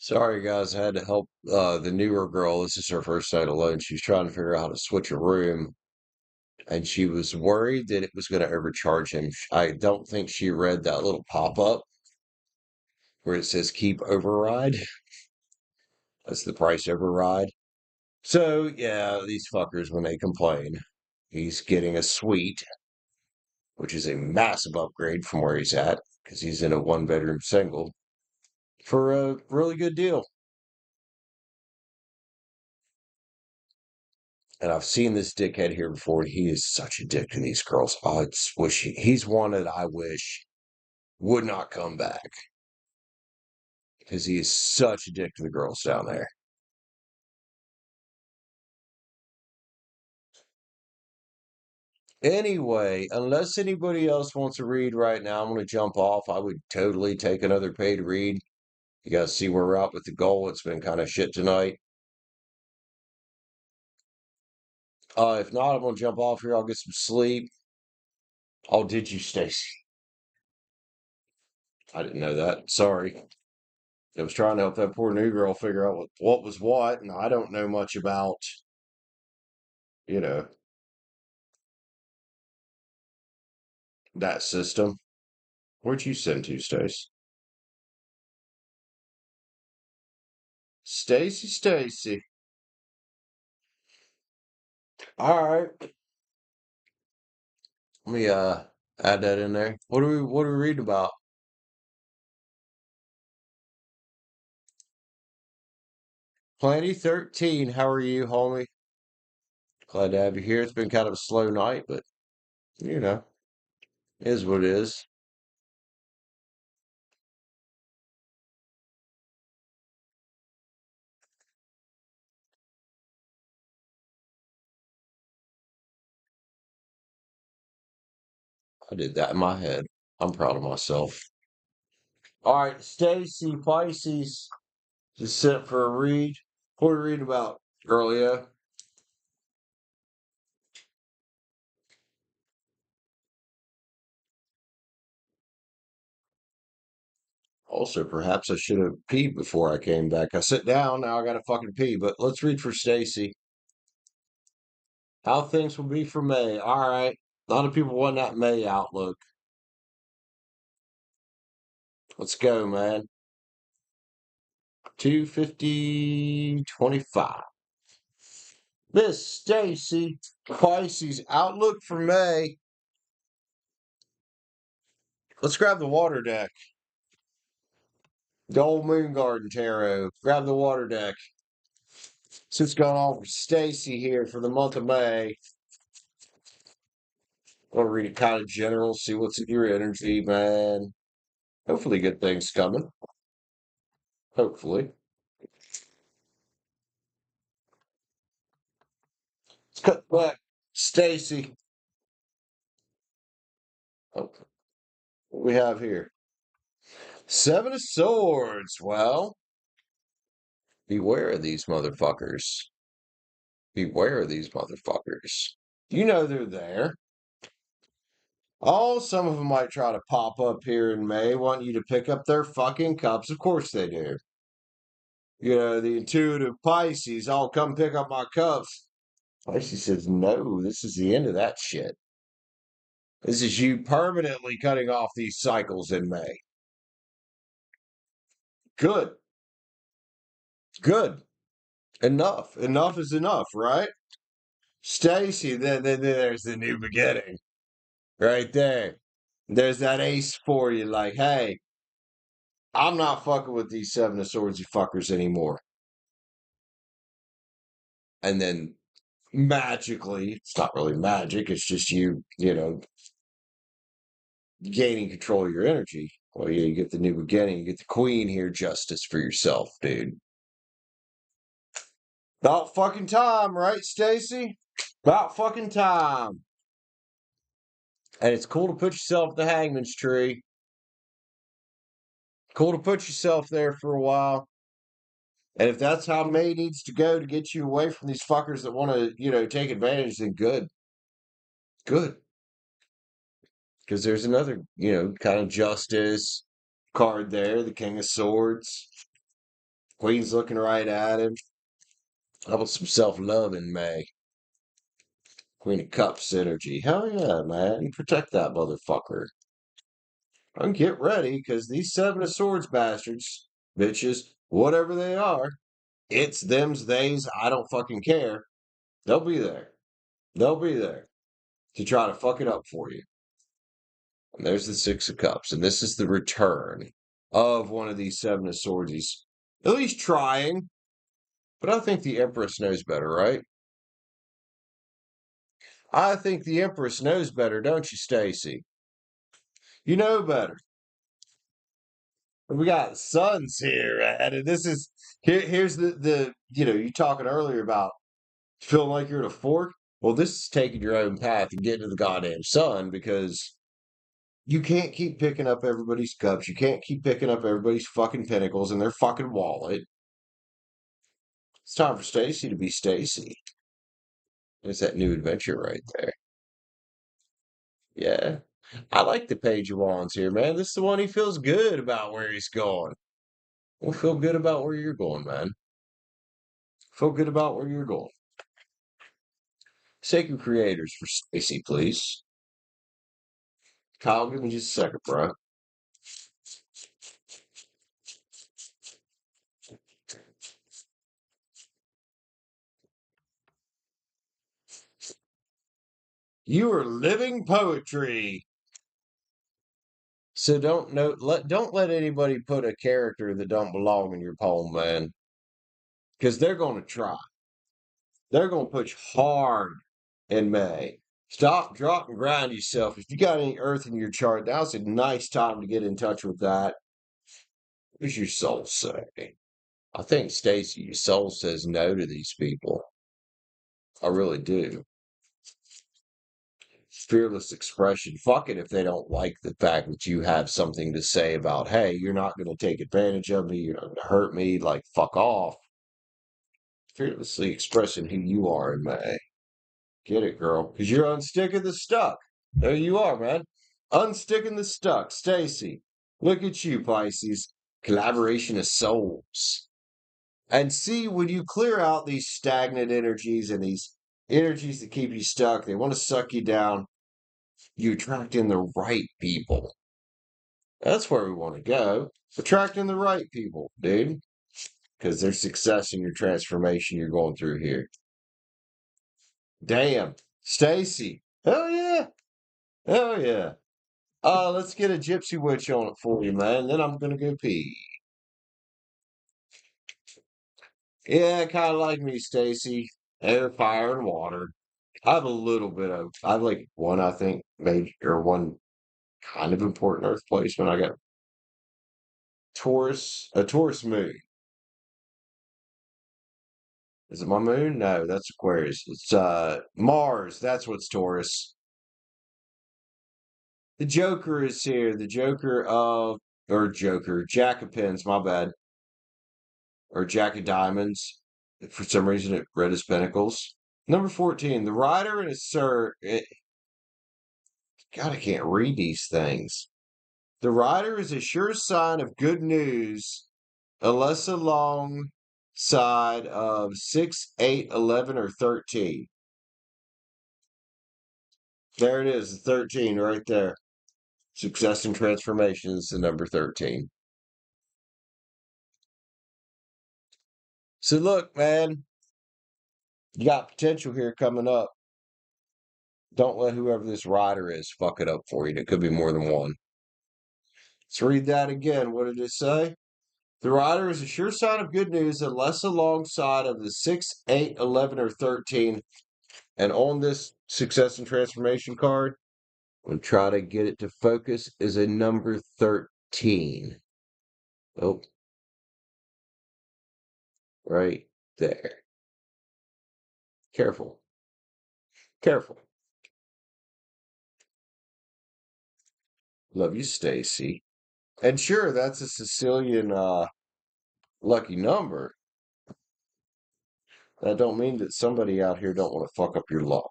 Sorry, guys, I had to help the newer girl. This is her first night alone. She's trying to figure out how to switch a room, and she was worried that it was going to overcharge him. I don't think she read that little pop-up where it says keep override. That's the price override. So, yeah, these fuckers, when they complain, he's getting a suite, which is a massive upgrade from where he's at because he's in a one-bedroom single for a really good deal. And I've seen this dickhead here before. He is such a dick to these girls. He's one that I wish would not come back because he is such a dick to the girls down there. Anyway, unless anybody else wants to read right now, I'm going to jump off. I would totally take another paid read. You guys see where we're at with the goal. It's been kind of shit tonight. If not, I'm going to jump off here. I'll get some sleep. Oh, did you, Stacy? I didn't know that. Sorry. I was trying to help that poor new girl figure out what was what, and I don't know much about, you know, that system. Where'd you send to, Stace? Stacy. All right. Let me add that in there. What are we reading about? Plenty 13. How are you, homie? Glad to have you here. It's been kind of a slow night, but you know, is what it is. I did that in my head. I'm proud of myself. All right, Stacy Pisces just sent for a read. What are we reading about, girl? Also, perhaps I should have peed before I came back. I sit down, now I gotta fucking pee. But let's read for Stacy. How things will be for May. All right. A lot of people want that May outlook. Let's go, man. 250-25. Miss Stacy Pisces outlook for May. Let's grab the water deck. Gold Moon Garden Tarot. Grab the water deck. So what's going on with Stacy here for the month of May. I'm gonna read it kind of general, see what's in your energy, man. Hopefully good things coming. Hopefully. Let's cut back. Stacy. Oh, what we have here? Seven of Swords. Well, beware of these motherfuckers. Beware of these motherfuckers. You know they're there. Oh, some of them might try to pop up here in May, want you to pick up their fucking cups. Of course they do. You know, the intuitive Pisces, oh, come pick up my cups. Pisces says, no, this is the end of that shit. This is you permanently cutting off these cycles in May. Good. Good. Enough. Enough is enough, right? Stacy, there's the new beginning. Right there. There's that ace for you. Like, hey, I'm not fucking with these Seven of Swords, you fuckers anymore. And then magically, it's not really magic, it's just you gaining control of your energy. Well, yeah, you get the new beginning, you get the queen here, justice for yourself, dude. About fucking time, right, Stacy? About fucking time. And it's cool to put yourself at the hangman's tree. Cool to put yourself there for a while. And if that's how May needs to go to get you away from these fuckers that want to, take advantage, then good. Good. Because there's another, kind of justice card there, the King of Swords. Queen's looking right at him. How about some self-loving, May? Queen of Cups energy. Hell yeah, man. Protect that motherfucker. And get ready, because these Seven of Swords bastards, bitches, whatever they are, it's them's theys, I don't fucking care. They'll be there. They'll be there to try to fuck it up for you. And there's the Six of Cups. And this is the return of one of these Seven of Swords. He's at least trying. But I think the Empress knows better, right? I think the Empress knows better, don't you, Stacy? You know better. We got sons here, man, and this is here's the you talking earlier about feeling like you're at a fork. Well, this is taking your own path and getting to the goddamn sun because you can't keep picking up everybody's cups. You can't keep picking up everybody's fucking pinnacles in their fucking wallet. It's time for Stacy to be Stacy. There's that new adventure right there. Yeah. I like the Page of Wands here, man. This is the one he feels good about where he's going. Well, feel good about where you're going, man. Feel good about where you're going. Sacred Creators for Stacy, please. Kyle, give me just a second, bro. You are living poetry. So don't let anybody put a character that don't belong in your poem, man. Because they're gonna try. They're gonna push hard in May. Stop, drop, and grind yourself. If you got any earth in your chart, now's a nice time to get in touch with that. What does your soul say? I think, Stacy, your soul says no to these people. I really do. Fearless expression. Fuck it if they don't like the fact that you have something to say about, hey, you're not going to take advantage of me, you're not going to hurt me, like, fuck off. Fearlessly expressing who you are in May. Get it, girl? Because you're unsticking the stuck. There you are, man. Unsticking the stuck. Stacy, look at you, Pisces. Collaboration of souls. And see, when you clear out these stagnant energies and these energies that keep you stuck, they want to suck you down, you attract in the right people. That's where we want to go. Attracting the right people, dude. Because there's success in your transformation you're going through here. Damn. Stacy. Hell yeah. Hell yeah. Let's get a gypsy witch on it for you, man. Then I'm gonna go pee. Yeah, kind of like me, Stacy. Air, fire, and water. I have a little bit of. I have like one, I think, major or one kind of important Earth placement. I got a Taurus moon. Is it my moon? No, that's Aquarius. It's Mars. That's what's Taurus. The Joker is here. The Joker of or Joker, Jack of Pens. My bad. Or Jack of Diamonds. For some reason, it read as Pentacles. Number 14. The Rider and his Sir. God, I can't read these things. The Rider is a sure sign of good news, unless alongside of 6, 8, 11, or 13. There it is, the 13 right there. Success and transformation is the number 13. So look, man, you got potential here coming up. Don't let whoever this rider is fuck it up for you. It could be more than one. Let's read that again. What did it say? The rider is a sure sign of good news unless alongside of the 6, 8, 11, or 13. And on this success and transformation card, I'm going to try to get it to focus, is a number 13. Oh, right there. Careful. Careful. Love you, Stacy. And sure, that's a Sicilian lucky number. That don't mean that somebody out here don't want to fuck up your luck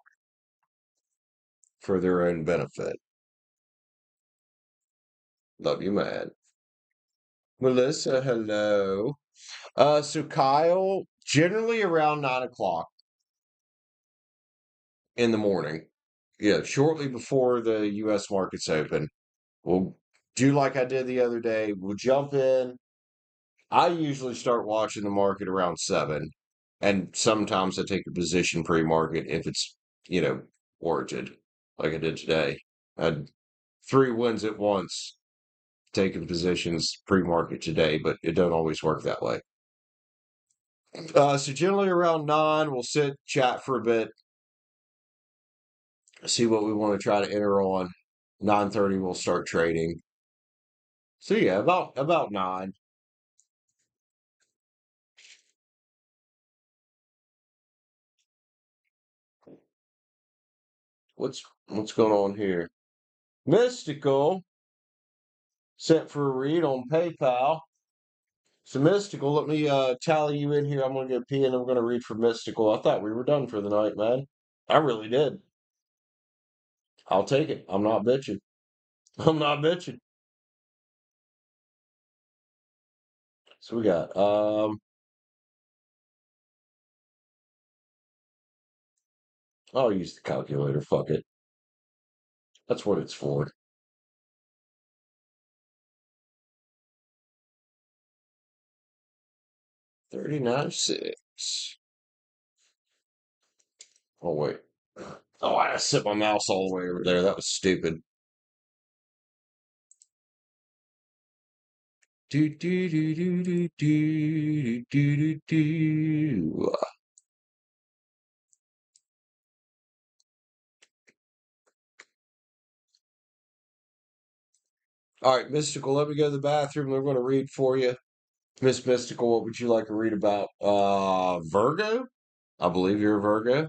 for their own benefit. Love you, man. Melissa, hello. So Kyle, generally around 9 o'clock in the morning. Yeah, shortly before the US markets open. We'll do like I did the other day. We'll jump in. I usually start watching the market around 7. And sometimes I take a position pre-market if it's, you know, warranted, like I did today. I had 3 wins at once taking positions pre-market today, but it doesn't always work that way. So generally around 9, we'll sit, chat for a bit, see what we want to try to enter on. 9:30, we'll start trading. So yeah, about 9. What's going on here? Mystical sent for a read on PayPal. So Mystical, let me tally you in here. I'm gonna get P and I'm gonna read for Mystical. I thought we were done for the night, man. I really did. I'll take it. I'm not bitching. I'm not bitching. So we got I'll use the calculator. Fuck it. That's what it's for. 39.6. Oh wait. Oh, I set my mouse all the way over there. That was stupid. Do do do do do do do do do. All right, Mystical, let me go to the bathroom. They're going to read for you. Miss Mystical, what would you like to read about? Virgo? I believe you're a Virgo.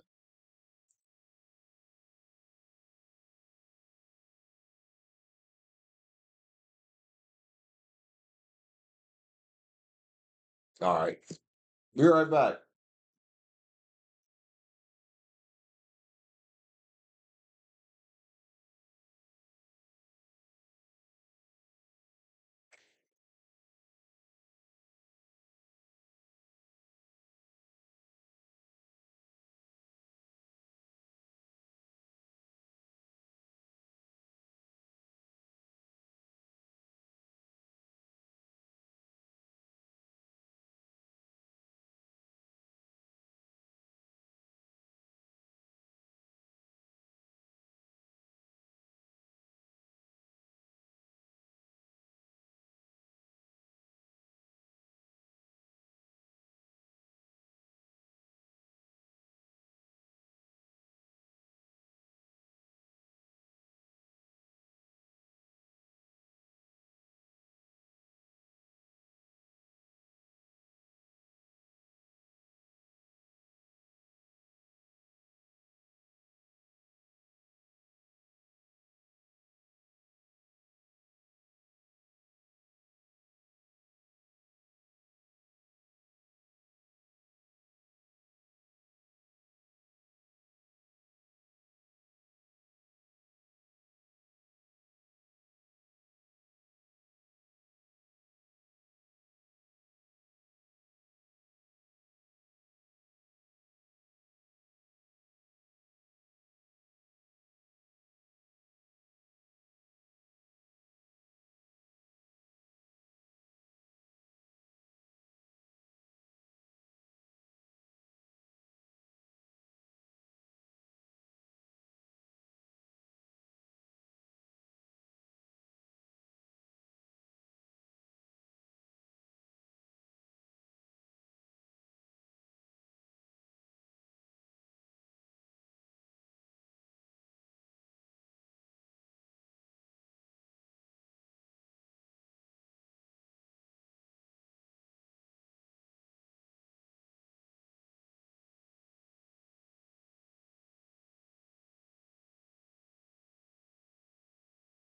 All right. Be right back.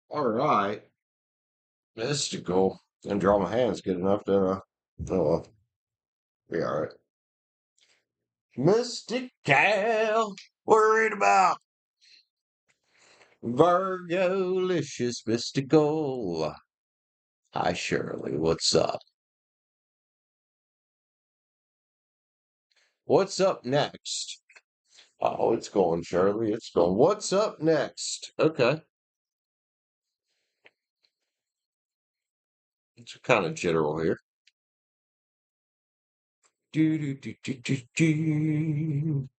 All right. Mystical. Didn't draw my hands good enough, did I? Oh, well. Be all right. Mystical. Worried about Virgo-licious Mystical. Hi, Shirley. What's up? What's up next? Oh, it's going, Shirley. It's going. What's up next? Okay. It's kind of general here. Do, do, do, do, do, do.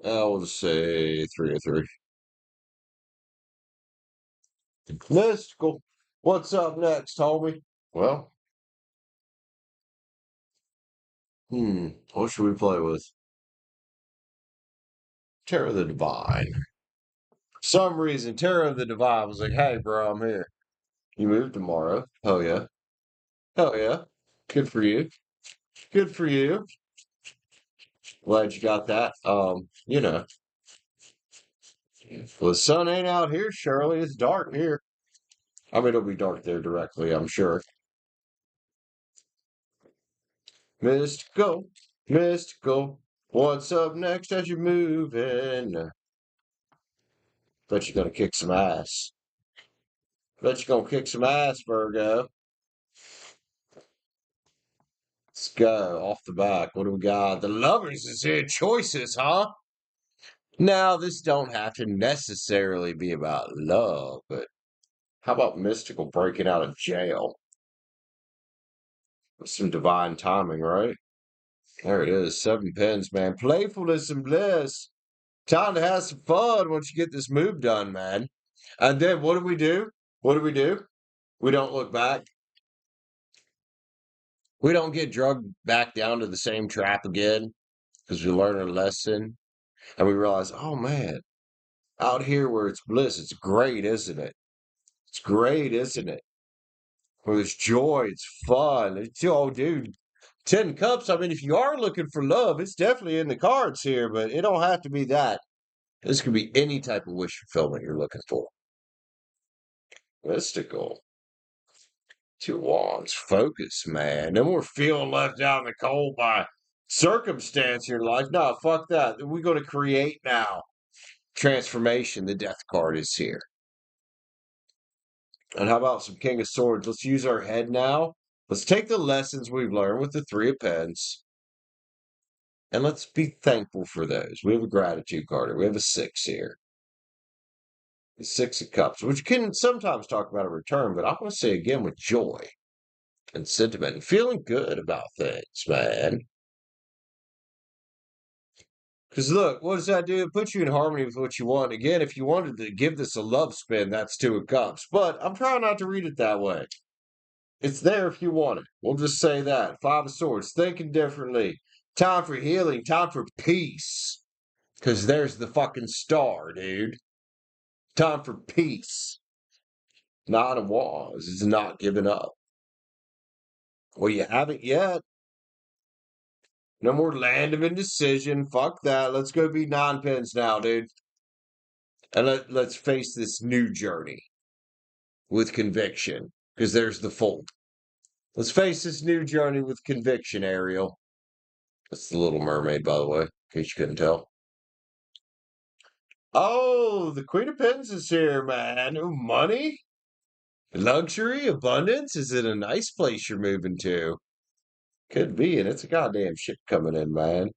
We'll just say 303. Mystical. What's up next, homie? Well, what should we play with? Terror of the Divine. For some reason, Terror of the Divine was like, hey, bro, I'm here. You move tomorrow. Oh, yeah. Oh, yeah. Good for you. Good for you. Glad you got that. Well, the sun ain't out here, Shirley. It's dark here. I mean, it'll be dark there directly, I'm sure. Mystical, mystical. What's up next as you're moving? Bet you're gonna kick some ass. Bet you're gonna kick some ass, Virgo. Let's go off the back. What do we got? The lovers is here. Choices, huh? Now, this don't have to necessarily be about love, but how about mystical breaking out of jail? With some divine timing, right? There it is. 7 pins, man. Playfulness and bliss. Time to have some fun once you get this move done, man. And then what do we do? What do we do? We don't look back. We don't get drugged back down to the same trap again because we learn a lesson and we realize, oh man, out here where it's bliss, it's great, isn't it? It's great, isn't it? Where there's joy, it's fun. Oh, dude, 10 cups. I mean, if you are looking for love, it's definitely in the cards here, but it don't have to be that. This could be any type of wish fulfillment you're looking for. Mystical. 2 wands. Focus, man. No more feeling left out in the cold by circumstance in your life. No, fuck that. We're going to create now. Transformation. The death card is here. And how about some King of Swords? Let's use our head now. Let's take the lessons we've learned with the Three of Pens. And let's be thankful for those. We have a gratitude card. We have a 6 here. The 6 of Cups, which can sometimes talk about a return, but I want to say again with joy and sentiment and feeling good about things, man. Because look, what does that do? It puts you in harmony with what you want. Again, if you wanted to give this a love spin, that's 2 of Cups. But I'm trying not to read it that way. It's there if you want it. We'll just say that. 5 of Swords, thinking differently. Time for healing, time for peace. Because there's the fucking star, dude. Time for peace. 9 of Wands is not giving up. Well, you haven't yet. No more land of indecision. Fuck that. Let's go be 9 pins now, dude. And let's face this new journey with conviction. Because there's the fold. Let's face this new journey with conviction, Ariel. That's the Little Mermaid, by the way, in case you couldn't tell. Oh, the Queen of Pens is here, man. Ooh, money? Luxury? Abundance? Is it a nice place you're moving to? Could be, and it's a goddamn ship coming in, man.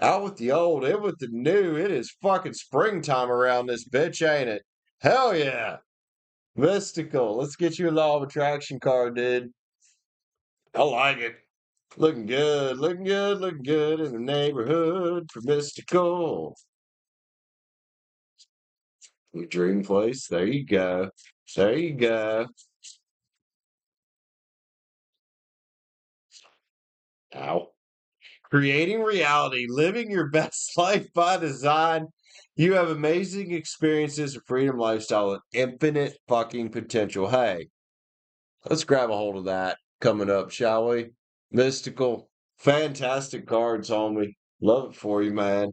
Out with the old, in with the new. It is fucking springtime around this bitch, ain't it? Hell yeah. Mystical. Let's get you a law of attraction card, dude. I like it. Looking good, looking good, looking good in the neighborhood for mystical. Your dream place. There you go. There you go. Ow. Creating reality, living your best life by design. You have amazing experiences, a freedom lifestyle, and infinite fucking potential. Hey, let's grab a hold of that coming up, shall we? Mystical. Fantastic cards, homie. Love it for you, man.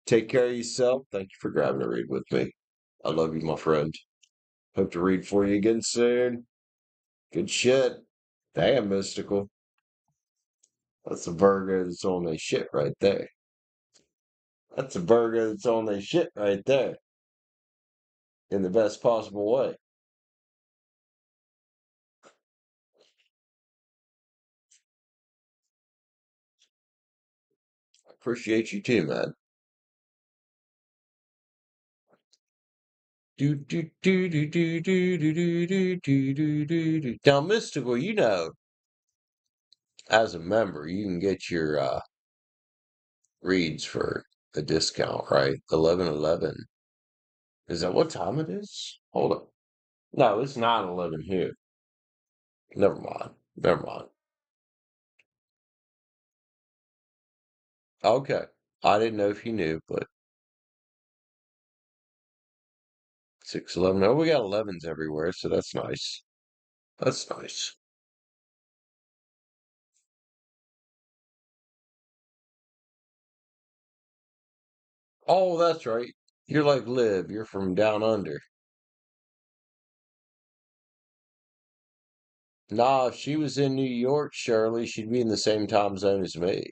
Take care of yourself. Thank you for grabbing a read with me. I love you, my friend. Hope to read for you again soon. Good shit. Damn, Mystical. That's a Virgo that's on their shit right there. That's a Virgo that's on their shit right there. In the best possible way. Appreciate you too, man. Now, Mystical, as a member, you can get your reads for a discount, right? 11:11. Is that what time it is? Hold up. No, it's 9:11 here. Never mind. Never mind. Okay. I didn't know if you knew, but 6:11. Oh, we got 11s everywhere, so that's nice. That's nice. Oh, that's right. You're like Liv. You're from down under. Nah, if she was in New York, Shirley, she'd be in the same time zone as me.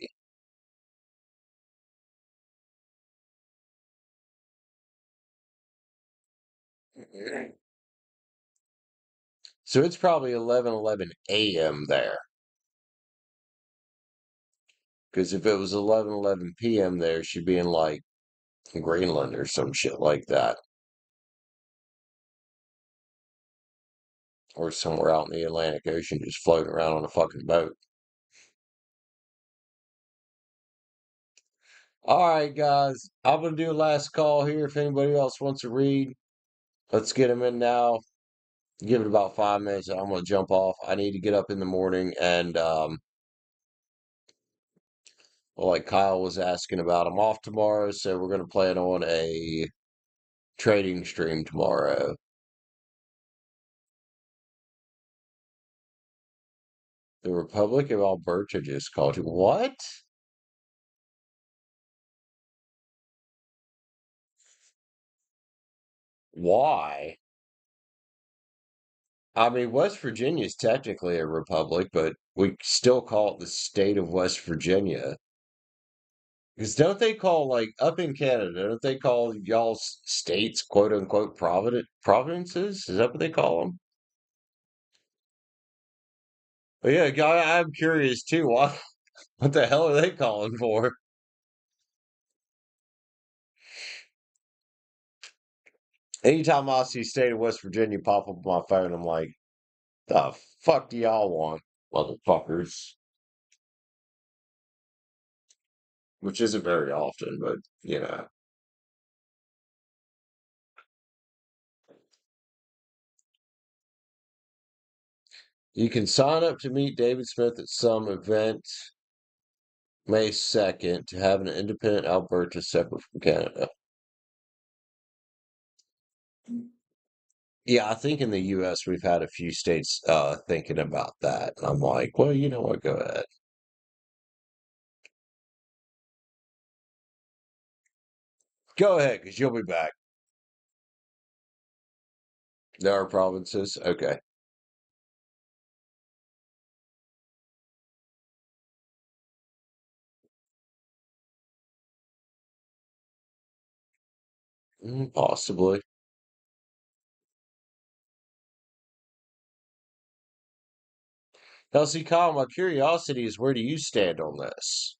So it's probably 11:11 a.m. there. Because if it was 11:11 p.m. there, she'd be in like Greenland or some shit like that. Or somewhere out in the Atlantic Ocean just floating around on a fucking boat. All right, guys. I'm going to do a last call here. If anybody else wants to read, let's get them in now. Give it about 5 minutes. I'm going to jump off. I need to get up in the morning and, well, like Kyle was asking about, I'm off tomorrow, so we're going to plan on a trading stream tomorrow. The Republic of Alberta just called you. What? Why? I mean, West Virginia is technically a republic, but we still call it the state of West Virginia. Because don't they call, like, up in Canada, don't they call y'all's states, quote unquote, provinces? Is that what they call them? But yeah, I'm curious too. What the hell are they calling for? Anytime I see state of West Virginia pop up on my phone, I'm like, the fuck do y'all want, motherfuckers? Which isn't very often, but you know. You can sign up to meet David Smith at some event May 2nd to have an independent Alberta separate from Canada. Yeah, I think in the US we've had a few states thinking about that. And I'm like, well, you know what, go ahead. Go ahead, because you'll be back. There are provinces. Okay. Possibly. Now, see, Kyle, my curiosity is where do you stand on this?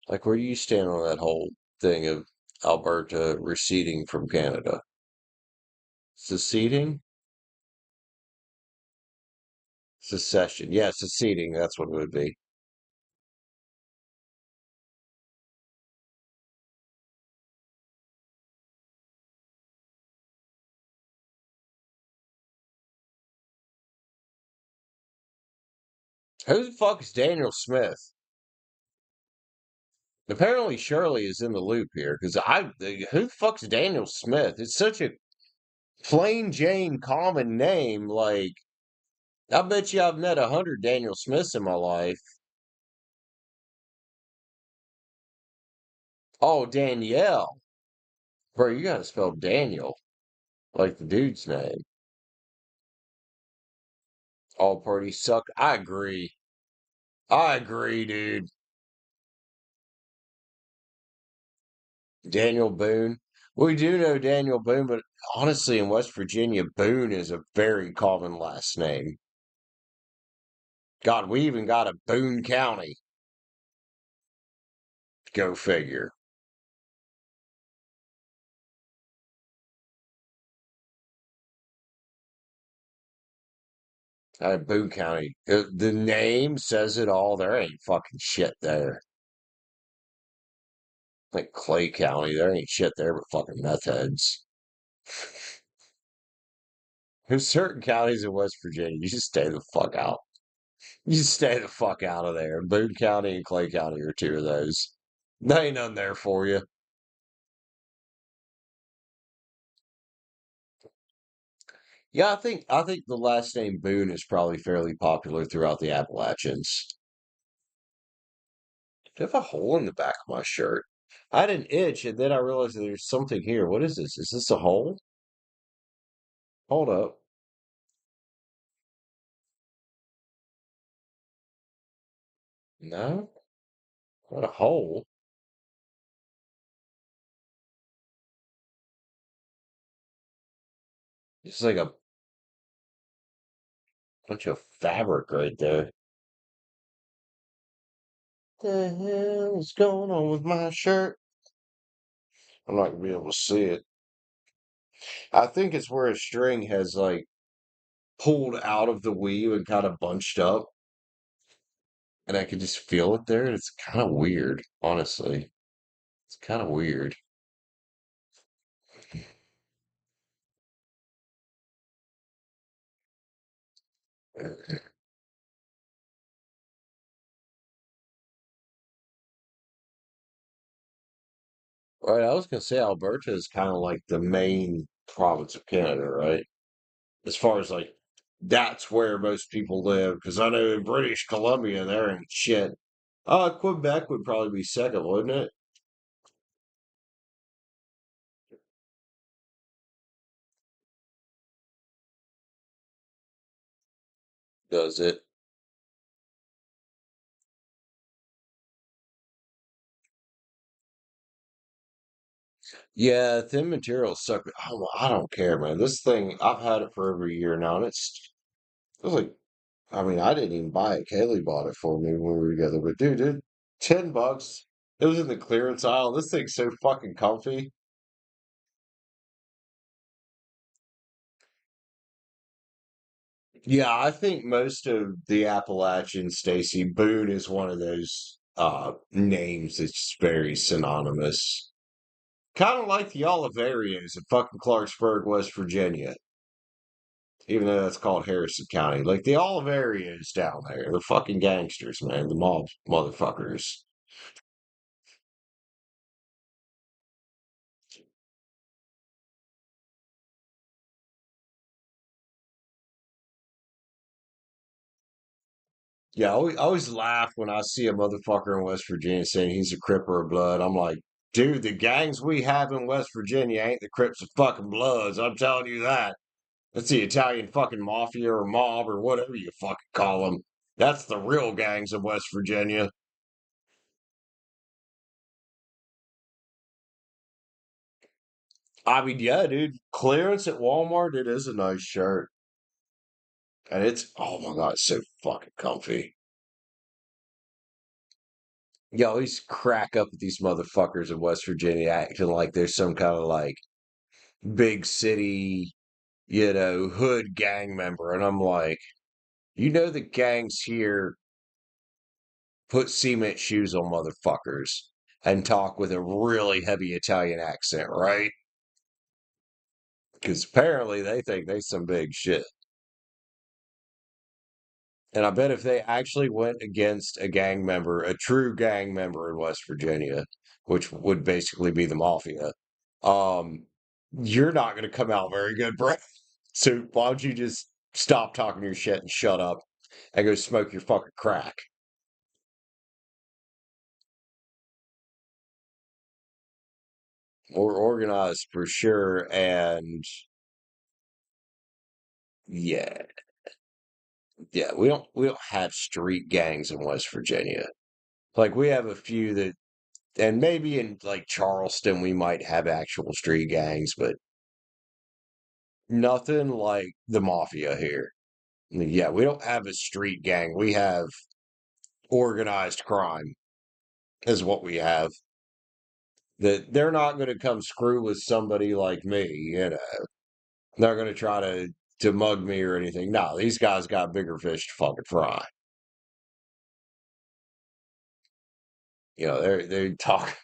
Like, where do you stand on that whole thing of Alberta receding from Canada? Seceding? Secession. Yeah, seceding. That's what it would be. Who the fuck is Daniel Smith? Apparently Shirley is in the loop here because who the fuck's Daniel Smith? It's such a plain Jane common name. Like, I bet you I've met 100 Daniel Smiths in my life. Oh, Danielle. Bro, you gotta spell Daniel like the dude's name. All parties suck. I agree. I agree, dude. Daniel Boone. We do know Daniel Boone, but honestly, in West Virginia, Boone is a very common last name. God, we even got a Boone County. Go figure. Boone County. The name says it all. There ain't fucking shit there. Like Clay County, there ain't shit there but fucking meth heads. There's certain counties in West Virginia, you just stay the fuck out. You just stay the fuck out of there. Boone County and Clay County are two of those. There ain't none there for you. Yeah, I think the last name Boone is probably fairly popular throughout the Appalachians. Do I have a hole in the back of my shirt? I had an itch, and then I realized that there's something here. What is this? Is this a hole? Hold up. No, not a hole. It's like a bunch of fabric right there. The hell is going on with my shirt? I'm not gonna be able to see it. I think it's where a string has like pulled out of the weave and kind of bunched up, and I can just feel it there. It's kind of weird, honestly. It's kind of weird. Right, I was gonna say Alberta is kind of like the main province of Canada, right? As far as like that's where most people live. Because I know in British Columbia there ain't shit. Quebec would probably be second, wouldn't it? Does it? Yeah, thin materials suck. Oh, I don't care, man. This thing, I've had it for over a year now, and it's like, I mean, I didn't even buy it. Kaylee bought it for me when we were together. But dude, $10. It was in the clearance aisle. This thing's so fucking comfy. Yeah, I think most of the Appalachian Stacy Boone is one of those names that's very synonymous. Kind of like the Oliverios in fucking Clarksburg, West Virginia, even though that's called Harrison County. Like the Oliverios down there, they're fucking gangsters, man. The mob motherfuckers. Yeah, I always laugh when I see a motherfucker in West Virginia saying he's a Crip or a Blood. I'm like, dude, the gangs we have in West Virginia ain't the Crips or fucking Bloods. I'm telling you that. That's the Italian fucking mafia or mob or whatever you fucking call them. That's the real gangs of West Virginia. I mean, yeah, dude, clearance at Walmart, it is a nice shirt. And it's, oh my God, it's so fucking comfy. You always crack up at these motherfuckers in West Virginia acting like there's some kind of like big city, hood gang member. And I'm like, the gangs here put cement shoes on motherfuckers and talk with a really heavy Italian accent, right? Because apparently they think they some big shit. And I bet if they actually went against a gang member, a true gang member in West Virginia, which would basically be the mafia, um, you're not going to come out very good, bro. So why don't you just stop talking your shit and shut up and go smoke your fucking crack? More organized for sure, and yeah, yeah, we don't have street gangs in West Virginia. Like we have a few that And maybe in like Charleston, we might have actual street gangs, but nothing like the mafia here. Yeah, we don't have a street gang. We have organized crime, is what we have. That they're not going to come screw with somebody like me, you know. They're going to try to mug me or anything. No, these guys got bigger fish to fucking fry. You know, they talk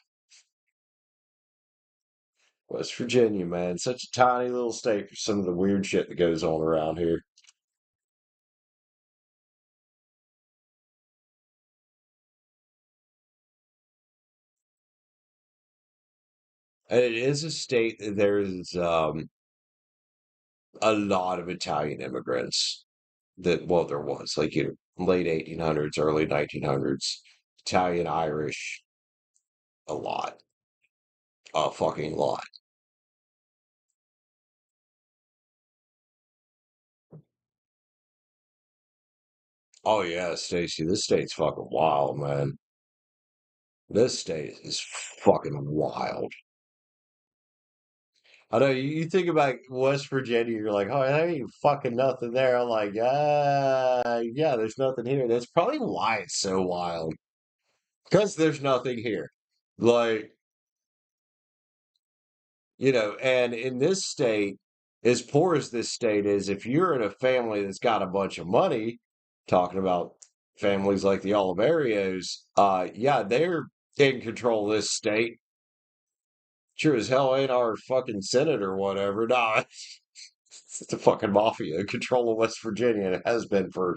West Virginia, man. Such a tiny little state for some of the weird shit that goes on around here. And it is a state that there's a lot of Italian immigrants that, well, there was like, you know, late 1800s, early 1900s, Italian, Irish, a lot, a fucking lot. Oh yeah, Stacy, this state's fucking wild, man. This state is fucking wild. I know you think about West Virginia, you're like, oh, there ain't fucking nothing there. I'm like, yeah, there's nothing here. That's probably why it's so wild. Because there's nothing here. Like, you know, and in this state, as poor as this state is, if you're in a family that's got a bunch of money, talking about families like the Oliverios, yeah, they're in control of this state. Sure as hell ain't our fucking Senate or whatever. Nah, it's the fucking mafia in control of West Virginia, and it has been for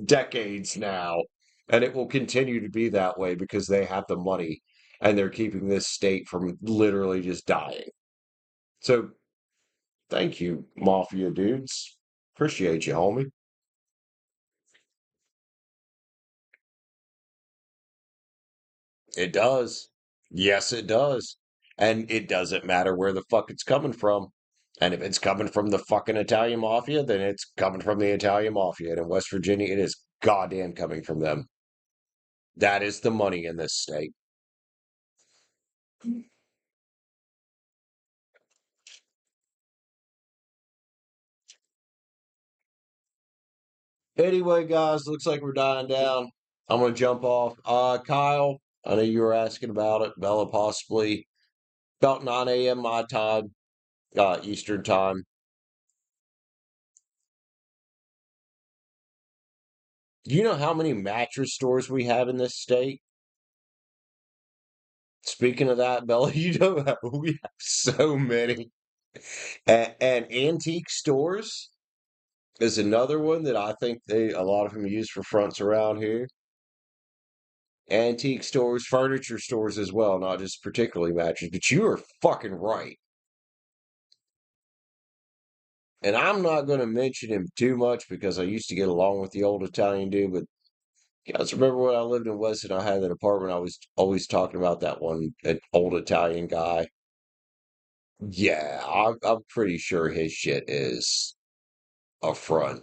decades now. And it will continue to be that way because they have the money and they're keeping this state from literally just dying. So thank you, Mafia dudes. Appreciate you, homie. It does. Yes, it does. And it doesn't matter where the fuck it's coming from. And if it's coming from the fucking Italian Mafia, then it's coming from the Italian Mafia. And in West Virginia, it is goddamn coming from them. That is the money in this state. Anyway, guys, looks like we're dying down. I'm gonna jump off. Kyle, I know you were asking about it. Bella, possibly about 9 a.m. my time, Eastern time. Do you know how many mattress stores we have in this state? Speaking of that, Bella, you know how we have so many. And antique stores is another one that I think a lot of them use for fronts around here. Antique stores, furniture stores as well, not just particularly mattress. But you are fucking right. And I'm not going to mention him too much because I used to get along with the old Italian dude. But you guys remember when I lived in Weston, I had an apartment. I was always talking about that one, an old Italian guy. Yeah, I'm pretty sure his shit is a front.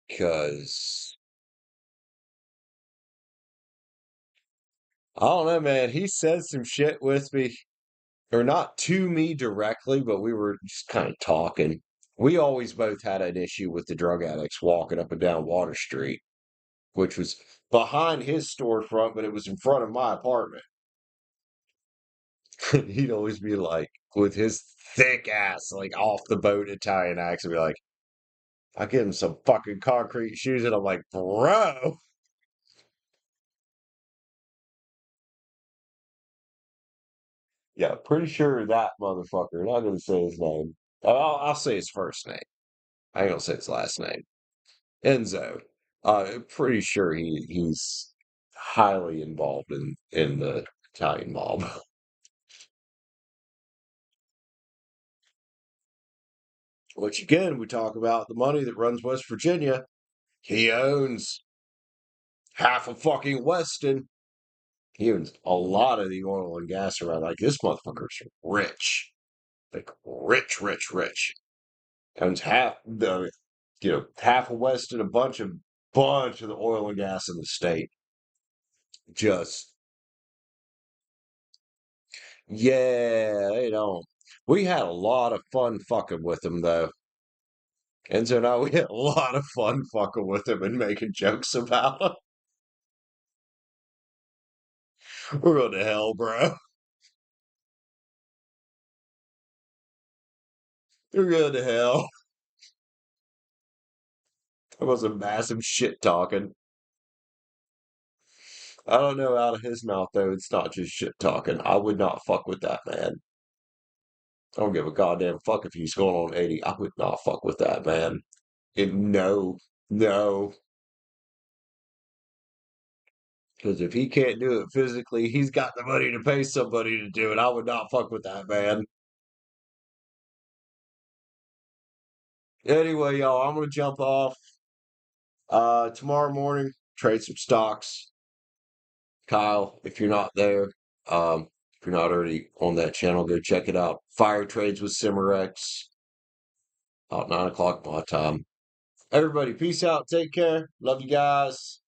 Because I don't know, man. He said some shit with me, or not to me directly, but we were just kind of talking. We always both had an issue with the drug addicts walking up and down Water Street, which was behind his storefront, but it was in front of my apartment. He'd always be like, with his thick ass, like off the boat Italian accent, be like, I give him some fucking concrete shoes, and I'm like, bro. Yeah, pretty sure that motherfucker. Not gonna say his name. I'll say his first name. I ain't gonna say his last name. Enzo. Pretty sure he's highly involved in the Italian mob. Which again, we talk about the money that runs West Virginia. He owns half of fucking Weston. He owns a lot of the oil and gas around. Like this motherfucker's rich, like rich, rich, rich. Owns half the, half of Weston, a bunch of bunch of the oil and gas in the state. Just, yeah, they don't. We had a lot of fun fucking with them, though. And so now we had a lot of fun fucking with them and making jokes about them. We're going to hell, bro. We're going to hell. That was a massive shit talking. I don't know out of his mouth, though. It's not just shit talking. I would not fuck with that man. I don't give a goddamn fuck if he's going on 80. I would not fuck with that man. No, no. Because if he can't do it physically, he's got the money to pay somebody to do it. I would not fuck with that man. Anyway, y'all, I'm gonna jump off. Tomorrow morning, trade some stocks. Kyle, if you're not there, if you're not already on that channel, go check it out. Fire trades with Cimarex, about 9 o'clock my time. Everybody, peace out. Take care. Love you guys.